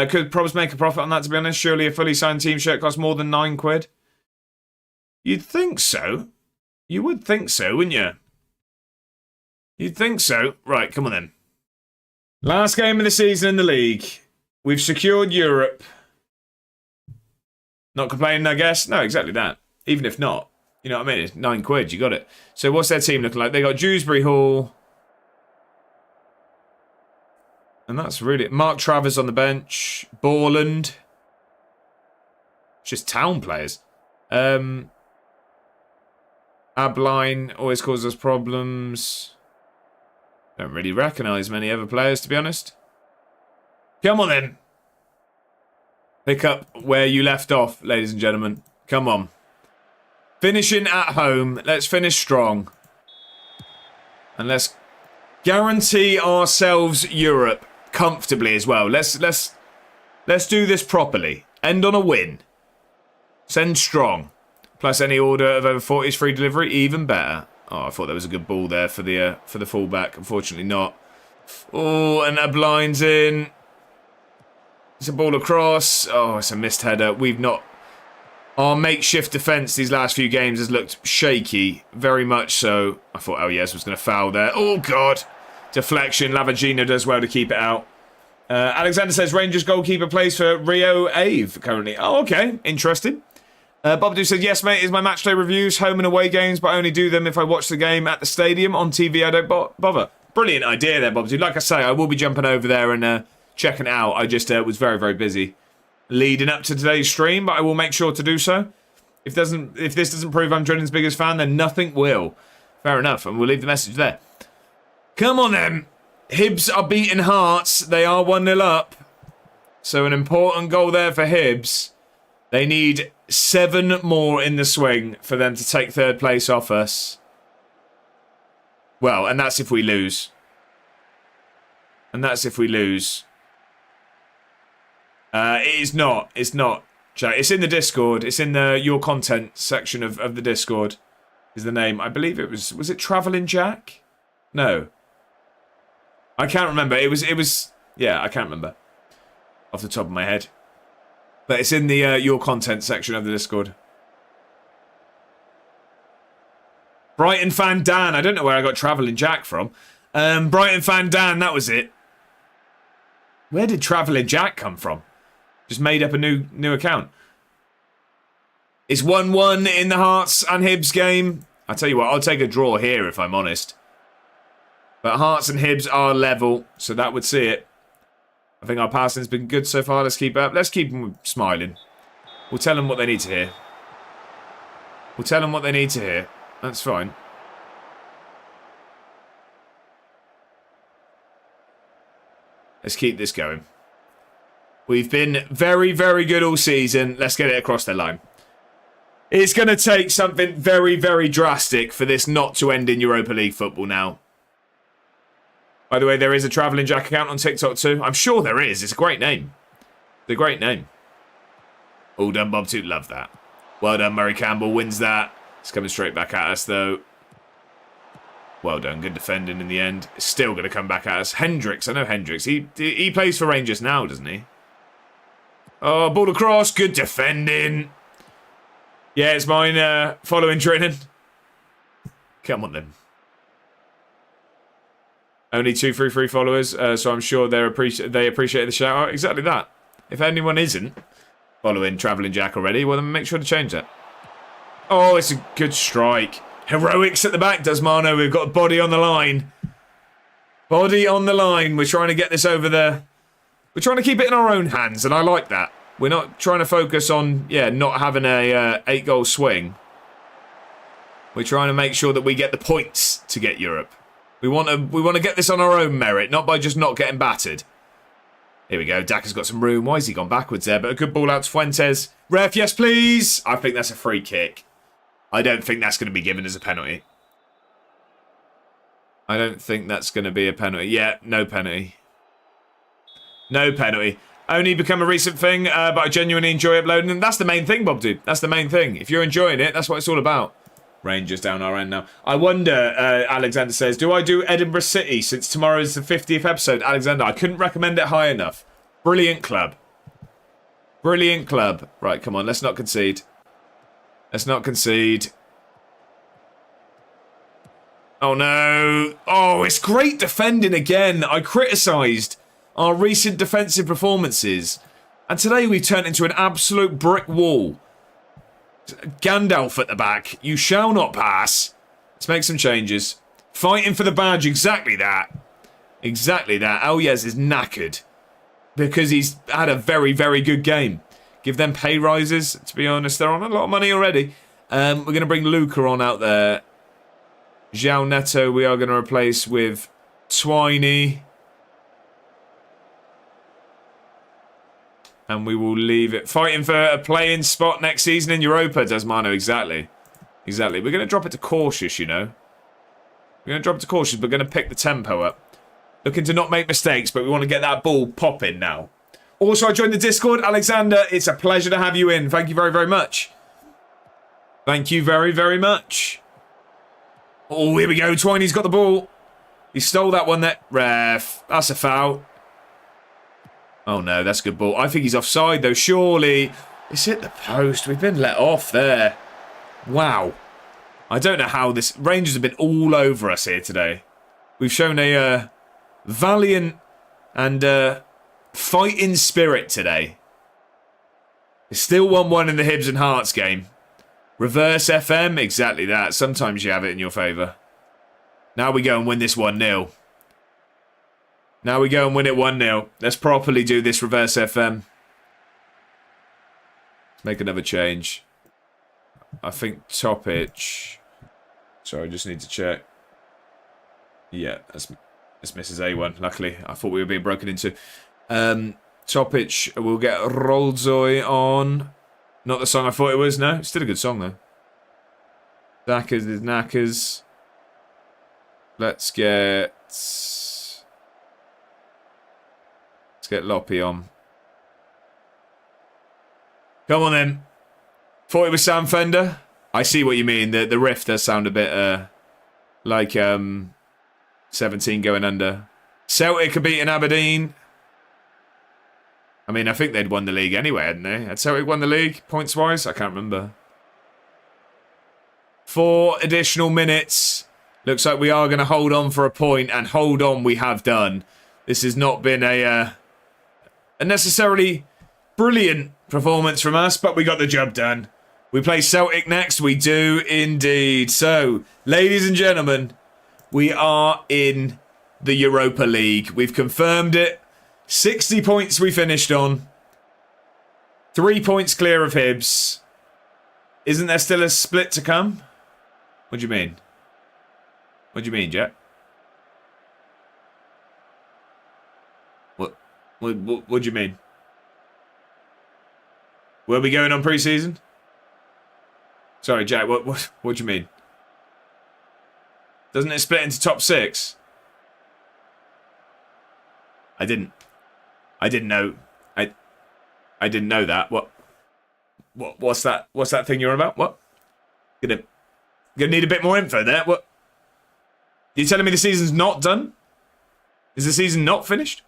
[SPEAKER 1] Could probs make a profit on that, to be honest? Surely a fully signed team shirt costs more than £9. You'd think so. You would think so, wouldn't you? You'd think so. Right, come on then. Last game of the season in the league. We've secured Europe. Not complaining, I guess. No, exactly that. Even if not, you know what I mean? It's £9. You got it. So what's their team looking like? They got Dewsbury Hall. And that's really... Mark Travers on the bench. Borland. Just town players. Abline always causes us problems. Don't really recognise many other players, to be honest. Come on then. Pick up where you left off, ladies and gentlemen. Come on. Finishing at home. Let's finish strong. And let's guarantee ourselves Europe comfortably as well. Let's do this properly. End on a win. Send strong. Plus any order of over 40 is free delivery, even better. Oh, I thought there was a good ball there for the fullback. Unfortunately not. Oh, and that blinds in. It's a ball across. Oh, it's a missed header. We've not... Our makeshift defence these last few games has looked shaky. Very much so. I thought Elias was going to foul there. Oh, God. Deflection. Lavagina does well to keep it out. Alexander says Rangers goalkeeper plays for Rio Ave currently. Oh, okay. Interesting. Bobadoo said, yes, mate, is my matchday reviews, home and away games, but I only do them if I watch the game at the stadium. On TV, I don't bother. Brilliant idea there, Bobadoo. Like I say, I will be jumping over there and checking it out. I just was very, very busy leading up to today's stream, but I will make sure to do so. If this doesn't prove I'm Drenan's biggest fan, then nothing will. Fair enough, and we'll leave the message there. Come on, then. Hibs are beating Hearts. They are 1-0 up. So an important goal there for Hibs. They need 7 more in the swing for them to take third place off us. Well, and that's if we lose. And that's if we lose. It is not. It's not. It's in the Discord. It's in the your content section of the Discord. Is the name. I believe it was... Was it Travelling Jack? No. I can't remember. It was... Yeah, I can't remember. Off the top of my head. But it's in the your content section of the Discord. Brighton Fan Dan. I don't know where I got Travelling Jack from. Brighton Fan Dan, that was it. Where did Travelling Jack come from? Just made up a new account. It's 1-1 in the Hearts and Hibs game. I tell you what, I'll take a draw here if I'm honest. But Hearts and Hibs are level, so that would see it. I think our passing's been good so far. Let's keep it up. Let's keep them smiling. We'll tell them what they need to hear. We'll tell them what they need to hear. That's fine. Let's keep this going. We've been very, very good all season. Let's get it across the line. It's going to take something very, very drastic for this not to end in Europa League football now. By the way, there is a Travelling Jack account on TikTok too. I'm sure there is. It's a great name. It's a great name. All done, Bob Toot. Love that. Well done, Murray Campbell wins that. It's coming straight back at us, though. Well done. Good defending in the end. It's still going to come back at us. Hendricks. I know Hendricks. He plays for Rangers now, doesn't he? Oh, ball across. Good defending. Yeah, it's mine following Drennan. Come on, then. Only 233 followers, so I'm sure they appreciate the shout out. Exactly that. If anyone isn't following Travelling Jack already, well then make sure to change that. Oh, it's a good strike. Heroics at the back, does Mano. We've got a body on the line. Body on the line. We're trying to get this over there. We're trying to keep it in our own hands, and I like that. We're not trying to focus on, not having a 8-goal swing. We're trying to make sure that we get the points to get Europe. We want to get this on our own merit, not by just not getting battered. Here we go. Daka's got some room. Why has he gone backwards there? But a good ball out to Fuentes. Ref, yes, please. I think that's a free kick. I don't think that's going to be given as a penalty. I don't think that's going to be a penalty. Yeah, no penalty. No penalty. Only become a recent thing, but I genuinely enjoy uploading them. That's the main thing, Bob, dude. That's the main thing. If you're enjoying it, that's what it's all about. Rangers down our end now. I wonder, Alexander says, do I do Edinburgh City since tomorrow is the 50th episode? Alexander, I couldn't recommend it high enough. Brilliant club. Brilliant club. Right, come on, let's not concede. Let's not concede. Oh, no. Oh, it's great defending again. I criticised our recent defensive performances. And today we turned into an absolute brick wall. Gandalf at the back. You shall not pass. Let's make some changes. Fighting for the badge. Exactly that. Exactly that. Alyez is knackered. Because he's had a very, very good game. Give them pay rises. To be honest, they're on a lot of money already. We're going to bring Luca on out there. João Neto we are going to replace with Twiney. And we will leave it. Fighting for a playing spot next season in Europa, does Mano. Exactly. Exactly. We're going to drop it to cautious, you know. We're going to drop it to cautious, but we're going to pick the tempo up. Looking to not make mistakes, but we want to get that ball popping now. Also, I joined the Discord. Alexander, it's a pleasure to have you in. Thank you very, very much. Thank you very, very much. Oh, here we go. Twiney's got the ball. He stole that one there. Ref. That's a foul. Oh, no, that's a good ball. I think he's offside, though, surely. It's hit the post. We've been let off there. Wow. I don't know how this... Rangers have been all over us here today. We've shown a valiant and fighting spirit today. It's still 1-1 in the Hibs and Hearts game. Reverse FM, exactly that. Sometimes you have it in your favour. Now we go and win this 1-0. Now we go and win it 1-0. Let's properly do this reverse FM. Let's make another change. I think Topic... Sorry, I just need to check. Yeah, that's Mrs. A1, luckily. I thought we were being broken into. Topic, we'll get Rolzoy on. Not the song I thought it was, no. Still a good song, though. Knackers is Knackers. Let's get Loppy on. Come on, then. Thought it was Sam Fender. I see what you mean. The riff does sound a bit like 17 going under. Celtic are beating Aberdeen. I mean, I think they'd won the league anyway, hadn't they? Had Celtic won the league, points-wise? I can't remember. 4 additional minutes. Looks like we are going to hold on for a point, and hold on we have done. This has not been a necessarily brilliant performance from us, but we got the job done. We play Celtic next. We do indeed. So, ladies and gentlemen, we are in the Europa League. We've confirmed it. 60 points we finished on. 3 points clear of Hibs. Isn't there still a split to come? What do you mean? What do you mean, Jack? What do you mean? Were we going on pre-season? Sorry, Jack, what do you mean? Doesn't it split into top 6? I didn't know. I didn't know that. What's that thing you're on about? What? Gonna need a bit more info there. What? You're telling me the season's not done? Is the season not finished?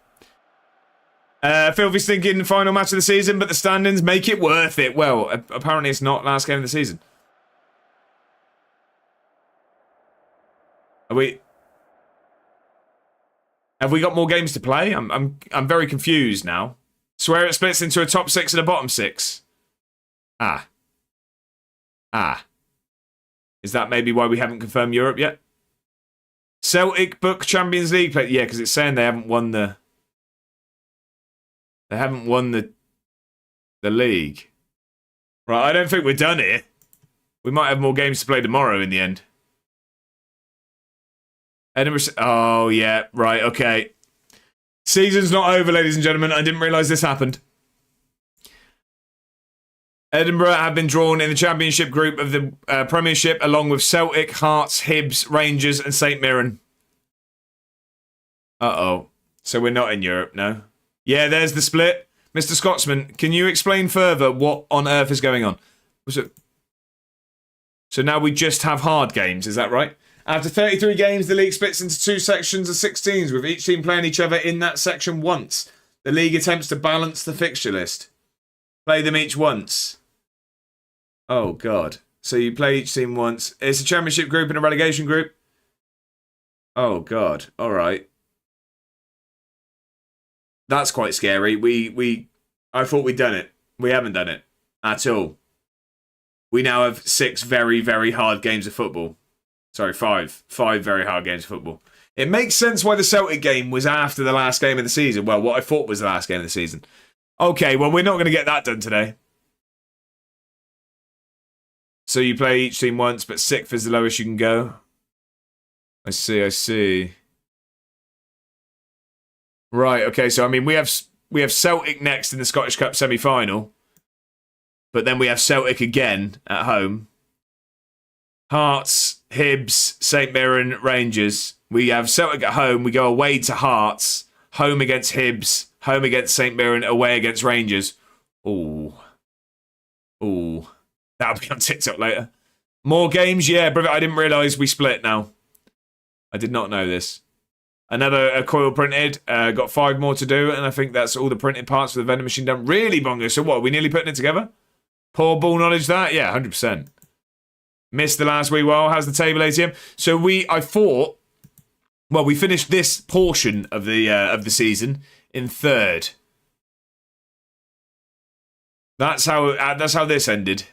[SPEAKER 1] Filthy's thinking final match of the season, but the standings make it worth it. Well, apparently it's not last game of the season. Have we got more games to play? I'm very confused now. Swear it splits into a top 6 and a bottom 6. Ah. Is that maybe why we haven't confirmed Europe yet? Celtic book Champions League play. Yeah, because it's saying they haven't won the. They haven't won the league. Right, I don't think we're done here. We might have more games to play tomorrow in the end. Edinburgh... Oh, yeah. Right, okay. Season's not over, ladies and gentlemen. I didn't realise this happened. Edinburgh have been drawn in the Championship group of the Premiership along with Celtic, Hearts, Hibs, Rangers and St Mirren. Uh-oh. So we're not in Europe, no? Yeah, there's the split. Mr. Scotsman, can you explain further what on earth is going on? So now we just have hard games, is that right? After 33 games, the league splits into two sections of 16s, with each team playing each other in that section once. The league attempts to balance the fixture list. Play them each once. Oh, God. So you play each team once. It's a championship group and a relegation group. Oh, God. All right. That's quite scary. I thought we'd done it. We haven't done it at all. We now have 6 very, very hard games of football. Sorry, 5. 5 very hard games of football. It makes sense why the Celtic game was after the last game of the season. Well, what I thought was the last game of the season. Okay, well, we're not going to get that done today. So you play each team once, but 6th is the lowest you can go. I see. Right, okay, so I mean we have Celtic next in the Scottish Cup semi-final. But then we have Celtic again at home. Hearts, Hibs, St Mirren, Rangers. We have Celtic at home, we go away to Hearts, home against Hibs, home against St Mirren, away against Rangers. Ooh. That'll be on TikTok later. More games? Yeah, brother, I didn't realise we split now. I did not know this. Another coil printed. Got 5 more to do, and I think that's all the printed parts for the vending machine done. Really, Bongo? So what, are we nearly putting it together? Poor ball knowledge that? Yeah, 100%. Missed the last wee while. How's the table, ATM? So I thought, well, we finished this portion of the season in 3rd. That's how this ended.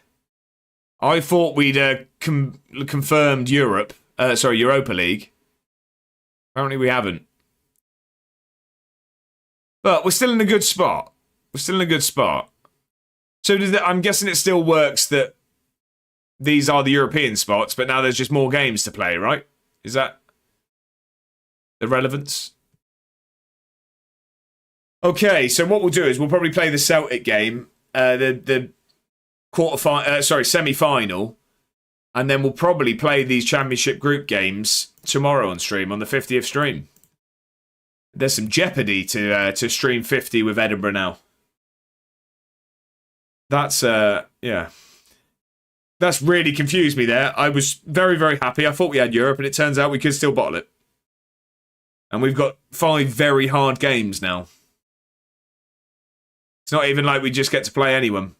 [SPEAKER 1] I thought we'd confirmed Europa League. Apparently we haven't. But we're still in a good spot. So I'm guessing it still works that these are the European spots, but now there's just more games to play, right? Is that the relevance? Okay, so what we'll do is we'll probably play the Celtic game, the semi-final, and then we'll probably play these championship group games tomorrow on stream, on the 50th stream. There's some jeopardy to stream 50 with Edinburgh now. That's, yeah. That's really confused me there. I was very, very happy. I thought we had Europe, and it turns out we could still bottle it. And we've got 5 very hard games now. It's not even like we just get to play anyone.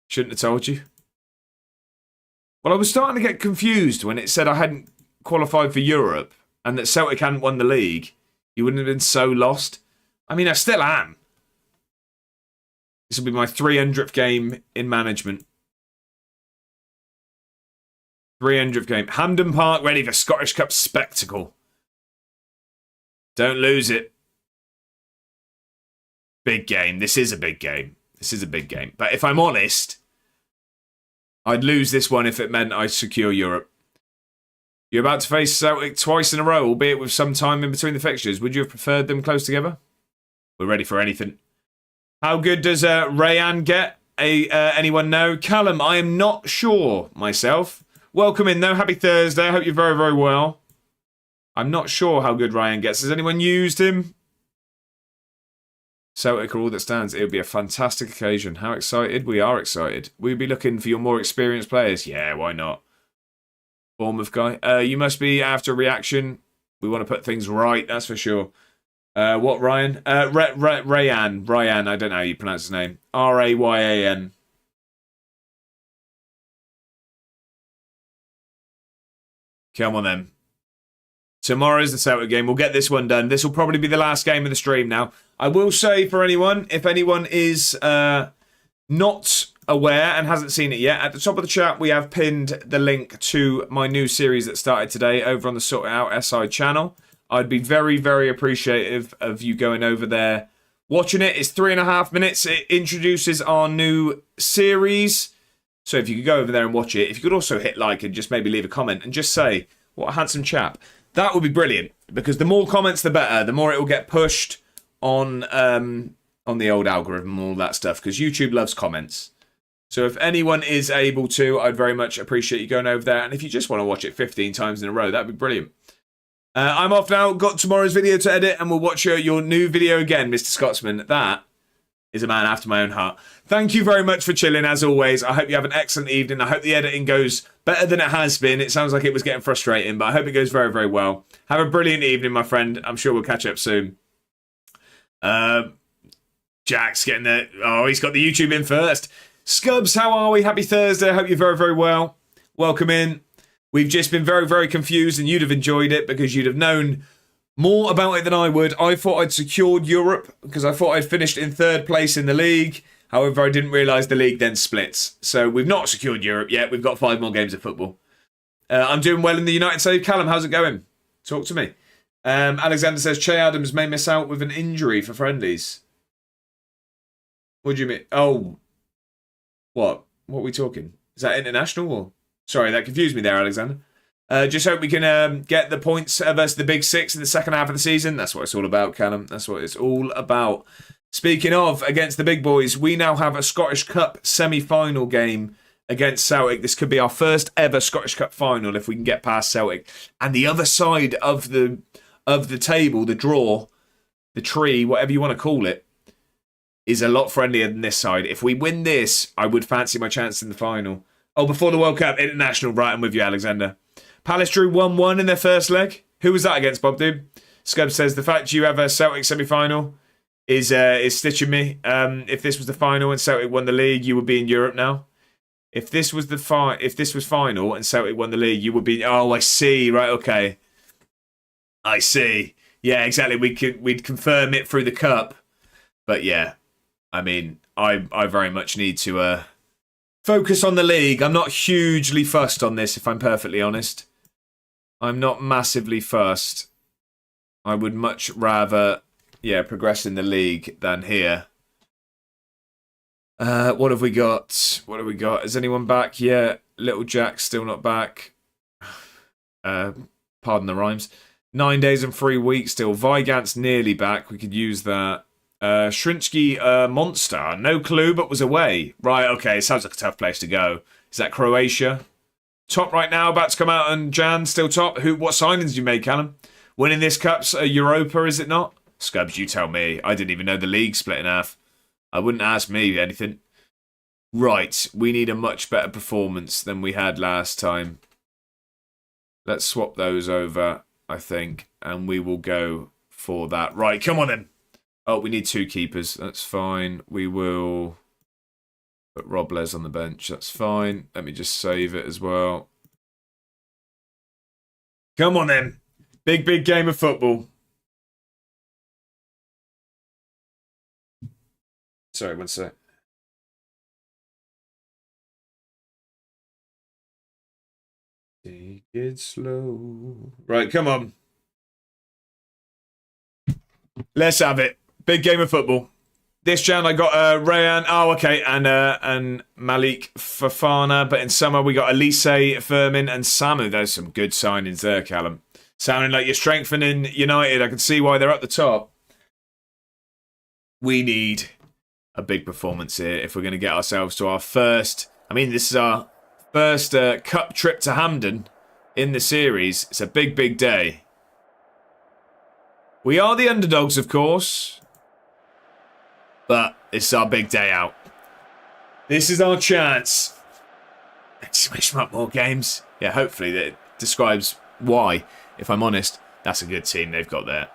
[SPEAKER 1] Shouldn't have told you. Well, I was starting to get confused when it said I hadn't qualified for Europe and that Celtic hadn't won the league. You wouldn't have been so lost. I mean, I still am. This will be my 300th game in management. 300th game. Hampden Park ready for Scottish Cup spectacle. Don't lose it. Big game. This is a big game. But if I'm honest, I'd lose this one if it meant I secure Europe. You're about to face Celtic twice in a row, albeit with some time in between the fixtures. Would you have preferred them close together? We're ready for anything. How good does Rayan get? Anyone know? Callum, I am not sure myself. Welcome in, though. Happy Thursday. I hope you're very, very well. I'm not sure how good Ryan gets. Has anyone used him? Celtic are all that stands. It would be a fantastic occasion. How excited? We are excited. We'd be looking for your more experienced players. Yeah, why not? Bournemouth guy. You must be after a reaction. We want to put things right, that's for sure. What, Ryan? Rayan. Ryan, I don't know how you pronounce his name. Rayan. Come on, then. Tomorrow's the Celtic game. We'll get this one done. This will probably be the last game of the stream now. I will say for anyone, if anyone is not aware and hasn't seen it yet, at the top of the chat we have pinned the link to my new series that started today over on the Sort It Out SI channel. I'd be very, very appreciative of you going over there, watching it. It's 3.5 minutes. It introduces our new series. So if you could go over there and watch it, if you could also hit like and just maybe leave a comment and just say, what a handsome chap. That would be brilliant, because the more comments, the better. The more it will get pushed on the old algorithm and all that stuff, because YouTube loves comments. So if anyone is able to, I'd very much appreciate you going over there. And if you just want to watch it 15 times in a row, that'd be brilliant. I'm off now. Got tomorrow's video to edit, and we'll watch your new video again, Mr. Scotsman. That is a man after my own heart. Thank you very much for chilling, as always. I hope you have an excellent evening. I hope the editing goes better than it has been. It sounds like it was getting frustrating, but I hope it goes very, very well. Have a brilliant evening, my friend. I'm sure we'll catch up soon. Jack's getting the... Oh, he's got the YouTube in first. Scubs, how are we? Happy Thursday. I hope you're very, very well. Welcome in. We've just been very, very confused, and you'd have enjoyed it because you'd have known more about it than I would. I thought I'd secured Europe because I thought I'd finished in 3rd place in the league. However, I didn't realise the league then splits. So we've not secured Europe yet. We've got 5 more games of football. I'm doing well in the United States. Callum, how's it going? Talk to me. Alexander says, Che Adams may miss out with an injury for friendlies. What do you mean? Oh, what? What are we talking? Is that international? Or? Sorry, that confused me there, Alexander. Just hope we can get the points versus the Big Six in the second half of the season. That's what it's all about, Callum. That's what it's all about. Speaking of, against the big boys, we now have a Scottish Cup semi-final game against Celtic. This could be our first ever Scottish Cup final if we can get past Celtic. And the other side of the table, the draw, the tree, whatever you want to call it, is a lot friendlier than this side. If we win this, I would fancy my chance in the final. Oh, before the World Cup, international. Right, I'm with you, Alexander. Palace drew 1-1 in their first leg. Who was that against, Bob Dude? Scub says, the fact you have a Celtic semi-final is stitching me. If this was the final and Celtic won the league, you would be in Europe now. If this was final and Celtic won the league, you would be... Oh, I see. Right, okay. I see. Yeah, exactly. We'd confirm it through the cup. But yeah, I mean, I very much need to focus on the league. I'm not hugely fussed on this, if I'm perfectly honest. I'm not massively fussed. I would much rather, progress in the league than here. What have we got? What have we got? Is anyone back? Yeah, Little Jack's still not back. Pardon the rhymes. 9 days and 3 weeks still. Vigant's nearly back. We could use that. Shrinsky Monster. No clue, but was away. Right, okay. Sounds like a tough place to go. Is that Croatia? Top right now, about to come out, and Jan still top. What signings did you make, Callum? Winning this cup's a Europa, is it not? Scubs, you tell me. I didn't even know the league split in half. I wouldn't ask me anything. Right, we need a much better performance than we had last time. Let's swap those over, I think, and we will go for that. Right, come on then. Oh, we need 2 keepers. That's fine. We will put Robles on the bench. That's fine. Let me just save it as well. Come on then. Big, big game of football. Sorry, one sec. Take it slow. Right, come on. Let's have it. Big game of football. This Jan, I got Rayan. Oh, okay. And Malik Fafana. But in summer, we got Elise, Furman, and Samu. There's some good signings there, Callum. Sounding like you're strengthening United. I can see why they're at the top. We need a big performance here if we're going to get ourselves to our first... I mean, this is our first cup trip to Hampden in the series. It's a big, big day. We are the underdogs, of course. But it's our big day out. This is our chance. Let's smash up more games. Yeah, hopefully that describes why, if I'm honest. That's a good team they've got there.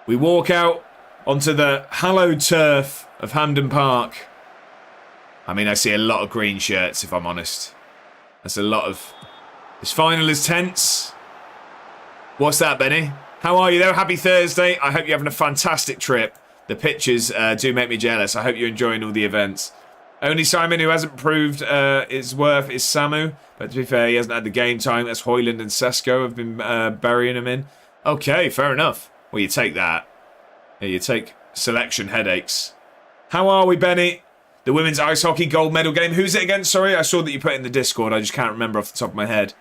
[SPEAKER 1] We walk out onto the hallowed turf of Hampden Park. I mean, I see a lot of green shirts, if I'm honest. That's a lot of... This final is tense. What's that, Benny? How are you though? Happy Thursday. I hope you're having a fantastic trip. The pictures do make me jealous. I hope you're enjoying all the events. Only Simon who hasn't proved his worth is Samu. But to be fair, he hasn't had the game time. That's Hoyland and Sesko have been burying him in. Okay, fair enough. Well, you take that. Yeah, you take selection headaches. How are we, Benny? The women's ice hockey gold medal game. Who's it against? Sorry, I saw that you put it in the Discord. I just can't remember off the top of my head.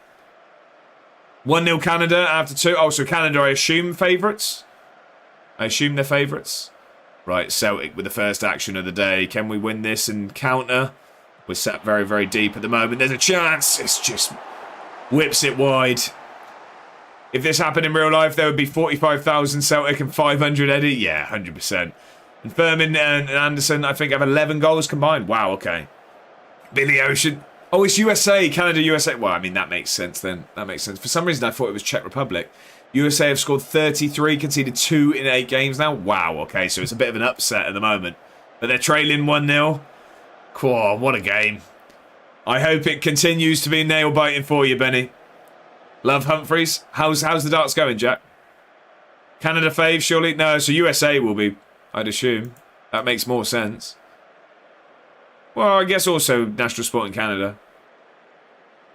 [SPEAKER 1] 1-0 Canada after 2. Oh, so Canada, I assume, favourites? I assume they're favourites. Right, Celtic with the first action of the day. Can we win this and counter? We're sat very, very deep at the moment. There's a chance. It's just whips it wide. If this happened in real life, there would be 45,000 Celtic and 500 Eddie. Yeah, 100%. And Furman and Anderson, I think, have 11 goals combined. Wow, okay. Billy Ocean. Oh, it's USA, Canada, USA. Well, I mean, that makes sense then. That makes sense. For some reason, I thought it was Czech Republic. USA have scored 33, conceded 2 in 8 games now. Wow, okay, so it's a bit of an upset at the moment. But they're trailing 1-0. Whoa, what a game. I hope it continues to be nail-biting for you, Benny. Love Humphreys. How's the darts going, Jack? Canada fave, surely? No, so USA will be, I'd assume. That makes more sense. Well, I guess also national sport in Canada.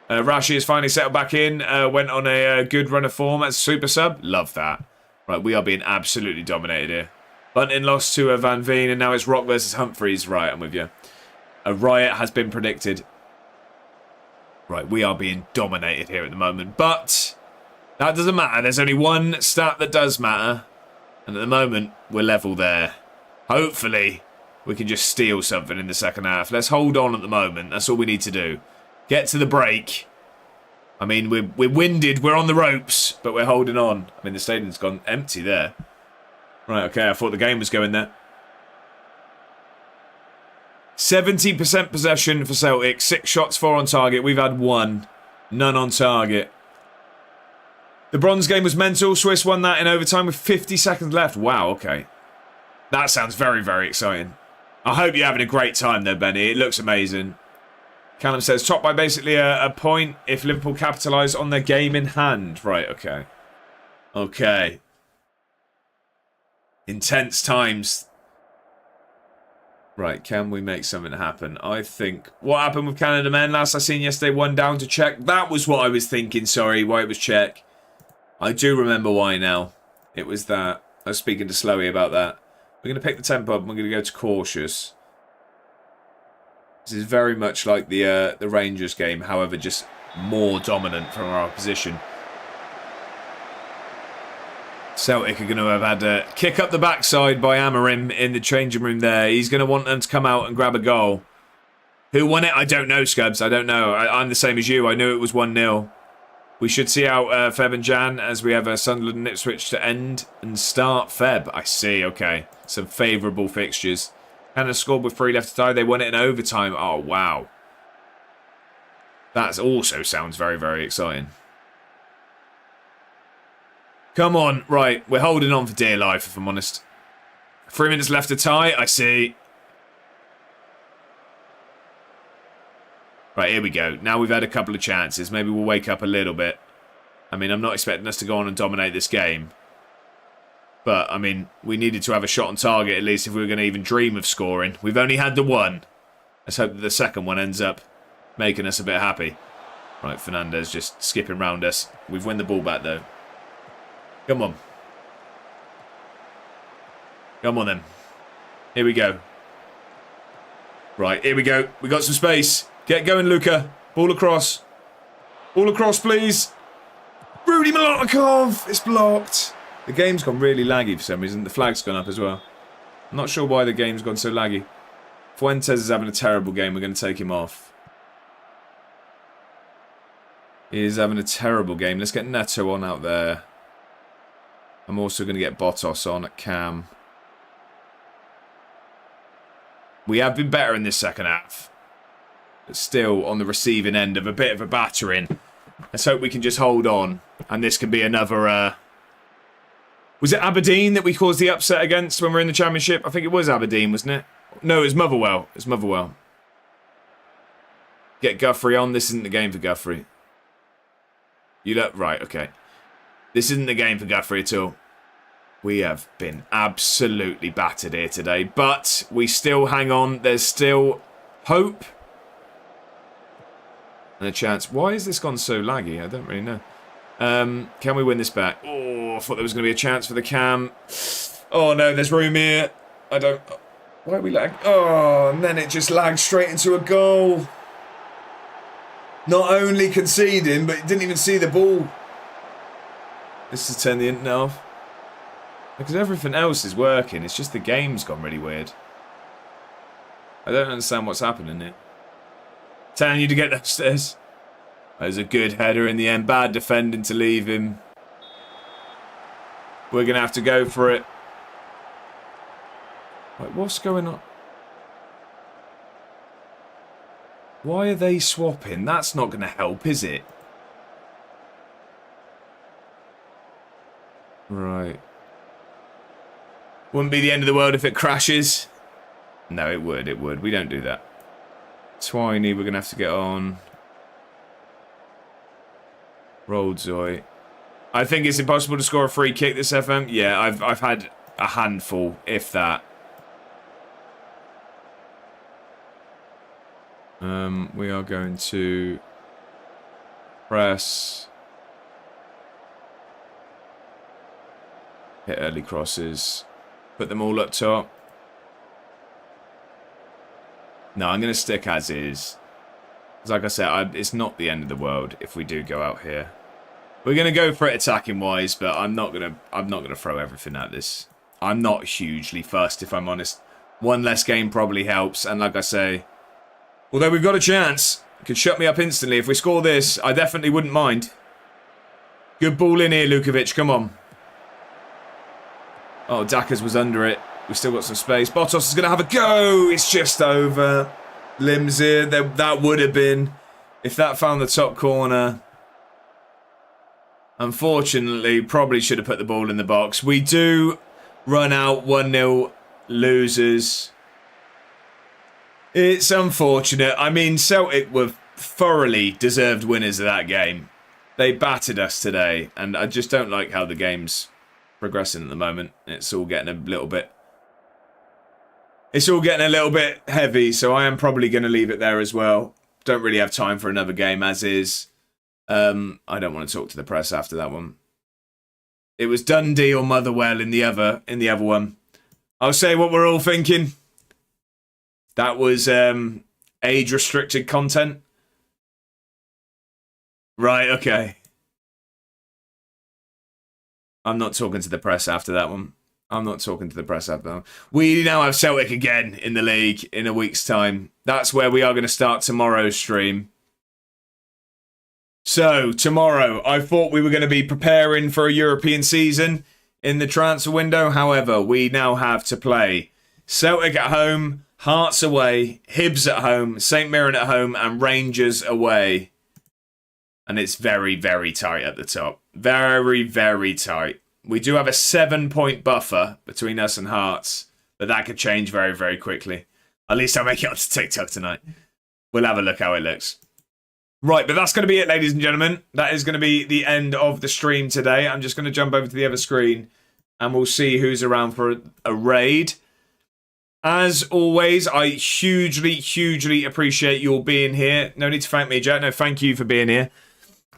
[SPEAKER 1] Rashi has finally settled back in. Went on a good run of form as a super sub. Love that. Right, we are being absolutely dominated here. Bunting lost to Van Veen, and now it's Rock versus Humphreys. Right, I'm with you. A riot has been predicted. Right, we are being dominated here at the moment. But that doesn't matter. There's only one stat that does matter. And at the moment, we're level there. Hopefully, we can just steal something in the second half. Let's hold on at the moment. That's all we need to do. Get to the break. I mean, we're winded. We're on the ropes. But we're holding on. I mean, the stadium's gone empty there. Right, okay. I thought the game was going there. 70% possession for Celtic. 6 shots, 4 on target. We've had 1. None on target. The bronze game was mental. Swiss won that in overtime with 50 seconds left. Wow, okay. That sounds very, very exciting. I hope you're having a great time there, Benny. It looks amazing. Callum says, top by basically a point if Liverpool capitalise on their game in hand. Right, okay. Okay. Intense times. Right, can we make something happen? I think... What happened with Canada men? Last I seen yesterday, 1 down to Czech. That was what I was thinking, sorry, why it was Czech. I do remember why now. It was that. I was speaking to Slowy about that. We're going to pick the tempo up and we're going to go to cautious. This is very much like the Rangers game, however, just more dominant from our opposition. Celtic are going to have had a kick up the backside by Amorim in the changing room there. He's going to want them to come out and grab a goal. Who won it? I don't know, Scubs. I don't know. I'm the same as you. I knew it was 1-0. We should see out Feb and Jan as we have Sunderland and Ipswich to end and start Feb. I see, okay. Some favourable fixtures. Canada scored with 3 left to tie. They won it in overtime. Oh, wow. That also sounds very, very exciting. Come on. Right, we're holding on for dear life, if I'm honest. 3 minutes left to tie. I see. Right, here we go. Now we've had a couple of chances. Maybe we'll wake up a little bit. I mean, I'm not expecting us to go on and dominate this game. But, I mean, we needed to have a shot on target at least if we were going to even dream of scoring. We've only had the 1. Let's hope that the second one ends up making us a bit happy. Right, Fernandez just skipping round us. We've won the ball back, though. Come on. Come on, then. Here we go. Right, here we go. We got some space. Get going, Luca. Ball across. Ball across, please. Rudy Milotnikov. It's blocked. The game's gone really laggy for some reason. The flag's gone up as well. I'm not sure why the game's gone so laggy. Fuentes is having a terrible game. We're going to take him off. He is having a terrible game. Let's get Neto on out there. I'm also going to get Bottos on at cam. We have been better in this second half. But still on the receiving end of a bit of a battering. Let's hope we can just hold on. And this can be another... Was it Aberdeen that we caused the upset against when we were in the Championship? I think it was Aberdeen, wasn't it? No, it was Motherwell. It was Motherwell. Get Guthrie on. This isn't the game for Guthrie. You don't... Right, okay. This isn't the game for Guthrie at all. We have been absolutely battered here today. But we still hang on. There's still hope. And a chance. Why has this gone so laggy? I don't really know. Can we win this back? Oh, I thought there was going to be a chance for the cam. Oh, no, there's room here. I don't... Why are we lag? Oh, and then it just lagged straight into a goal. Not only conceding, but didn't even see the ball. This is turn the internet off. Because everything else is working. It's just the game's gone really weird. I don't understand what's happening here. Telling you to get upstairs. There's a good header in the end. Bad defending to leave him. We're going to have to go for it. Wait, what's going on? Why are they swapping? That's not going to help, is it? Right. Wouldn't be the end of the world if it crashes. No, it would. It would. We don't do that. Twiney, we're going to have to get on. Roldzoy. I think it's impossible to score a free kick this FM. Yeah, I've had a handful, if that. We are going to press. Hit early crosses. Put them all up top. No, I'm going to stick as is. Like I said, it's not the end of the world if we do go out here. We're going to go for it attacking wise, but I'm not going to throw everything at this. I'm not hugely fussed, if I'm honest. One less game probably helps, and like I say, although we've got a chance, it could shut me up instantly. If we score this, I definitely wouldn't mind. Good ball in here, Lukovic. Come on. Oh, Dackers was under it. We've still got some space. Bottos is going to have a go. It's just over. Limbs here. That would have been if that found the top corner. Unfortunately, probably should have put the ball in the box. We do run out 1-0 losers. It's unfortunate. I mean, Celtic were thoroughly deserved winners of that game. They battered us today, and I just don't like how the game's progressing at the moment. It's all getting a little bit... It's all getting a little bit heavy, so I am probably going to leave it there as well. Don't really have time for another game as is. I don't want to talk to the press after that one. It was Dundee or Motherwell in the other one. I'll say what we're all thinking. That was age-restricted content. Right, okay. I'm not talking to the press after that one. I'm not talking to the press after that one. We now have Celtic again in the league in a week's time. That's where we are going to start tomorrow's stream. So, tomorrow, I thought we were going to be preparing for a European season in the transfer window. However, we now have to play Celtic at home, Hearts away, Hibs at home, St Mirren at home, and Rangers away. And it's very, very tight at the top. Very, very tight. We do have a 7-point buffer between us and Hearts, but that could change very, very quickly. At least I'll make it onto TikTok tonight. We'll have a look how it looks. Right, but that's going to be it, ladies and gentlemen. That is going to be the end of the stream today. I'm just going to jump over to the other screen and we'll see who's around for a raid. As always, I hugely, hugely appreciate you all being here. No need to thank me, Jack. No, thank you for being here.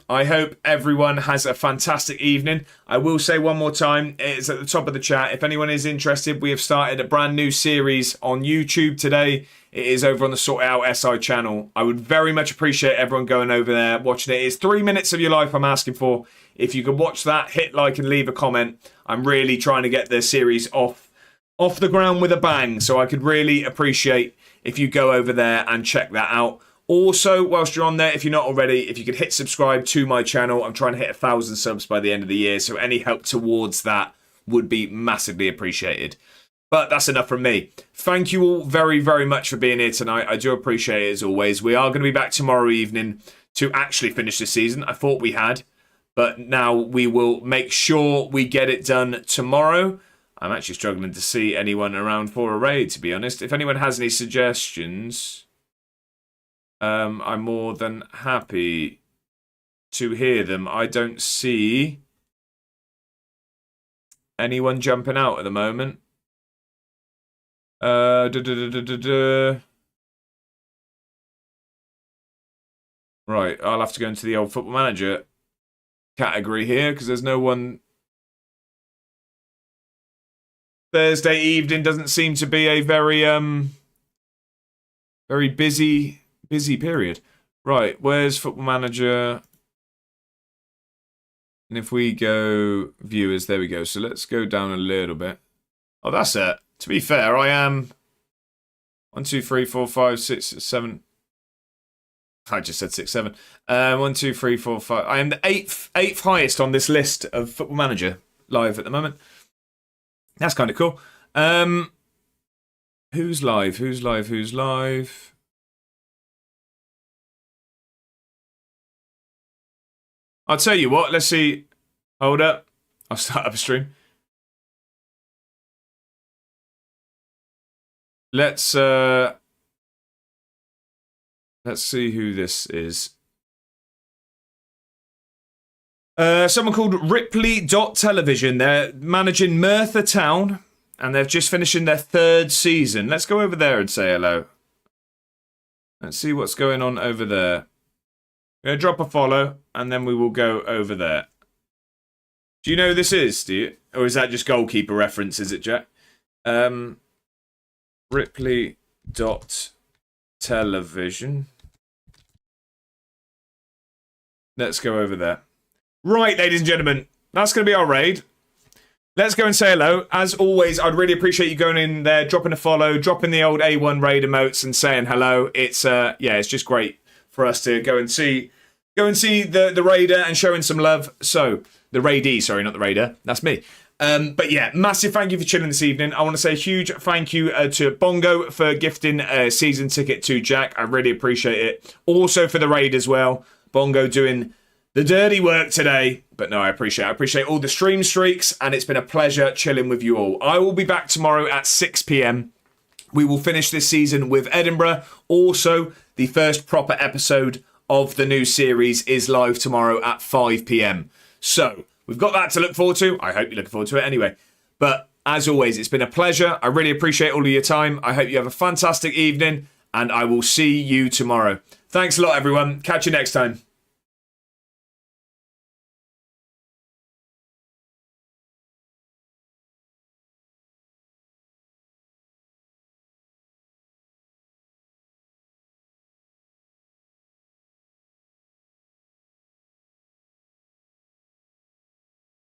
[SPEAKER 1] I hope everyone has a fantastic evening. I will say one more time, it's at the top of the chat. If anyone is interested, we have started a brand new series on YouTube today. It is over on the Sort It Out SI channel. I would very much appreciate everyone going over there, watching it. It's 3 minutes of your life I'm asking for. If you could watch that, hit like and leave a comment. I'm really trying to get the series off the ground with a bang. So I could really appreciate if you go over there and check that out. Also, whilst you're on there, if you're not already, if you could hit subscribe to my channel. I'm trying to hit 1,000 subs by the end of the year. So any help towards that would be massively appreciated. But that's enough from me. Thank you all very, very much for being here tonight. I do appreciate it as always. We are going to be back tomorrow evening to actually finish the season. I thought we had, but now we will make sure we get it done tomorrow. I'm actually struggling to see anyone around for a raid, to be honest. If anyone has any suggestions, I'm more than happy to hear them. I don't see anyone jumping out at the moment. Right, I'll have to go into the old Football Manager category here because there's no one Thursday evening doesn't seem to be a very very busy period. Right, where's Football Manager? And if we go viewers, there we go. So let's go down a little bit. Oh, that's it. To be fair, I am 1, 2, 3, 4, 5, 6, 7. I just said 6, 7. 1, 2, 3, 4, 5. I am the eighth highest on this list of Football Manager live at the moment. That's kind of cool. Who's live? Who's live? Who's live? I'll tell you what. Let's see. Hold up. I'll start up a stream. Let's see who this is. Someone called Ripley.Television. They're managing Merthyr Town, and they're just finishing their 3rd season. Let's go over there and say hello. Let's see what's going on over there. I'm going to drop a follow, and then we will go over there. Do you know who this is, do you? Or is that just goalkeeper reference, is it, Jack? Ripley.Television. Let's go over there. Right, ladies and gentlemen, that's going to be our raid. Let's go and say hello. As always, I'd really appreciate you going in there, dropping a follow, dropping the old A1 raid emotes and saying hello. It's it's just great for us to go and see the raider and showing some love. So, the raidee, sorry, not the raider. That's me. But yeah, massive thank you for chilling this evening. I want to say a huge thank you to Bongo for gifting a season ticket to Jack. I really appreciate it. Also for the raid as well. Bongo doing the dirty work today. But no, I appreciate all the stream streaks, and it's been a pleasure chilling with you all. I will be back tomorrow at 6 p.m. We will finish this season with Edinburgh. Also, the first proper episode of the new series is live tomorrow at 5 p.m. So, we've got that to look forward to. I hope you're looking forward to it anyway. But as always, it's been a pleasure. I really appreciate all of your time. I hope you have a fantastic evening, and I will see you tomorrow. Thanks a lot, everyone. Catch you next time.